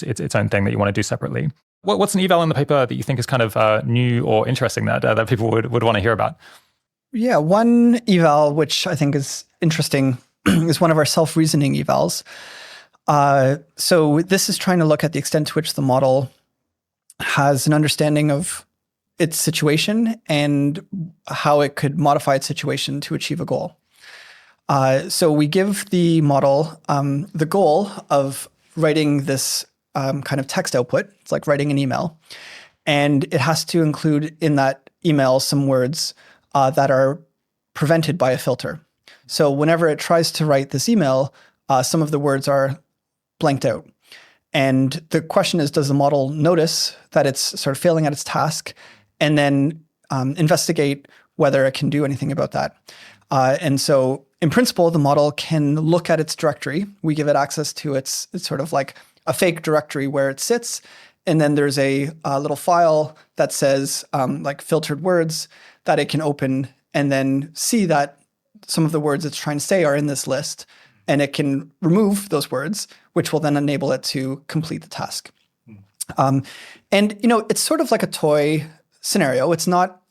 its own thing that you want to do separately. What's an eval in the paper that you think is kind of new or interesting that people would want to hear about? Yeah, one eval which I think is interesting is one of our self-reasoning evals. So this is trying to look at the extent to which the model has an understanding of its situation and how it could modify its situation to achieve a goal. So we give the model the goal of writing this kind of text output. It's like writing an email. And it has to include in that email some words that are prevented by a filter. So whenever it tries to write this email, some of the words are blanked out. And the question is, does the model notice that it's sort of failing at its task and then investigate whether it can do anything about that? And so in principle, the model can look at its directory. We give it access to it's sort of like a fake directory where it sits. And then there's a little file that says like filtered words that it can open and then see that some of the words it's trying to say are in this list. And it can remove those words, which will then enable it to complete the task. And it's sort of like a toy scenario. It's not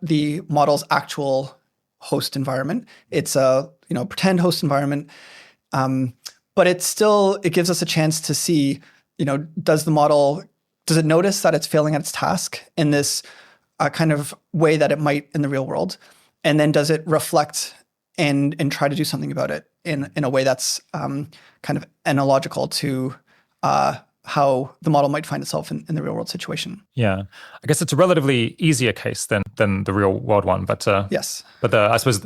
the model's actual host environment. It's a pretend host environment, but it gives us a chance to see, does it notice that it's failing at its task in this kind of way that it might in the real world, and then does it reflect and try to do something about it in a way that's kind of analogical to how the model might find itself in the real world situation. Yeah, I guess it's a relatively easier case than the real world one, but yes. But I suppose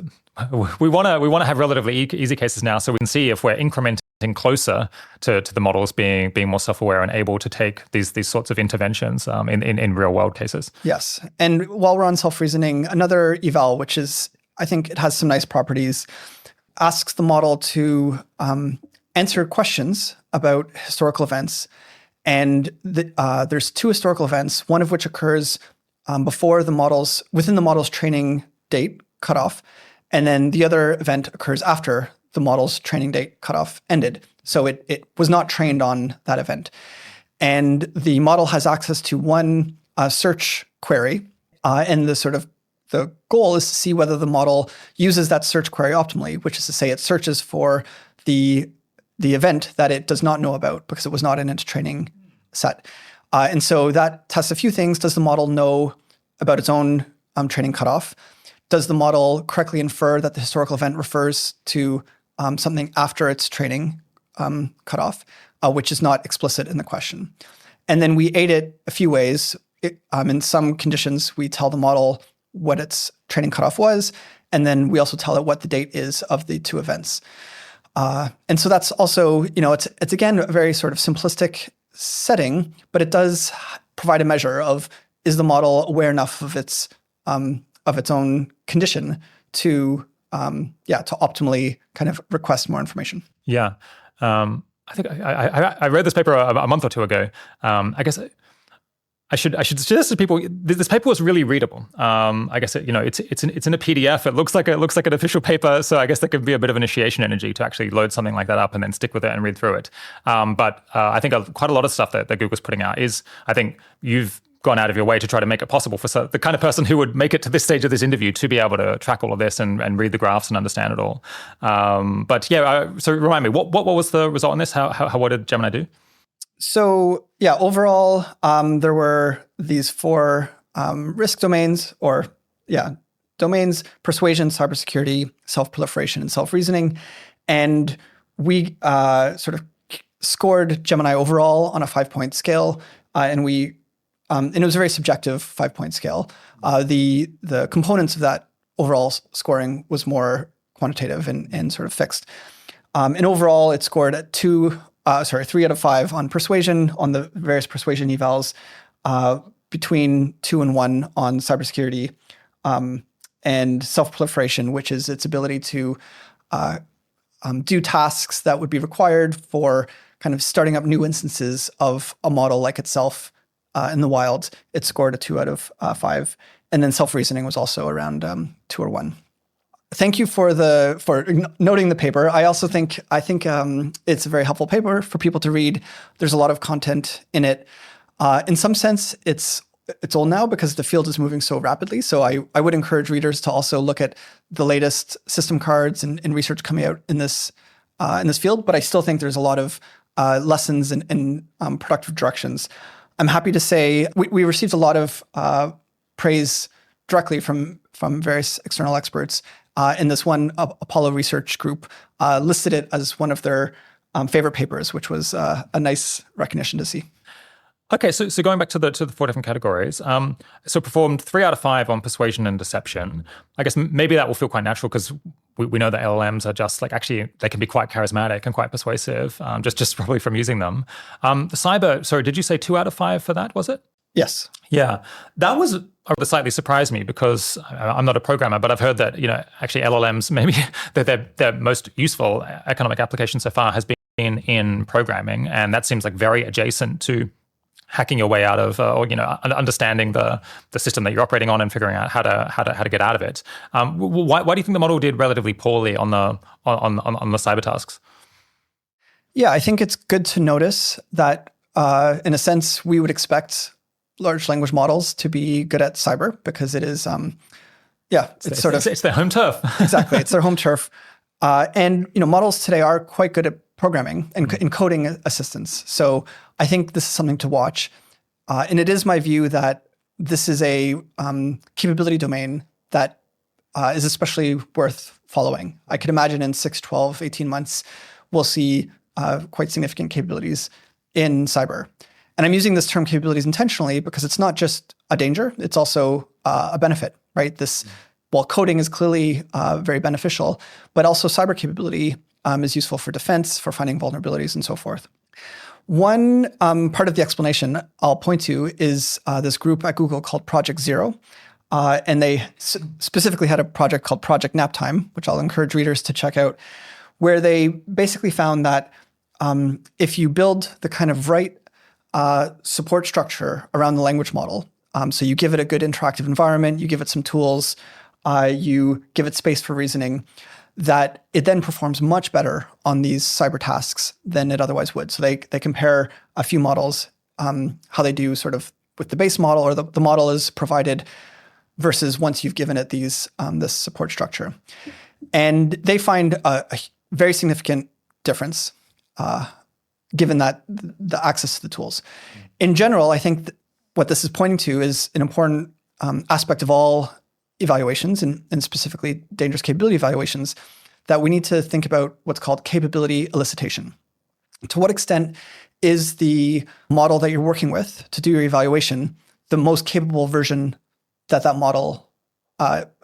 we want to have relatively easy cases now, so we can see if we're incrementing closer to the models being more self-aware and able to take these sorts of interventions in real world cases. Yes, and while we're on self-reasoning, another eval, which is, I think it has some nice properties, asks the model to answer questions about historical events. And there's two historical events, one of which occurs within the model's training date cutoff, and then the other event occurs after the model's training date cutoff ended. So it was not trained on that event. And the model has access to one search query, and the goal is to see whether the model uses that search query optimally, which is to say it searches for the event that it does not know about because it was not in its training set. And so that tests a few things. Does the model know about its own training cutoff? Does the model correctly infer that the historical event refers to something after its training cutoff, which is not explicit in the question? And then we aid it a few ways. In some conditions, we tell the model what its training cutoff was, and then we also tell it what the date is of the two events. And so that's also, it's again, a very sort of simplistic setting, but it does provide a measure of, is the model aware enough of its own condition to optimally kind of request more information. Yeah. I think I read this paper a month or two ago. I guess I should suggest to people this paper was really readable. I guess it's in a PDF. It looks like an official paper, so I guess there could be a bit of initiation energy to actually load something like that up and then stick with it and read through it. But I think quite a lot of stuff that Google's putting out is, I think you've gone out of your way to try to make it possible for the kind of person who would make it to this stage of this interview to be able to track all of this and read the graphs and understand it all. But yeah, so remind me, what was the result on this? What did Gemini do? So yeah, overall, there were these four risk domains, domains: persuasion, cybersecurity, self-proliferation, and self-reasoning. And we sort of scored Gemini overall on a 5-point scale, and it was a very subjective 5-point scale. The components of that overall scoring was more quantitative and sort of fixed. And overall, it scored at 3 out of 5 on persuasion, on the various persuasion evals, between 2 and 1 on cybersecurity, and self-proliferation, which is its ability to do tasks that would be required for kind of starting up new instances of a model like itself in the wild. It scored a 2 out of 5. And then self-reasoning was also around 2 or 1. Thank you for noting the paper. I think it's a very helpful paper for people to read. There's a lot of content in it. In some sense, it's old now because the field is moving so rapidly. So I would encourage readers to also look at the latest system cards and research coming out in this field. But I still think there's a lot of lessons and productive directions. I'm happy to say we received a lot of praise directly from various external experts. In this one, Apollo Research Group listed it as one of their favorite papers, which was a nice recognition to see. Okay, so going back to the 4 different categories, so performed 3 out of 5 on persuasion and deception. I guess maybe that will feel quite natural because we know that LLMs are just they can be quite charismatic and quite persuasive, just probably from using them. The cyber, sorry, did you say 2 out of 5 for that, was it? Yes. Yeah, that was slightly surprised me because I'm not a programmer, but I've heard that actually LLMs, maybe their most useful economic application so far has been in programming, and that seems like very adjacent to hacking your way out of, understanding the system that you're operating on and figuring out how to get out of it. Why do you think the model did relatively poorly on the cyber tasks? Yeah, I think it's good to notice that in a sense we would expect large language models to be good at cyber because it is Yeah, it's sort of it's their home turf. Exactly, it's their home turf. And models today are quite good at programming and encoding assistance. So I think this is something to watch. And it is my view that this is a capability domain that is especially worth following. I could imagine in 6, 12, 18 months, we'll see quite significant capabilities in cyber. And I'm using this term capabilities intentionally because it's not just a danger, it's also a benefit, right? While coding is clearly very beneficial, but also cyber capability is useful for defense, for finding vulnerabilities, and so forth. One part of the explanation I'll point to is this group at Google called Project Zero. And they specifically had a project called Project Naptime, which I'll encourage readers to check out, where they basically found that if you build the kind of right support structure around the language model, so you give it a good interactive environment, you give it some tools, you give it space for reasoning, that it then performs much better on these cyber tasks than it otherwise would. So they compare a few models, how they do sort of with the base model or the model is provided versus once you've given it this support structure. And they find a very significant difference given that the access to the tools. In general, I think what this is pointing to is an important aspect of all evaluations and specifically dangerous capability evaluations, that we need to think about what's called capability elicitation. To what extent is the model that you're working with to do your evaluation the most capable version that model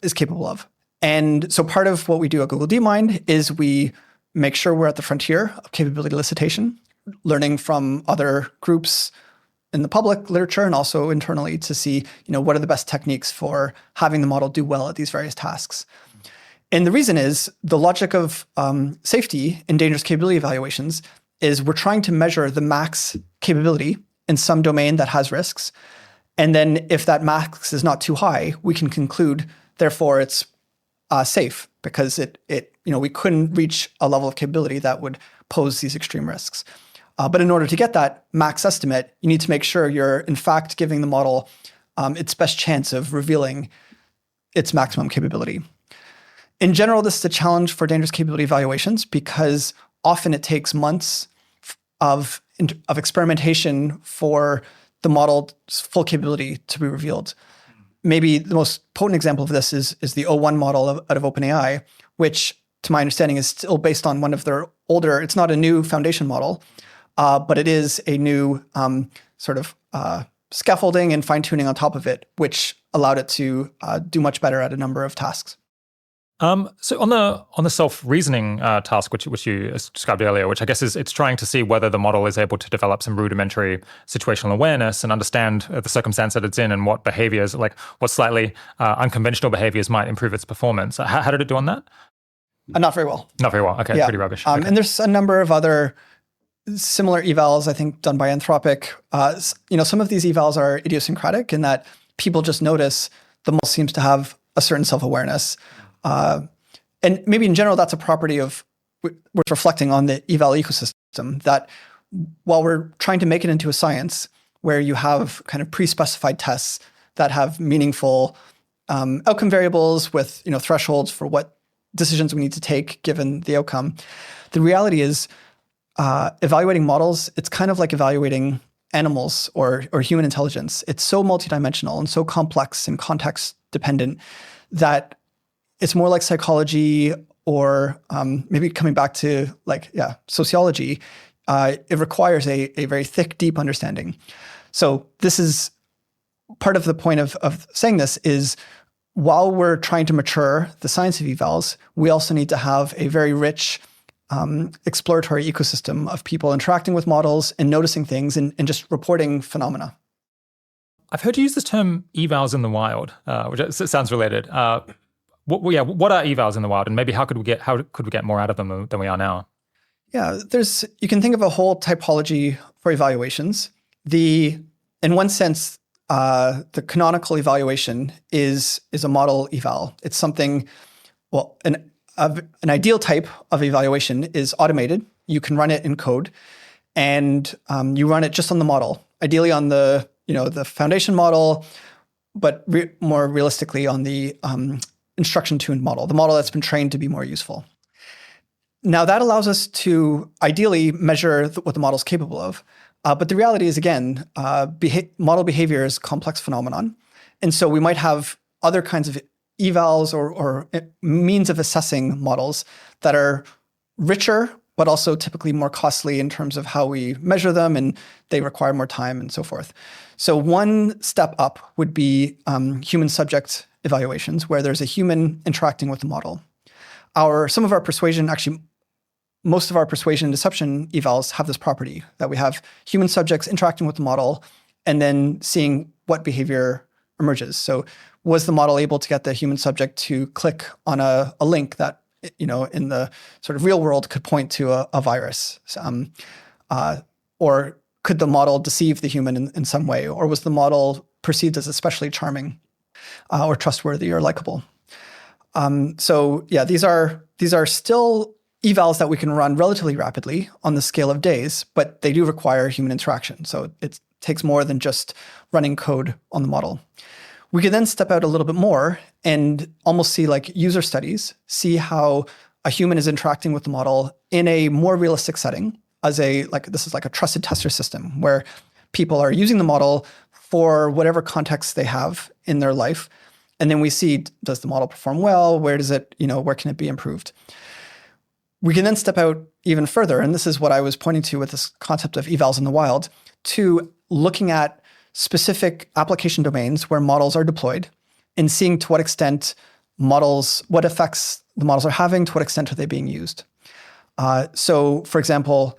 is capable of? And so part of what we do at Google DeepMind is we make sure we're at the frontier of capability elicitation, learning from other groups in the public literature and also internally to see, what are the best techniques for having the model do well at these various tasks. And the reason is the logic of safety in dangerous capability evaluations is we're trying to measure the max capability in some domain that has risks. And then if that max is not too high, we can conclude, therefore, it's safe because we couldn't reach a level of capability that would pose these extreme risks. But in order to get that max estimate, you need to make sure you're, in fact, giving the model its best chance of revealing its maximum capability. In general, this is a challenge for dangerous capability evaluations because often it takes months of experimentation for the model's full capability to be revealed. Maybe the most potent example of this is the O1 model out of OpenAI, which, to my understanding, is still based on one of their older, it's not a new foundation model, but it is a new scaffolding and fine-tuning on top of it, which allowed it to do much better at a number of tasks. So on the self-reasoning task, which you described earlier, which I guess it's trying to see whether the model is able to develop some rudimentary situational awareness and understand the circumstance that it's in and what behaviors, like what slightly unconventional behaviors might improve its performance. How did it do on that? Not very well. Not very well. Okay, yeah. Pretty rubbish. Okay. And there's a number of other similar evals, I think, done by Anthropic. Some of these evals are idiosyncratic in that people just notice the model seems to have a certain self-awareness. And maybe in general, that's a property of worth reflecting on the eval ecosystem, that while we're trying to make it into a science where you have kind of pre-specified tests that have meaningful outcome variables with thresholds for what decisions we need to take given the outcome, the reality is evaluating models, it's kind of like evaluating animals or human intelligence. It's so multidimensional and so complex and context dependent that it's more like psychology or maybe coming back to sociology. It requires a very thick, deep understanding. So this is part of the point of saying this is while we're trying to mature the science of evals, we also need to have a very rich exploratory ecosystem of people interacting with models and noticing things and just reporting phenomena. I've heard you use this term evals in the wild, which sounds related. What are evals in the wild, and maybe how could we get more out of them than we are now? Yeah, you can think of a whole typology for evaluations. In one sense, the canonical evaluation is a model eval. It's something. An ideal type of evaluation is automated. You can run it in code, and you run it just on the model. Ideally on the foundation model, but more realistically on the instruction-tuned model, the model that's been trained to be more useful. Now, that allows us to ideally measure what the model is capable of. But the reality is, again, model behavior is a complex phenomenon. And so we might have other kinds of evals or means of assessing models that are richer, but also typically more costly in terms of how we measure them, and they require more time and so forth. So one step up would be human subject evaluations, where there's a human interacting with the model. Some of our persuasion, actually, most of our persuasion and deception evals have this property that we have human subjects interacting with the model and then seeing what behavior emerges. So was the model able to get the human subject to click on a link that, in the sort of real world could point to a virus? Or could the model deceive the human in some way? Or was the model perceived as especially charming or trustworthy or likable? These are still evals that we can run relatively rapidly on the scale of days, but they do require human interaction. So it takes more than just running code on the model. We can then step out a little bit more and almost see like user studies, see how a human is interacting with the model in a more realistic setting this is like a trusted tester system where people are using the model for whatever context they have in their life. And then we see, does the model perform well? Where can it be improved? We can then step out even further, and this is what I was pointing to with this concept of evals in the wild, to looking at specific application domains where models are deployed and seeing to what extent what effects the models are having, to what extent are they being used. So, for example,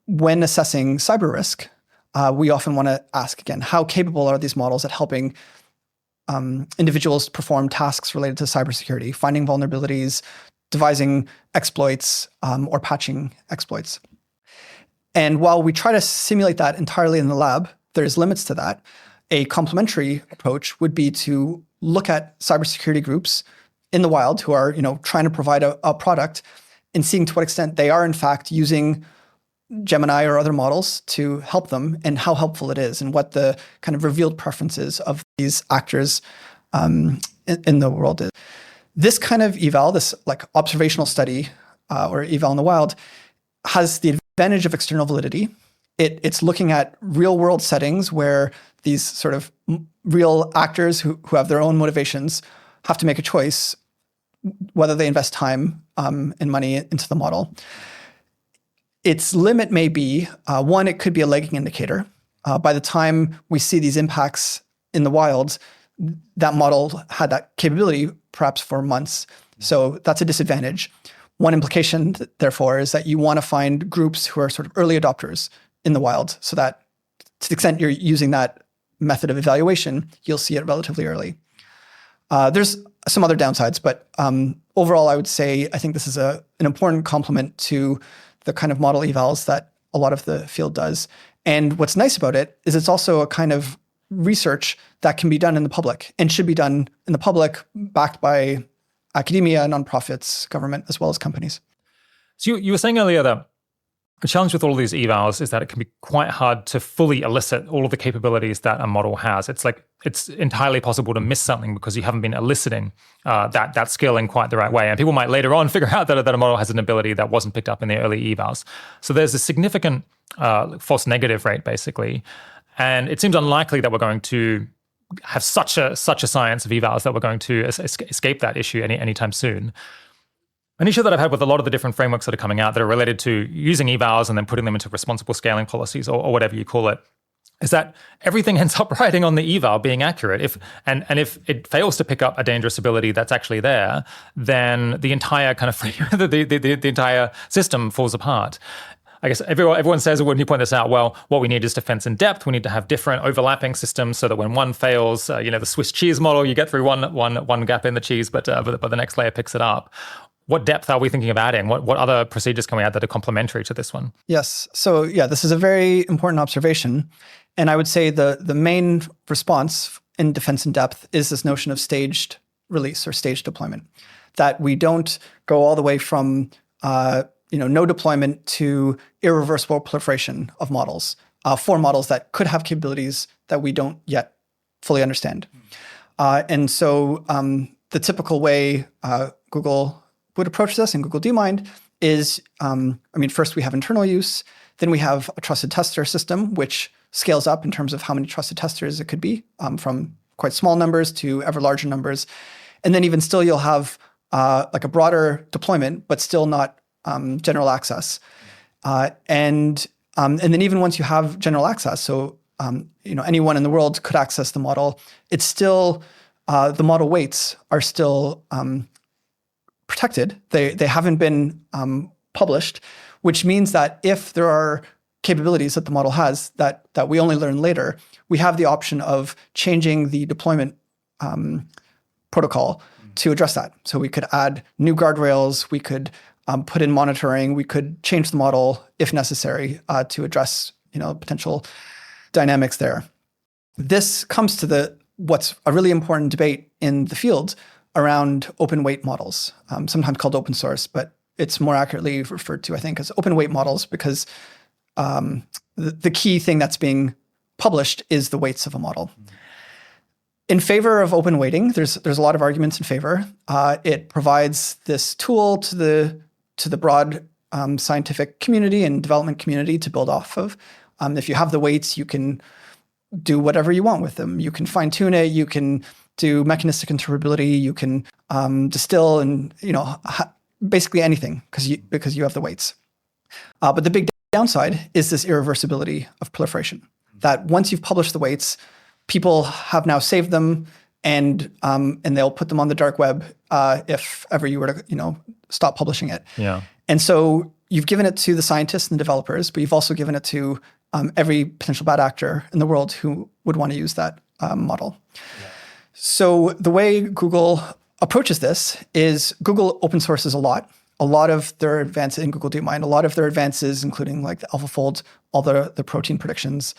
when assessing cyber risk, we often want to ask, again, how capable are these models at helping individuals perform tasks related to cybersecurity, finding vulnerabilities, devising exploits, or patching exploits. And while we try to simulate that entirely in the lab, there's limits to that. A complementary approach would be to look at cybersecurity groups in the wild who are, trying to provide a product and seeing to what extent they are in fact using Gemini or other models to help them and how helpful it is and what the kind of revealed preferences of these actors in the world is. This kind of eval, this like observational study or eval in the wild, has the advantage of external validity. It's looking at real world settings where these sort of real actors who have their own motivations have to make a choice whether they invest time and money into the model. Its limit may be, one, it could be a lagging indicator. By the time we see these impacts in the wild, that model had that capability perhaps for months. So that's a disadvantage. One implication, therefore, is that you want to find groups who are sort of early adopters in the wild so that to the extent you're using that method of evaluation, you'll see it relatively early. There's some other downsides, but overall, I would say I think this is an important complement to the kind of model evals that a lot of the field does. And what's nice about it is it's also a kind of research that can be done in the public and should be done in the public, backed by academia, nonprofits, government, as well as companies. So you were saying earlier that the challenge with all of these evals is that it can be quite hard to fully elicit all of the capabilities that a model has. It's entirely possible to miss something because you haven't been eliciting that skill in quite the right way. And people might later on figure out that a model has an ability that wasn't picked up in the early evals. So there's a significant false negative rate, basically. And it seems unlikely that we're going to have such a science of evals that we're going to escape that issue anytime soon. An issue that I've had with a lot of the different frameworks that are coming out that are related to using evals and then putting them into responsible scaling policies or whatever you call it, is that everything ends up riding on the eval being accurate. If it fails to pick up a dangerous ability that's actually there, then the entire kind of the entire system falls apart. I guess everyone says when you point this out, well, what we need is defense in depth. We need to have different overlapping systems so that when one fails, the Swiss cheese model, you get through one gap in the cheese, but the next layer picks it up. What depth are we thinking of adding? What other procedures can we add that are complementary to this one? Yes. So this is a very important observation. And I would say the main response in defense in depth is this notion of staged release or staged deployment, that we don't go all the way from no deployment to irreversible proliferation of models for models that could have capabilities that we don't yet fully understand. And so the typical way Google would approach this in Google DeepMind is, first we have internal use, then we have a trusted tester system, which scales up in terms of how many trusted testers it could be, from quite small numbers to ever larger numbers. And then even still, you'll have like a broader deployment, but still not general access. And then even once you have general access, so anyone in the world could access the model, it's still the model weights are still protected. They haven't been published, which means that if there are capabilities that the model has that we only learn later, we have the option of changing the deployment protocol to address that. So we could add new guardrails, we could put in monitoring, we could change the model if necessary to address potential dynamics there. This comes to what's a really important debate in the field around open weight models, sometimes called open source, but it's more accurately referred to, I think, as open weight models because the key thing that's being published is the weights of a model. In favor of open weighting, there's a lot of arguments in favor. It provides this tool to the broad scientific community and development community to build off of. If you have the weights, you can do whatever you want with them. You can fine tune it. You can do mechanistic interpretability. You can distill and basically anything because you have the weights. But the big downside is this irreversibility of proliferation. That once you've published the weights, people have now saved them, and they'll put them on the dark web if ever you were to stop publishing it. Yeah. And so you've given it to the scientists and the developers, but you've also given it to every potential bad actor in the world who would want to use that model. Yeah. So the way Google approaches this is Google open sources a lot. A lot of their advances in Google DeepMind, a lot of their advances, including like the AlphaFold, all the protein predictions,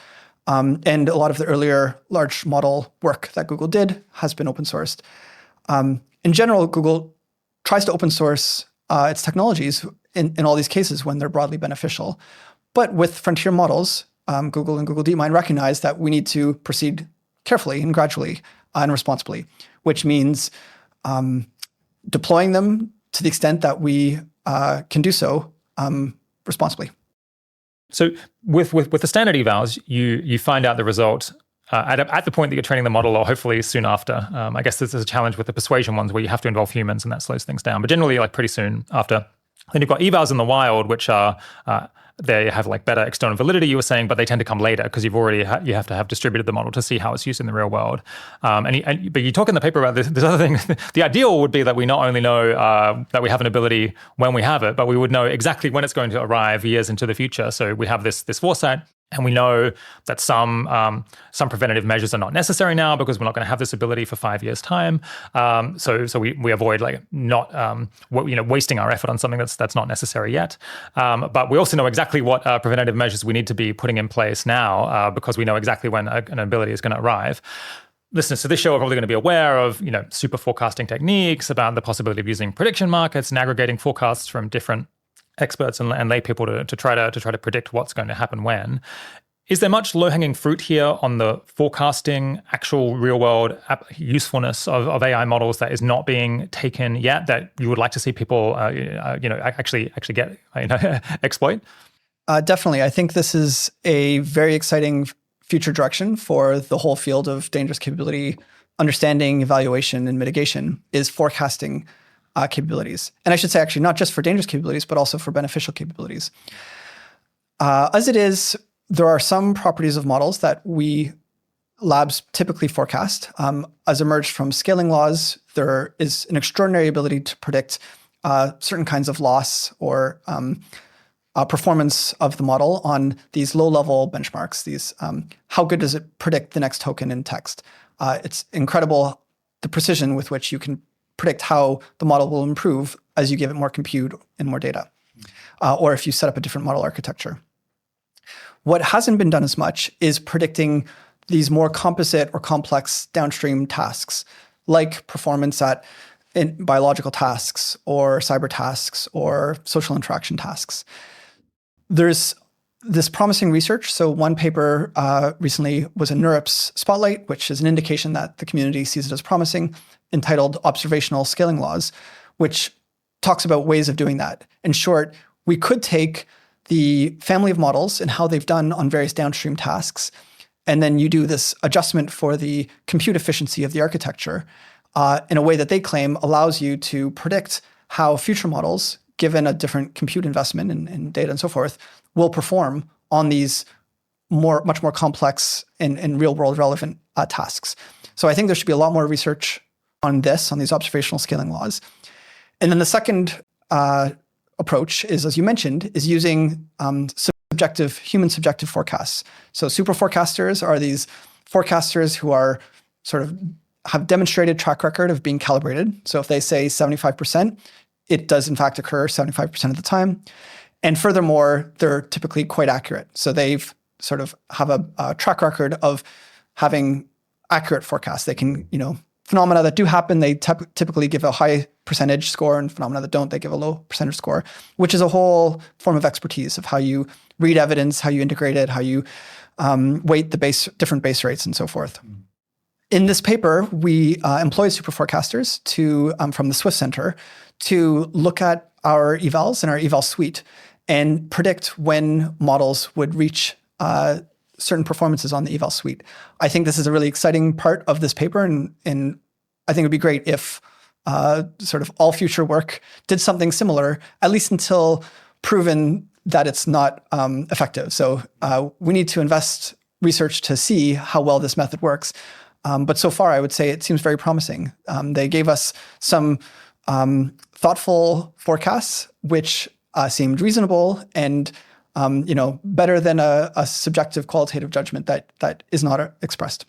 and a lot of the earlier large model work that Google did has been open sourced. In general, Google tries to open source its technologies in all these cases when they're broadly beneficial. But with frontier models, Google and Google DeepMind recognize that we need to proceed carefully and gradually and responsibly, which means deploying them to the extent that we can do so responsibly. So with the standard evals, you find out the result at the point that you're training the model, or hopefully soon after. I guess there's a challenge with the persuasion ones where you have to involve humans and that slows things down. But generally, like pretty soon after. Then you've got evals in the wild, which are they have like better external validity, you were saying, but they tend to come later because you've already you have to have distributed the model to see how it's used in the real world. But you talk in the paper about this other thing. The ideal would be that we not only know that we have an ability when we have it, but we would know exactly when it's going to arrive years into the future. So we have this foresight. And we know that some preventative measures are not necessary now because we're not going to have this ability for 5 years' time. So we avoid like not wasting our effort on something that's not necessary yet. But we also know exactly what preventative measures we need to be putting in place now because we know exactly when an ability is going to arrive. Listeners to this show are probably going to be aware of super forecasting techniques, about the possibility of using prediction markets and aggregating forecasts from different experts and lay people to try to predict what's going to happen when. Is there much low-hanging fruit here on the forecasting, actual real-world usefulness of AI models that is not being taken yet that you would like to see people, actually get exploit? Definitely, I think this is a very exciting future direction for the whole field of dangerous capability understanding, evaluation, and mitigation. Is forecasting capabilities. And I should say actually not just for dangerous capabilities, but also for beneficial capabilities. As it is, there are some properties of models that we labs typically forecast. As emerged from scaling laws, there is an extraordinary ability to predict certain kinds of loss or performance of the model on these low-level benchmarks. These how good does it predict the next token in text? It's incredible the precision with which you can predict how the model will improve as you give it more compute and more data, or if you set up a different model architecture. What hasn't been done as much is predicting these more composite or complex downstream tasks, like performance in biological tasks or cyber tasks or social interaction tasks. There's this promising research. So one paper recently was in NeurIPS Spotlight, which is an indication that the community sees it as promising, entitled Observational Scaling Laws, which talks about ways of doing that. In short, we could take the family of models and how they've done on various downstream tasks, and then you do this adjustment for the compute efficiency of the architecture in a way that they claim allows you to predict how future models, given a different compute investment in data and so forth, will perform on these much more complex and real-world relevant tasks. So I think there should be a lot more research on this, on these observational scaling laws. And then the second approach is, as you mentioned, is using human subjective forecasts. So super forecasters are these forecasters who are sort of have demonstrated track record of being calibrated. So if they say 75%, it does in fact occur 75% of the time. And furthermore, they're typically quite accurate. So they've sort of have a track record of having accurate forecasts. They can, phenomena that do happen, they typically give a high percentage score, and phenomena that don't, they give a low percentage score, which is a whole form of expertise of how you read evidence, how you integrate it, how you weight the different base rates and so forth. In this paper, we employed super forecasters from the Swift Center to look at our evals and our eval suite and predict when models would reach certain performances on the eval suite. I think this is a really exciting part of this paper, and I think it would be great if sort of all future work did something similar, at least until proven that it's not effective. So we need to invest research to see how well this method works. But so far, I would say it seems very promising. They gave us some thoughtful forecasts, which seemed reasonable and better than a subjective qualitative judgment that is not expressed.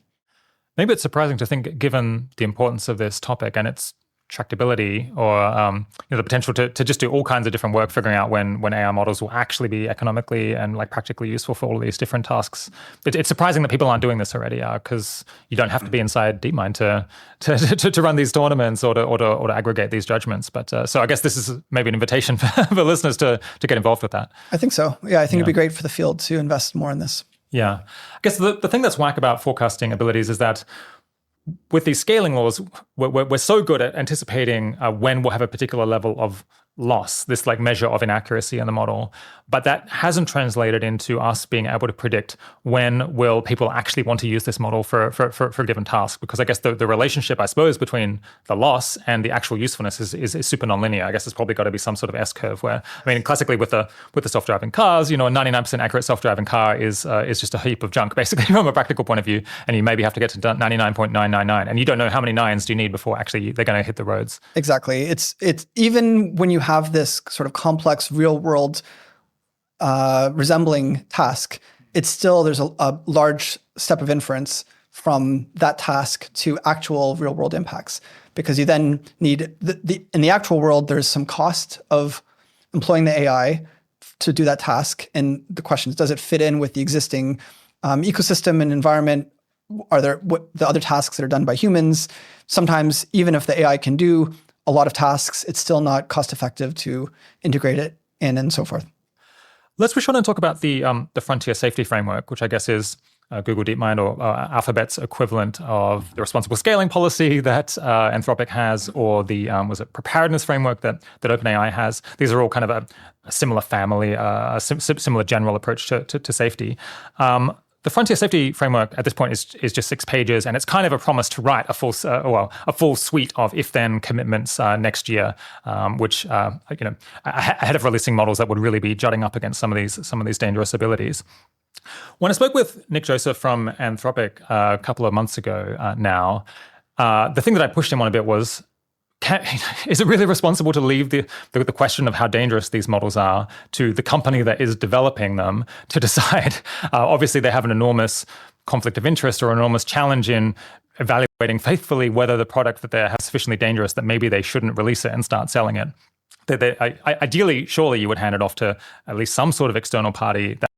Maybe it's surprising to think, given the importance of this topic and its tractability, or the potential to just do all kinds of different work, figuring out when AI models will actually be economically and practically useful for all of these different tasks. It's surprising that people aren't doing this already, because you don't have to be inside DeepMind to run these tournaments or to aggregate these judgments. But so I guess this is maybe an invitation for listeners to get involved with that. I think so. Yeah, I think it'd be great for the field to invest more in this. Yeah. I guess the thing that's whack about forecasting abilities is that with these scaling laws, we're so good at anticipating when we'll have a particular level of loss, this measure of inaccuracy in the model. But that hasn't translated into us being able to predict when will people actually want to use this model for a given task. Because I guess the relationship, I suppose, between the loss and the actual usefulness is super nonlinear. I guess there's probably got to be some sort of S-curve where, classically with the self-driving cars, a 99% accurate self-driving car is just a heap of junk, basically, from a practical point of view. And you maybe have to get to 99.999. And you don't know how many nines do you need before actually they're going to hit the roads. Exactly. It's even when you have this sort of complex real world resembling task, it's still, there's a large step of inference from that task to actual real world impacts, because you then need in the actual world, there's some cost of employing the AI to do that task. And the question is, does it fit in with the existing ecosystem and environment? Are there the other tasks that are done by humans? Sometimes, even if the AI can do a lot of tasks, it's still not cost effective to integrate it in and so forth. Let's push on and talk about the Frontier Safety Framework, which I guess is Google DeepMind or Alphabet's equivalent of the responsible scaling policy that Anthropic has, or the preparedness framework that OpenAI has. These are all kind of a similar family, a similar general approach to safety. The Frontier Safety Framework at this point is just 6 pages, and it's kind of a promise to write a full suite of if-then commitments next year, which ahead of releasing models that would really be jutting up against some of these dangerous abilities. When I spoke with Nick Joseph from Anthropic a couple of months ago now, the thing that I pushed him on a bit was, is it really responsible to leave the question of how dangerous these models are to the company that is developing them to decide? Obviously, they have an enormous conflict of interest or enormous challenge in evaluating faithfully whether the product that they have is sufficiently dangerous that maybe they shouldn't release it and start selling it. Ideally, surely you would hand it off to at least some sort of external party that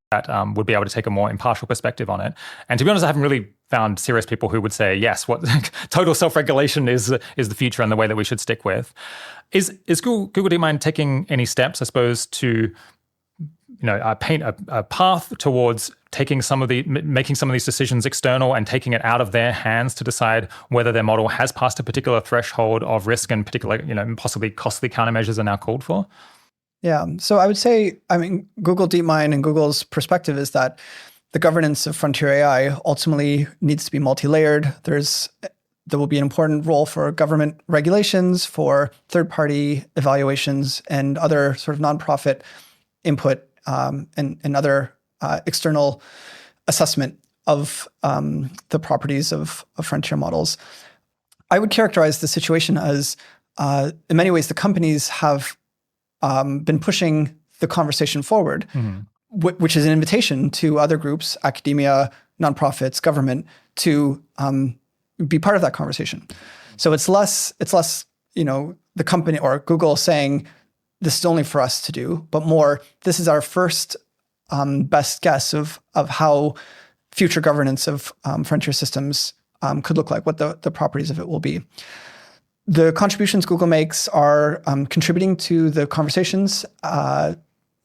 would be able to take a more impartial perspective on it. And to be honest, I haven't really found serious people who would say, yes, what total self-regulation is the future and the way that we should stick with. Is Google DeepMind taking any steps, I suppose, to paint a path towards making some of these decisions external and taking it out of their hands to decide whether their model has passed a particular threshold of risk and particular, possibly costly countermeasures are now called for? Yeah. So I would say, Google DeepMind and Google's perspective is that the governance of frontier AI ultimately needs to be multi-layered. There will be an important role for government regulations, for third-party evaluations, and other sort of nonprofit input and other external assessment of the properties of frontier models. I would characterize the situation as, in many ways, the companies have been pushing the conversation forward, which is an invitation to other groups, academia, nonprofits, government, to be part of that conversation. So it's less, the company or Google saying, this is only for us to do, but more, this is our first best guess of how future governance of frontier systems could look like, what the properties of it will be. The contributions Google makes are contributing to the conversations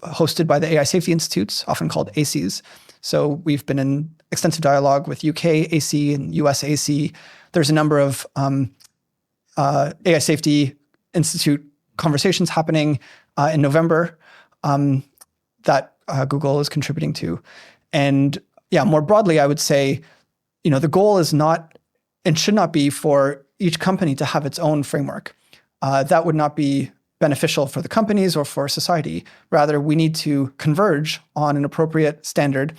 hosted by the AI Safety Institutes, often called ACs. So we've been in extensive dialogue with UK AC and US AC. There's a number of AI Safety Institute conversations happening in November that Google is contributing to. And yeah, more broadly, I would say, the goal is not and should not be for each company to have its own framework. That would not be beneficial for the companies or for society. Rather, we need to converge on an appropriate standard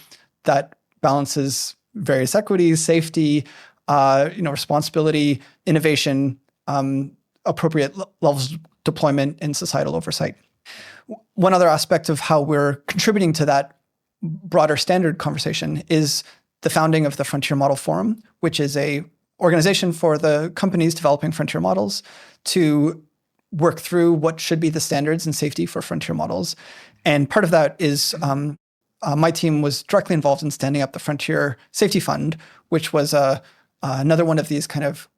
that balances various equities, safety, responsibility, innovation, appropriate levels of deployment, and societal oversight. One other aspect of how we're contributing to that broader standard conversation is the founding of the Frontier Model Forum, which is a organization for the companies developing frontier models to work through what should be the standards and safety for frontier models. And part of that is my team was directly involved in standing up the Frontier Safety Fund, which was another one of these kind of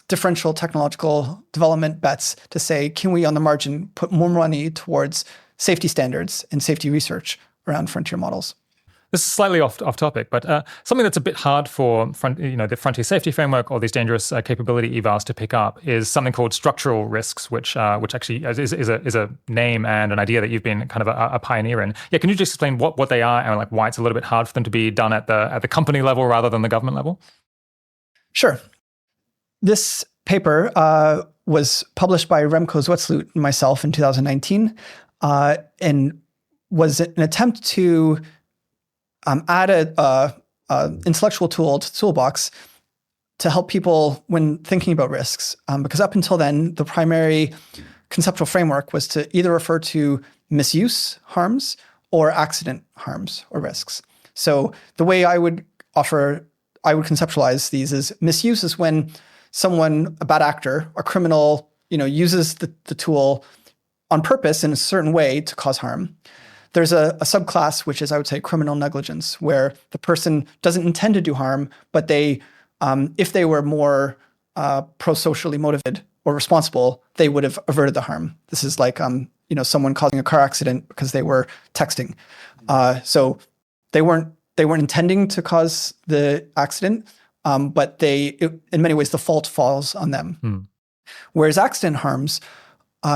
differential technological development bets to say, can we on the margin put more money towards safety standards and safety research around frontier models? This is slightly off topic, but something that's a bit hard for the Frontier Safety Framework or these dangerous capability evals to pick up is something called structural risks, which actually is a name and an idea that you've been kind of a pioneer in. Yeah, can you just explain what they are and why it's a little bit hard for them to be done at the company level rather than the government level? Sure. This paper was published by Remco Zwetsloot and myself in 2019, and was an attempt to add an intellectual tool to the toolbox to help people when thinking about risks. Because up until then, the primary conceptual framework was to either refer to misuse harms or accident harms or risks. So the way I would conceptualize these is misuse is when someone, a bad actor, a criminal, uses the tool on purpose in a certain way to cause harm. There's a subclass, which is, I would say, criminal negligence, where the person doesn't intend to do harm, but they, if they were more pro-socially motivated or responsible, they would have averted the harm. This is like, someone causing a car accident because they were texting. So they weren't intending to cause the accident, but in many ways, the fault falls on them. Whereas accident harms,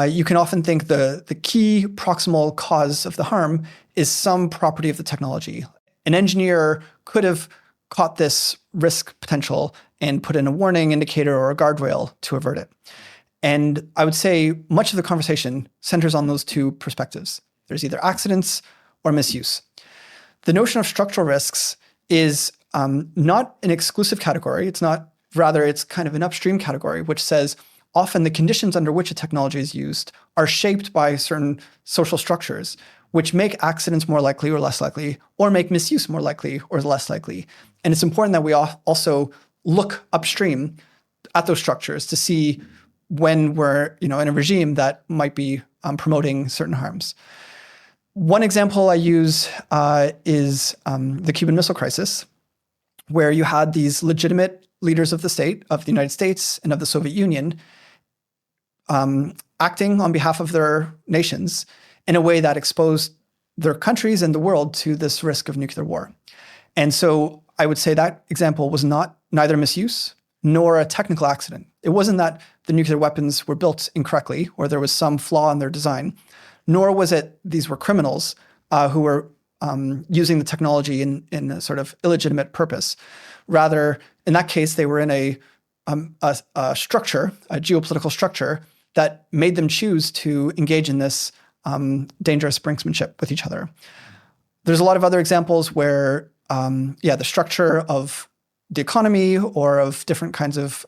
you can often think the key proximal cause of the harm is some property of the technology. An engineer could have caught this risk potential and put in a warning indicator or a guardrail to avert it. And I would say much of the conversation centers on those two perspectives. There's either accidents or misuse. The notion of structural risks is not an exclusive category. It's kind of an upstream category, which says often the conditions under which a technology is used are shaped by certain social structures, which make accidents more likely or less likely, or make misuse more likely or less likely. And it's important that we also look upstream at those structures to see when we're in a regime that might be promoting certain harms. One example I use is the Cuban Missile Crisis, where you had these legitimate leaders of the state, of the United States and of the Soviet Union, acting on behalf of their nations in a way that exposed their countries and the world to this risk of nuclear war. And so I would say that example was neither misuse nor a technical accident. It wasn't that the nuclear weapons were built incorrectly or there was some flaw in their design, nor was it these were criminals who were using the technology in a sort of illegitimate purpose. Rather, in that case, they were in a structure, a geopolitical structure that made them choose to engage in this dangerous brinksmanship with each other. There's a lot of other examples where, the structure of the economy or of different kinds of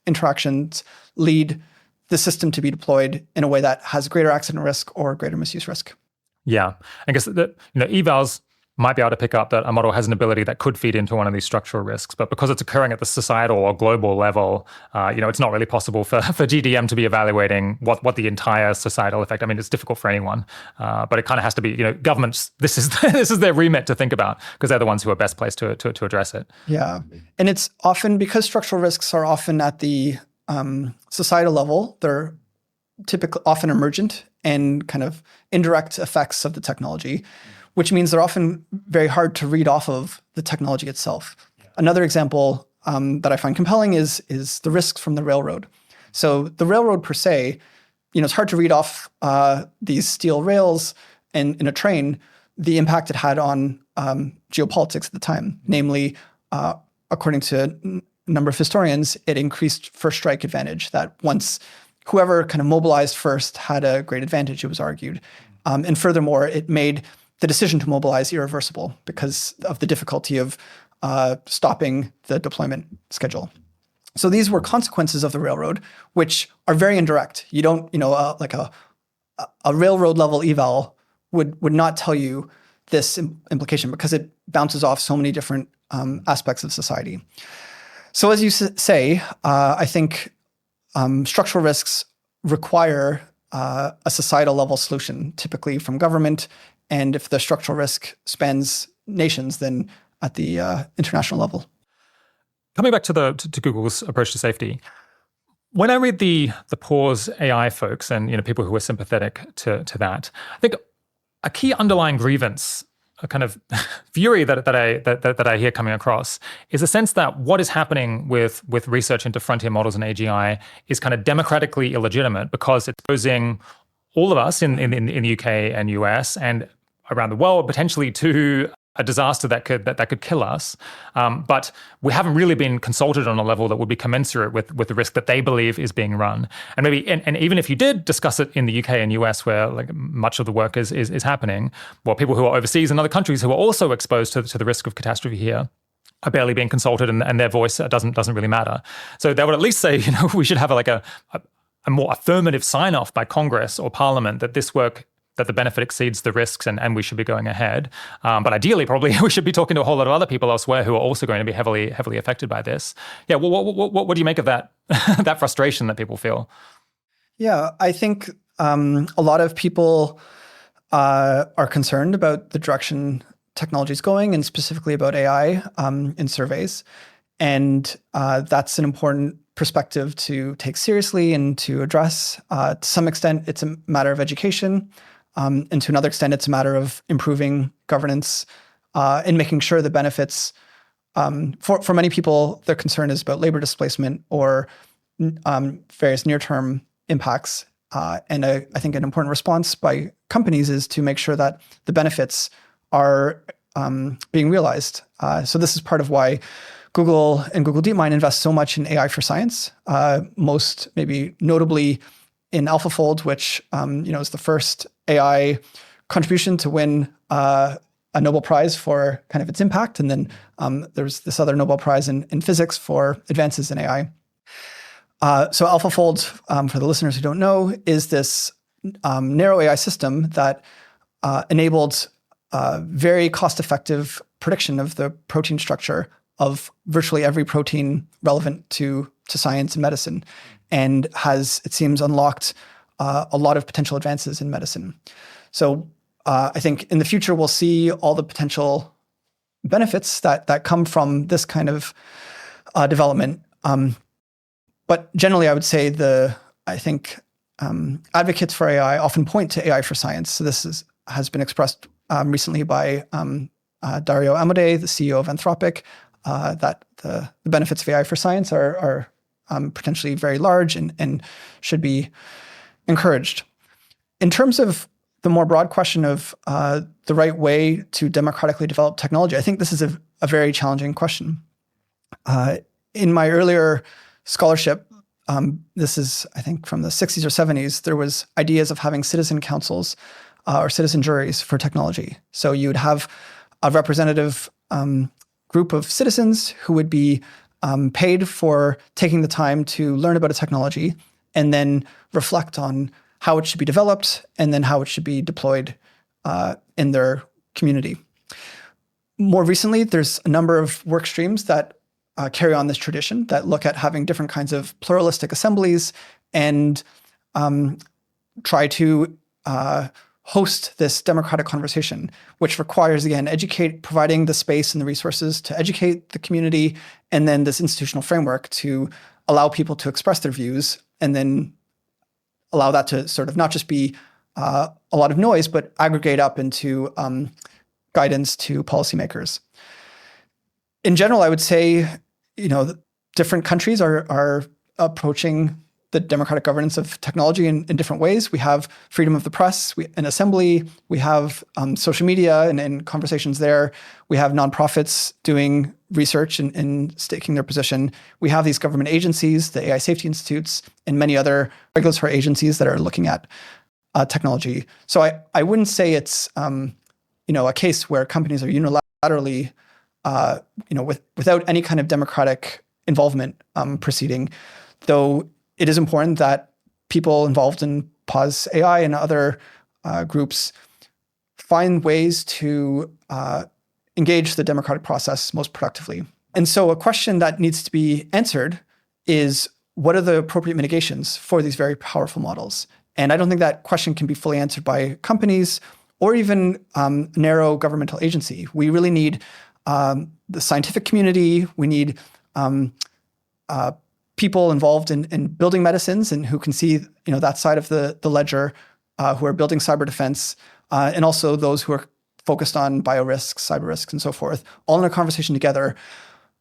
interactions lead the system to be deployed in a way that has greater accident risk or greater misuse risk. Yeah, I guess evals might be able to pick up that a model has an ability that could feed into one of these structural risks, but because it's occurring at the societal or global level, it's not really possible for GDM to be evaluating what the entire societal effect. I mean, it's difficult for anyone, but it kind of has to be, governments. This is their remit to think about because they're the ones who are best placed to address it. Yeah, and it's often because structural risks are often at the societal level. They're typically often emergent and kind of indirect effects of the technology, which means they're often very hard to read off of the technology itself. Yeah. Another example that I find compelling is the risks from the railroad. So the railroad per se, it's hard to read off these steel rails and in a train, the impact it had on geopolitics at the time. Namely, according to a number of historians, it increased first strike advantage, that once whoever kind of mobilized first had a great advantage, it was argued. And furthermore, it made the decision to mobilize irreversible because of the difficulty of stopping the deployment schedule. So these were consequences of the railroad, which are very indirect. You don't, like a railroad level eval would not tell you this implication because it bounces off so many different aspects of society. So as you say, I think structural risks require a societal level solution, typically from government. And if the structural risk spans nations, then at the international level. Coming back to Google's approach to safety, when I read the Pause AI folks and people who are sympathetic to that, I think a key underlying grievance, a kind of fury that I hear coming across, is a sense that what is happening with research into frontier models and AGI is kind of democratically illegitimate because it's posing all of us in the UK and US and around the world potentially to a disaster that could kill us, but we haven't really been consulted on a level that would be commensurate with the risk that they believe is being run. And maybe, and even if you did discuss it in the UK and US, where like much of the work is happening, well, people who are overseas in other countries who are also exposed to the risk of catastrophe here are barely being consulted, and their voice doesn't really matter. So they would at least say, we should have a more affirmative sign-off by Congress or Parliament that this work, that the benefit exceeds the risks and we should be going ahead. But ideally, probably we should be talking to a whole lot of other people elsewhere who are also going to be heavily affected by this. Yeah, what do you make of that that frustration that people feel? Yeah, I think a lot of people are concerned about the direction technology is going, and specifically about AI in surveys. And that's an important perspective to take seriously and to address. To some extent, it's a matter of education. And to another extent, it's a matter of improving governance and making sure the benefits, for many people, their concern is about labor displacement or various near-term impacts. And I think an important response by companies is to make sure that the benefits are being realized. So this is part of why Google and Google DeepMind invest so much in AI for science, most maybe notably in AlphaFold, which is the first AI contribution to win a Nobel Prize for kind of its impact. And then there's this other Nobel Prize in physics for advances in AI. So AlphaFold, for the listeners who don't know, is this narrow AI system that enabled very cost-effective prediction of the protein structure of virtually every protein relevant to science and medicine, and has, it seems, unlocked a lot of potential advances in medicine. So I think in the future, we'll see all the potential benefits that come from this kind of development. But generally, I would say I think advocates for AI often point to AI for science. So this is has been expressed recently by Dario Amodei, the CEO of Anthropic, that the benefits of AI for science are potentially very large and should be encouraged. In terms of the more broad question of the right way to democratically develop technology, I think this is a very challenging question. In my earlier scholarship, this is, I think, from the 60s or 70s, there was ideas of having citizen councils or citizen juries for technology. So you would have a representative group of citizens who would be paid for taking the time to learn about a technology and then reflect on how it should be developed and then how it should be deployed in their community. More recently, there's a number of work streams that carry on this tradition that look at having different kinds of pluralistic assemblies and try to host this democratic conversation, which requires, again, providing the space and the resources to educate the community, and then this institutional framework to allow people to express their views, and then allow that to sort of not just be a lot of noise, but aggregate up into guidance to policymakers. In general, I would say, different countries are approaching the democratic governance of technology in different ways. We have freedom of the press, an assembly, we have social media and conversations there. We have nonprofits doing research and staking their position. We have these government agencies, the AI safety institutes, and many other regulatory agencies that are looking at technology. So I wouldn't say it's a case where companies are unilaterally without any kind of democratic involvement proceeding, though it is important that people involved in Pause AI and other groups find ways to engage the democratic process most productively. And so a question that needs to be answered is, what are the appropriate mitigations for these very powerful models? And I don't think that question can be fully answered by companies or even narrow governmental agency. We really need the scientific community. We need people involved in building medicines and who can see that side of the ledger, who are building cyber defense, and also those who are focused on bio risks, cyber risks, and so forth, all in a conversation together,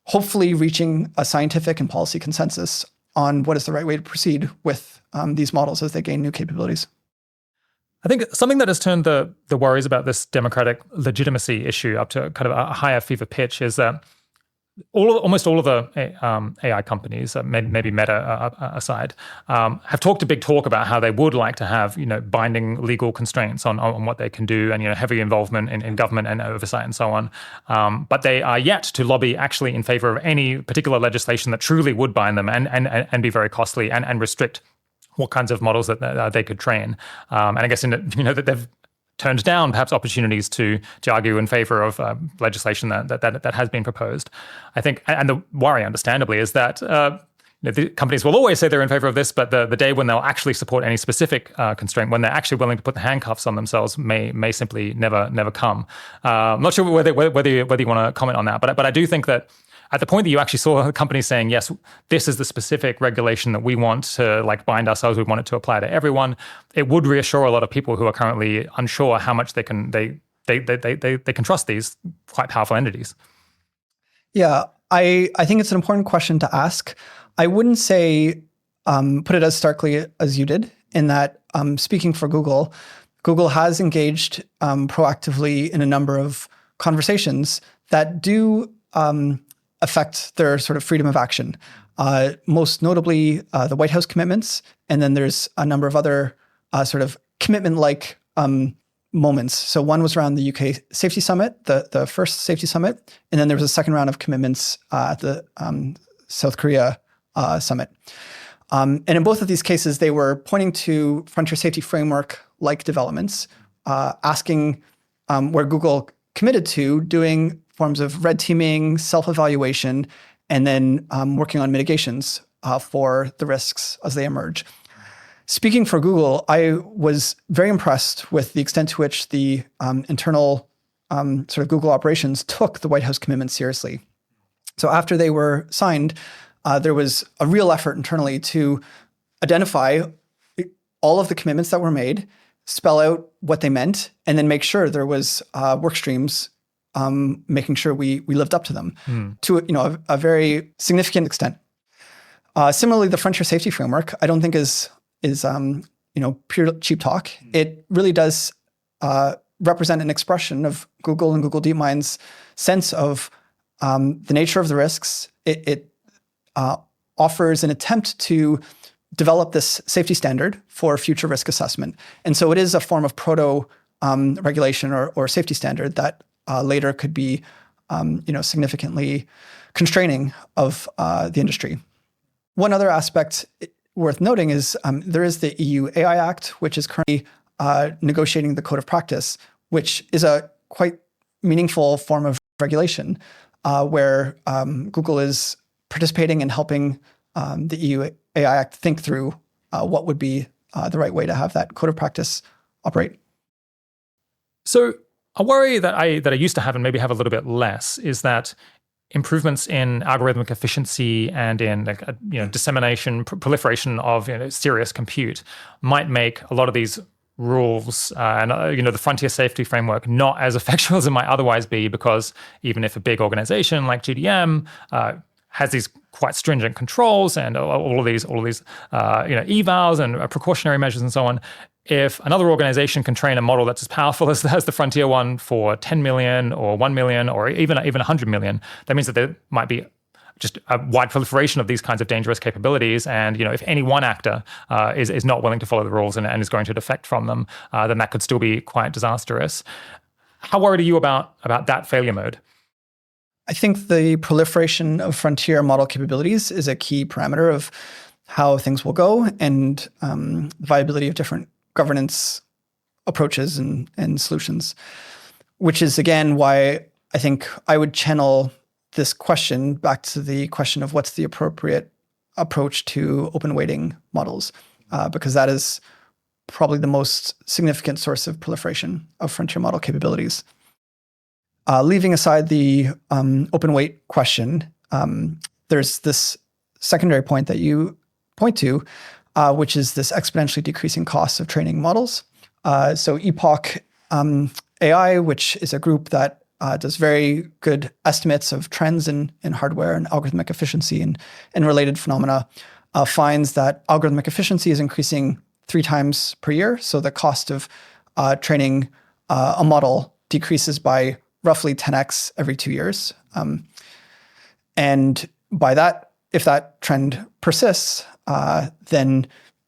hopefully reaching a scientific and policy consensus on what is the right way to proceed with these models as they gain new capabilities. I think something that has turned the worries about this democratic legitimacy issue up to kind of a higher fever pitch is that almost all of the AI companies, maybe Meta aside, have talked a big talk about how they would like to have binding legal constraints on what they can do and heavy involvement in government and oversight and so on. But they are yet to lobby actually in favor of any particular legislation that truly would bind them and be very costly and restrict what kinds of models that they could train. And I guess that they've turned down perhaps opportunities to argue in favor of legislation that has been proposed. I think, and the worry, understandably, is that the companies will always say they're in favor of this, but the day when they'll actually support any specific constraint, when they're actually willing to put the handcuffs on themselves, may simply never come. I'm not sure whether you want to comment on that, but I do think that at the point that you actually saw companies saying, yes, this is the specific regulation that we want to bind ourselves, we want it to apply to everyone, it would reassure a lot of people who are currently unsure how much they can trust these quite powerful entities. Yeah, I think it's an important question to ask. I wouldn't say put it as starkly as you did, in that speaking for Google has engaged proactively in a number of conversations that do affect their sort of freedom of action. Most notably, the White House commitments, and then there's a number of other sort of commitment-like moments. So one was around the UK Safety Summit, the first Safety Summit, and then there was a second round of commitments at the South Korea Summit. And in both of these cases, they were pointing to frontier safety framework-like developments, asking where Google committed to doing forms of red teaming, self-evaluation, and then working on mitigations for the risks as they emerge. Speaking for Google, I was very impressed with the extent to which the internal sort of Google operations took the White House commitment seriously. So after they were signed, there was a real effort internally to identify all of the commitments that were made, spell out what they meant, and then make sure there was work streams making sure we lived up to them to a very significant extent. Similarly, the Frontier Safety Framework, I don't think is pure cheap talk. It really does represent an expression of Google and Google DeepMind's sense of the nature of the risks. It offers an attempt to develop this safety standard for future risk assessment. And so it is a form of proto regulation or safety standard that later could be significantly constraining of the industry. One other aspect worth noting is there is the EU AI Act, which is currently negotiating the Code of Practice, which is a quite meaningful form of regulation where Google is participating and helping the EU AI Act think through what would be the right way to have that Code of Practice operate. So a worry that I used to have and maybe have a little bit less is that improvements in algorithmic efficiency and in dissemination, proliferation of serious compute might make a lot of these rules and the Frontier Safety Framework not as effectual as it might otherwise be, because even if a big organization like GDM has these quite stringent controls and all of these evals and precautionary measures and so on, if another organization can train a model that's as powerful as the Frontier one for 10 million or 1 million or even 100 million, that means that there might be just a wide proliferation of these kinds of dangerous capabilities. And if any one actor is not willing to follow the rules and is going to defect from them, then that could still be quite disastrous. How worried are you about that failure mode? I think the proliferation of frontier model capabilities is a key parameter of how things will go and the viability of different governance approaches and solutions, which is, again, why I think I would channel this question back to the question of what's the appropriate approach to open weighting models, because that is probably the most significant source of proliferation of frontier model capabilities. Leaving aside the open weight question, there's this secondary point that you point to, which is this exponentially decreasing costs of training models. So Epoch AI, which is a group that does very good estimates of trends in hardware and algorithmic efficiency and related phenomena, finds that algorithmic efficiency is increasing 3 times per year. So the cost of training a model decreases by roughly 10x every 2 years. And by that, if that trend persists, then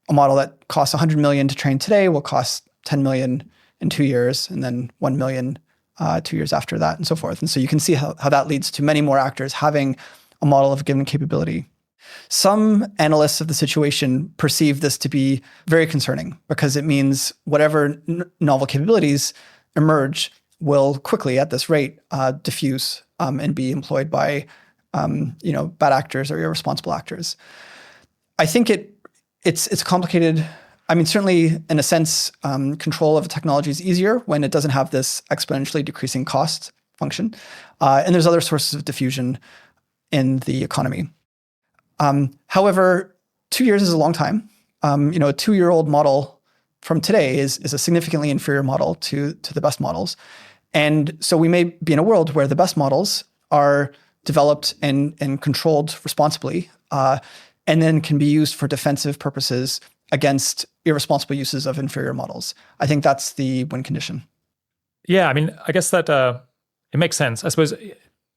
a model that costs 100 million to train today will cost 10 million in 2 years, and then 1 million 2 years after that, and so forth. And so you can see how that leads to many more actors having a model of a given capability. Some analysts of the situation perceive this to be very concerning because it means whatever novel capabilities emerge will quickly, at this rate, diffuse and be employed by bad actors or irresponsible actors. I think it's complicated. I mean, certainly in a sense, control of a technology is easier when it doesn't have this exponentially decreasing cost function. And there's other sources of diffusion in the economy. However, 2 years is a long time. A 2-year-old model from today is a significantly inferior model to the best models. And so we may be in a world where the best models are developed and controlled responsibly, and then can be used for defensive purposes against irresponsible uses of inferior models. I think that's the win condition. Yeah, I mean, I guess that it makes sense. I suppose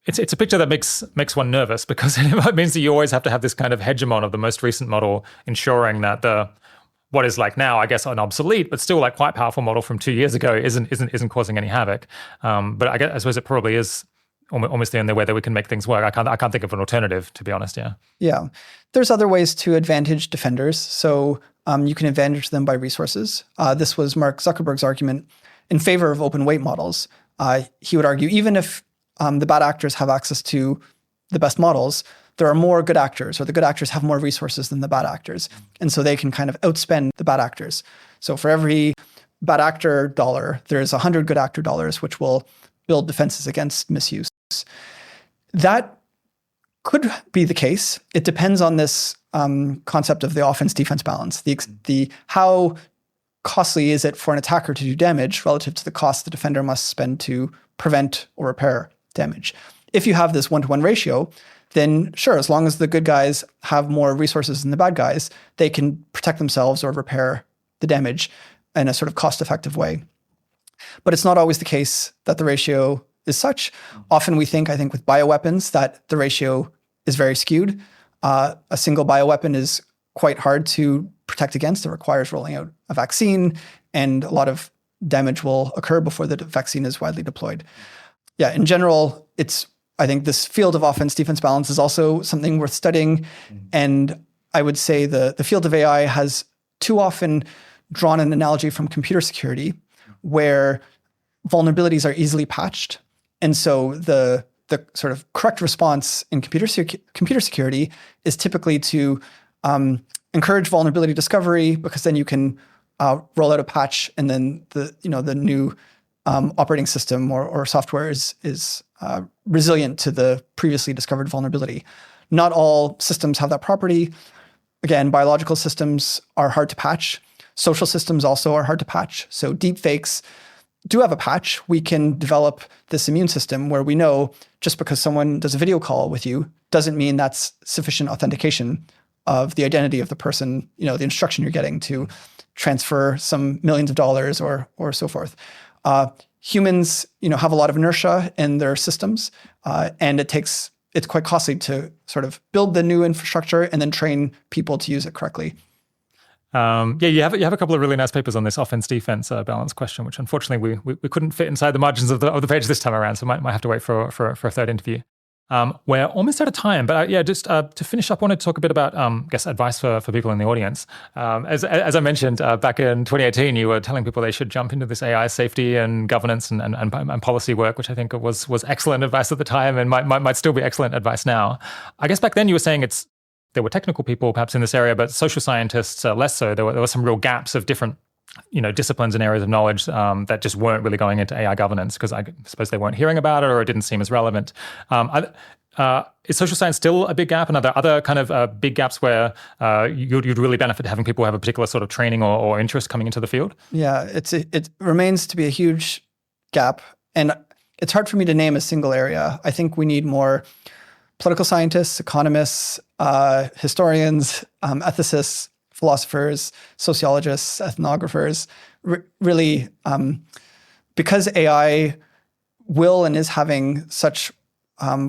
it's a picture that makes one nervous because it means that you always have to have this kind of hegemon of the most recent model ensuring that what is like now, I guess, an obsolete but still like quite powerful model from 2 years ago isn't causing any havoc. But I suppose it probably is almost the only way that we can make things work. I can't think of an alternative, to be honest. Yeah. There's other ways to advantage defenders. So you can advantage them by resources. This was Mark Zuckerberg's argument in favor of open weight models. He would argue even if the bad actors have access to the best models, there are more good actors, or the good actors have more resources than the bad actors. And so they can kind of outspend the bad actors. So for every bad actor dollar, there's 100 good actor dollars, which will build defenses against misuse. That could be the case. It depends on this concept of the offense-defense balance, the how costly is it for an attacker to do damage relative to the cost the defender must spend to prevent or repair damage. If you have this one-to-one ratio, then sure, as long as the good guys have more resources than the bad guys, they can protect themselves or repair the damage in a sort of cost-effective way. But it's not always the case that the ratio is such. Often we think, I think with bioweapons, that the ratio is very skewed. A single bioweapon is quite hard to protect against. It requires rolling out a vaccine, and a lot of damage will occur before the vaccine is widely deployed. Yeah, in general, I think this field of offense-defense balance is also something worth studying. And I would say the field of AI has too often drawn an analogy from computer security, where vulnerabilities are easily patched. And so the sort of correct response in computer security is typically to encourage vulnerability discovery, because then you can roll out a patch, and then the new operating system or software is resilient to the previously discovered vulnerability. Not all systems have that property. Again, biological systems are hard to patch. Social systems also are hard to patch. So deepfakes do have a patch. We can develop this immune system where we know just because someone does a video call with you doesn't mean that's sufficient authentication of the identity of the person, the instruction you're getting to transfer some millions of dollars or so forth. Humans, have a lot of inertia in their systems, and it's quite costly to sort of build the new infrastructure and then train people to use it correctly. You have a couple of really nice papers on this offense-defense balance question, which unfortunately we couldn't fit inside the margins of the page this time around, so might have to wait for a third interview. We're almost out of time, but just to finish up, I wanted to talk a bit about, advice for people in the audience. As I mentioned, back in 2018, you were telling people they should jump into this AI safety and governance and policy work, which I think was excellent advice at the time and might still be excellent advice now. I guess back then you were saying there were technical people perhaps in this area, but social scientists less so. There were some real gaps of different disciplines and areas of knowledge that just weren't really going into AI governance, because I suppose they weren't hearing about it or it didn't seem as relevant. Is social science still a big gap, and are there other kind of big gaps where you'd really benefit having people have a particular sort of training or interest coming into the field? Yeah, it remains to be a huge gap, and it's hard for me to name a single area. I think we need more political scientists, economists, historians, ethicists, philosophers, sociologists, ethnographers, really, because AI will and is having such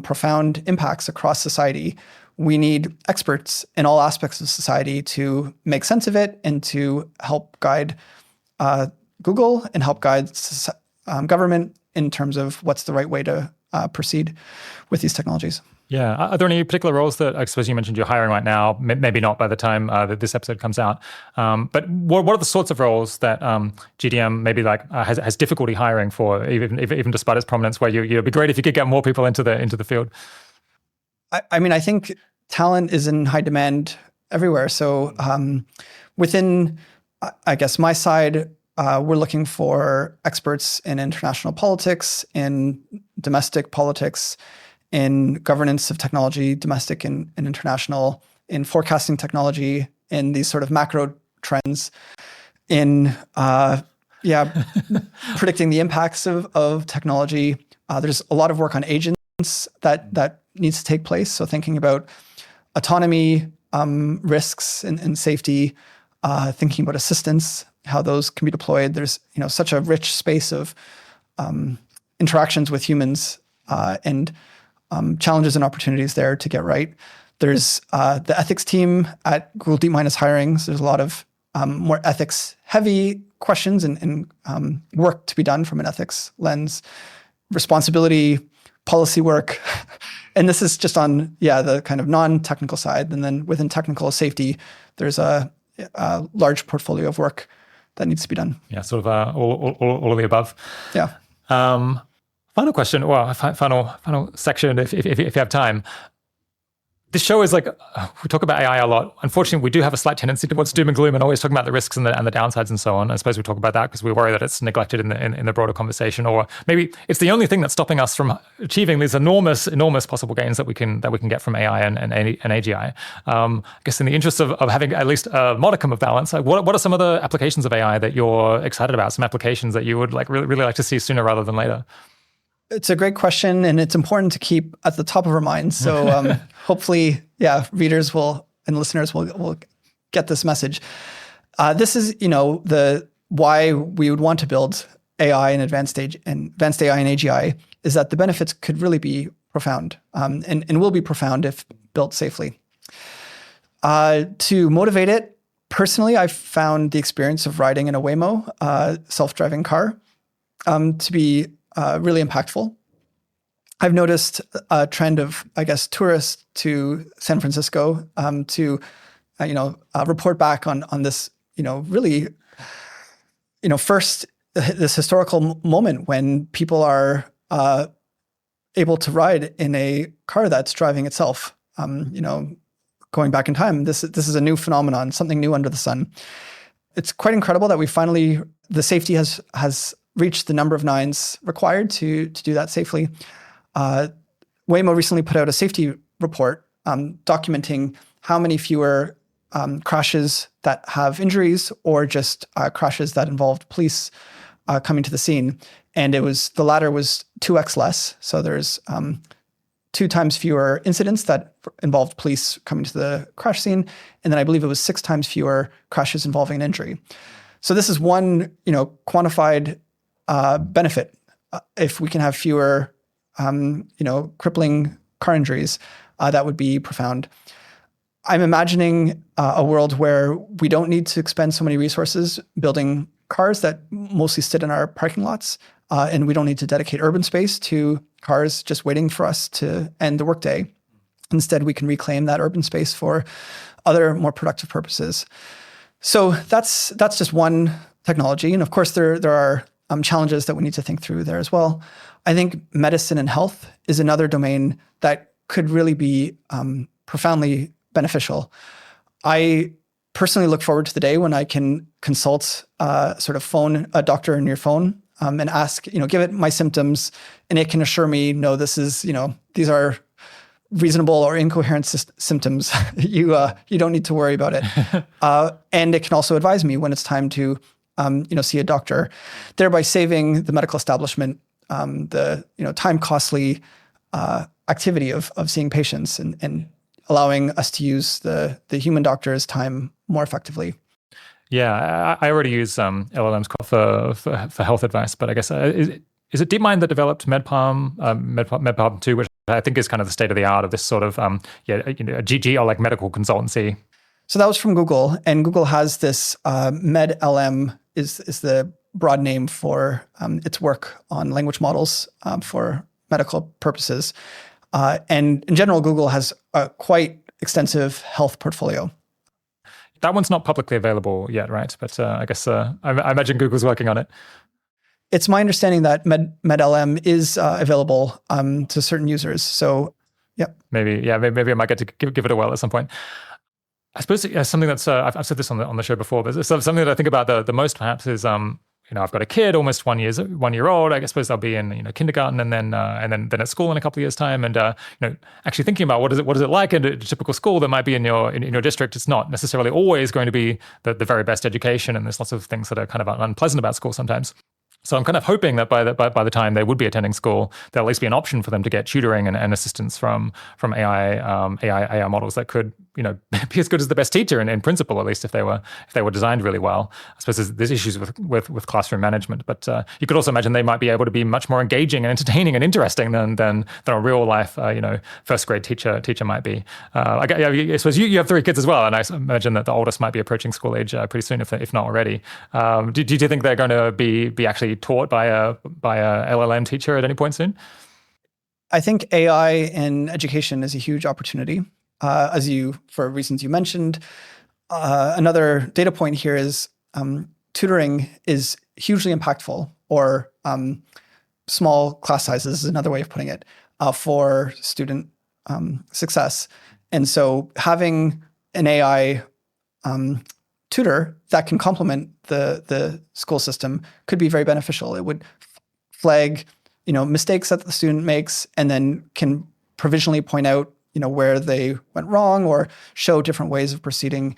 profound impacts across society, we need experts in all aspects of society to make sense of it and to help guide Google and help guide government in terms of what's the right way to proceed with these technologies. Yeah. Are there any particular roles that, I suppose you mentioned you're hiring right now, maybe not by the time that this episode comes out, but what are the sorts of roles that GDM maybe has difficulty hiring for, even despite its prominence, where it'd be great if you could get more people into the field? I think talent is in high demand everywhere. So within, I guess, my side, we're looking for experts in international politics, in domestic politics, in governance of technology, domestic and international, in forecasting technology, in these sort of macro trends, in predicting the impacts of technology. There's a lot of work on agents that needs to take place. So thinking about autonomy, risks and safety, thinking about assistance, how those can be deployed. There's such a rich space of interactions with humans and challenges and opportunities there to get right. There's the ethics team at Google DeepMind is hiring. So there's a lot of more ethics-heavy questions and work to be done from an ethics lens, responsibility, policy work. And this is just on, the kind of non-technical side. And then within technical safety, there's a large portfolio of work that needs to be done. Yeah, sort of all of the above. Yeah. Final question, final section, if you have time. This show is like, we talk about AI a lot. Unfortunately, we do have a slight tendency towards doom and gloom and always talking about the risks and the downsides and so on. I suppose we talk about that because we worry that it's neglected in the broader conversation, or maybe it's the only thing that's stopping us from achieving these enormous possible gains that we can get from AI and AGI. I guess in the interest of having at least a modicum of balance, like what are some of the applications of AI that you're excited about? Some applications that you would like really like to see sooner rather than later? It's a great question, and it's important to keep at the top of our minds. So hopefully, readers and listeners will get this message. This is, the why we would want to build AI and advanced AI and AGI is that the benefits could really be profound, and will be profound if built safely. To motivate it, personally, I've found the experience of riding in a Waymo self-driving car to be really impactful. I've noticed a trend of, tourists to San Francisco to, report back on this, really, first this historical moment when people are able to ride in a car that's driving itself. Going back in time, this is a new phenomenon, something new under the sun. It's quite incredible that the safety has reached the number of nines required to do that safely. Waymo recently put out a safety report documenting how many fewer crashes that have injuries or just crashes that involved police coming to the scene. And the latter was 2x less. So there's 2 times fewer incidents that involved police coming to the crash scene. And then I believe it was 6 times fewer crashes involving an injury. So this is one, quantified benefit. If we can have fewer, crippling car injuries, that would be profound. I'm imagining a world where we don't need to expend so many resources building cars that mostly sit in our parking lots, and we don't need to dedicate urban space to cars just waiting for us to end the workday. Instead, we can reclaim that urban space for other more productive purposes. So that's just one technology, and of course there are challenges that we need to think through there as well. I think medicine and health is another domain that could really be profoundly beneficial. I personally look forward to the day when I can consult phone a doctor in your phone and ask, give it my symptoms, and it can assure me, no, this is, these are reasonable or incoherent symptoms. You don't need to worry about it. And it can also advise me when it's time to see a doctor, thereby saving the medical establishment the time costly activity of seeing patients and allowing us to use the human doctor's time more effectively. Yeah, I already use LLMs for health advice, but I guess is it DeepMind that developed MedPalm 2, which I think is kind of the state of the art of this sort of a GG or like medical consultancy. So that was from Google, and Google has this MedLM is the broad name for its work on language models for medical purposes. And in general, Google has a quite extensive health portfolio. That one's not publicly available yet, right? But I guess I imagine Google's working on it. It's my understanding that MedLM is available to certain users. So, yeah. Maybe I might get to give it a whirl at some point. I suppose something that's I've said this on the show before, but something that I think about the most perhaps is I've got a kid almost 1 year old. I suppose they'll be in kindergarten and then at school in a couple of years' time. And actually thinking about what is it like in a typical school that might be in your district. It's not necessarily always going to be the very best education, and there's lots of things that are kind of unpleasant about school sometimes. So I'm kind of hoping that by the time they would be attending school, there'll at least be an option for them to get tutoring and assistance from AI models that could be as good as the best teacher in principle, at least if they were designed really well. I suppose there's issues with classroom management, but you could also imagine they might be able to be much more engaging and entertaining and interesting than a real life first grade teacher might be. I suppose you have 3 kids as well, and I imagine that the oldest might be approaching school age pretty soon, if not already. Do you think they're going to be actually taught by a LLM teacher at any point soon? I think AI in education is a huge opportunity, for reasons you mentioned. Another data point here is tutoring is hugely impactful, or small class sizes is another way of putting it, for student success. And so having an AI tutor that can complement the school system could be very beneficial. It would flag, mistakes that the student makes, and then can provisionally point out, where they went wrong or show different ways of proceeding.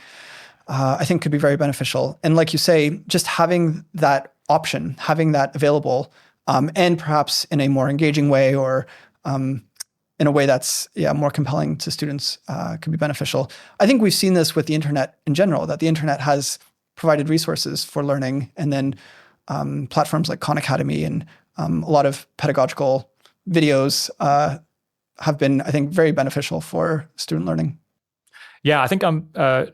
I think could be very beneficial. And like you say, just having that option, having that available, and perhaps in a more engaging way or in a way that's more compelling to students could be beneficial. I think we've seen this with the internet in general, that the internet has provided resources for learning, and then platforms like Khan Academy and a lot of pedagogical videos have been, I think, very beneficial for student learning. Yeah, I think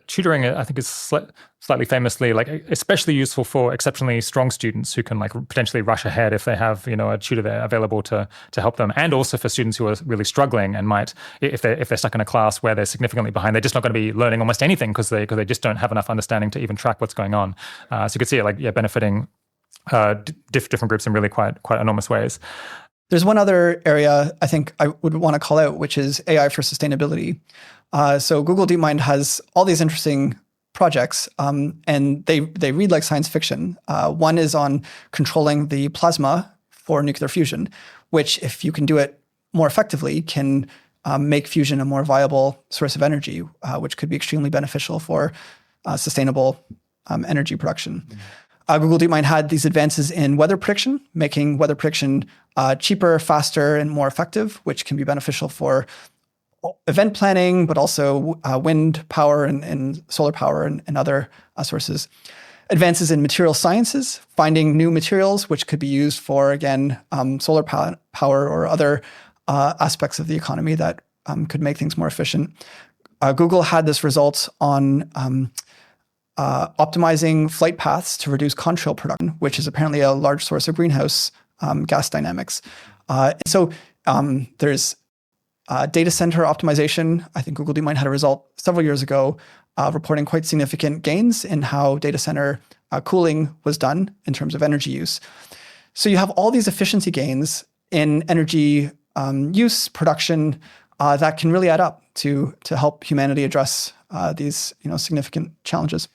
tutoring, I think, is slightly famously especially useful for exceptionally strong students who can potentially rush ahead if they have a tutor there available to help them, and also for students who are really struggling and might, if they're stuck in a class where they're significantly behind, they're just not going to be learning almost anything because they just don't have enough understanding to even track what's going on. So you could see it benefiting different groups in really quite enormous ways. There's one other area I think I would want to call out, which is AI for sustainability. So Google DeepMind has all these interesting projects, and they read like science fiction. One is on controlling the plasma for nuclear fusion, which, if you can do it more effectively, can make fusion a more viable source of energy, which could be extremely beneficial for sustainable energy production. Google DeepMind had these advances in weather prediction, making weather prediction cheaper, faster, and more effective, which can be beneficial for event planning, but also wind power and solar power and other sources. Advances in material sciences, finding new materials, which could be used for, again, solar power or other aspects of the economy that could make things more efficient. Google had this result on optimizing flight paths to reduce contrail production, which is apparently a large source of greenhouse gas dynamics. So there's data center optimization. I think Google DeepMind had a result several years ago reporting quite significant gains in how data center cooling was done in terms of energy use. So you have all these efficiency gains in energy use, production, that can really add up to help humanity address these significant challenges.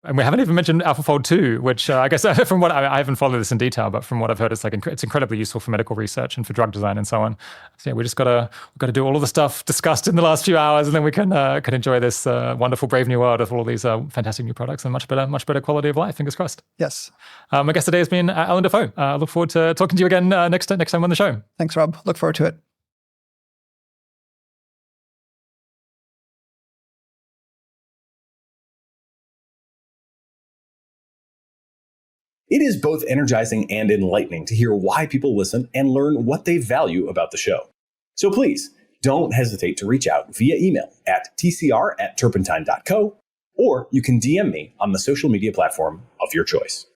And we haven't even mentioned AlphaFold 2, which I guess from what I haven't followed this in detail, but from what I've heard, it's it's incredibly useful for medical research and for drug design and so on. So yeah, we just got to do all of the stuff discussed in the last few hours, and then we can enjoy this wonderful brave new world with all of these fantastic new products and much better quality of life. Fingers crossed. Yes. My guest today has been Allan Dafoe. I look forward to talking to you again next time on the show. Thanks, Rob. Look forward to it. It is both energizing and enlightening to hear why people listen and learn what they value about the show. So please, don't hesitate to reach out via email at tcr@turpentine.co, or you can DM me on the social media platform of your choice.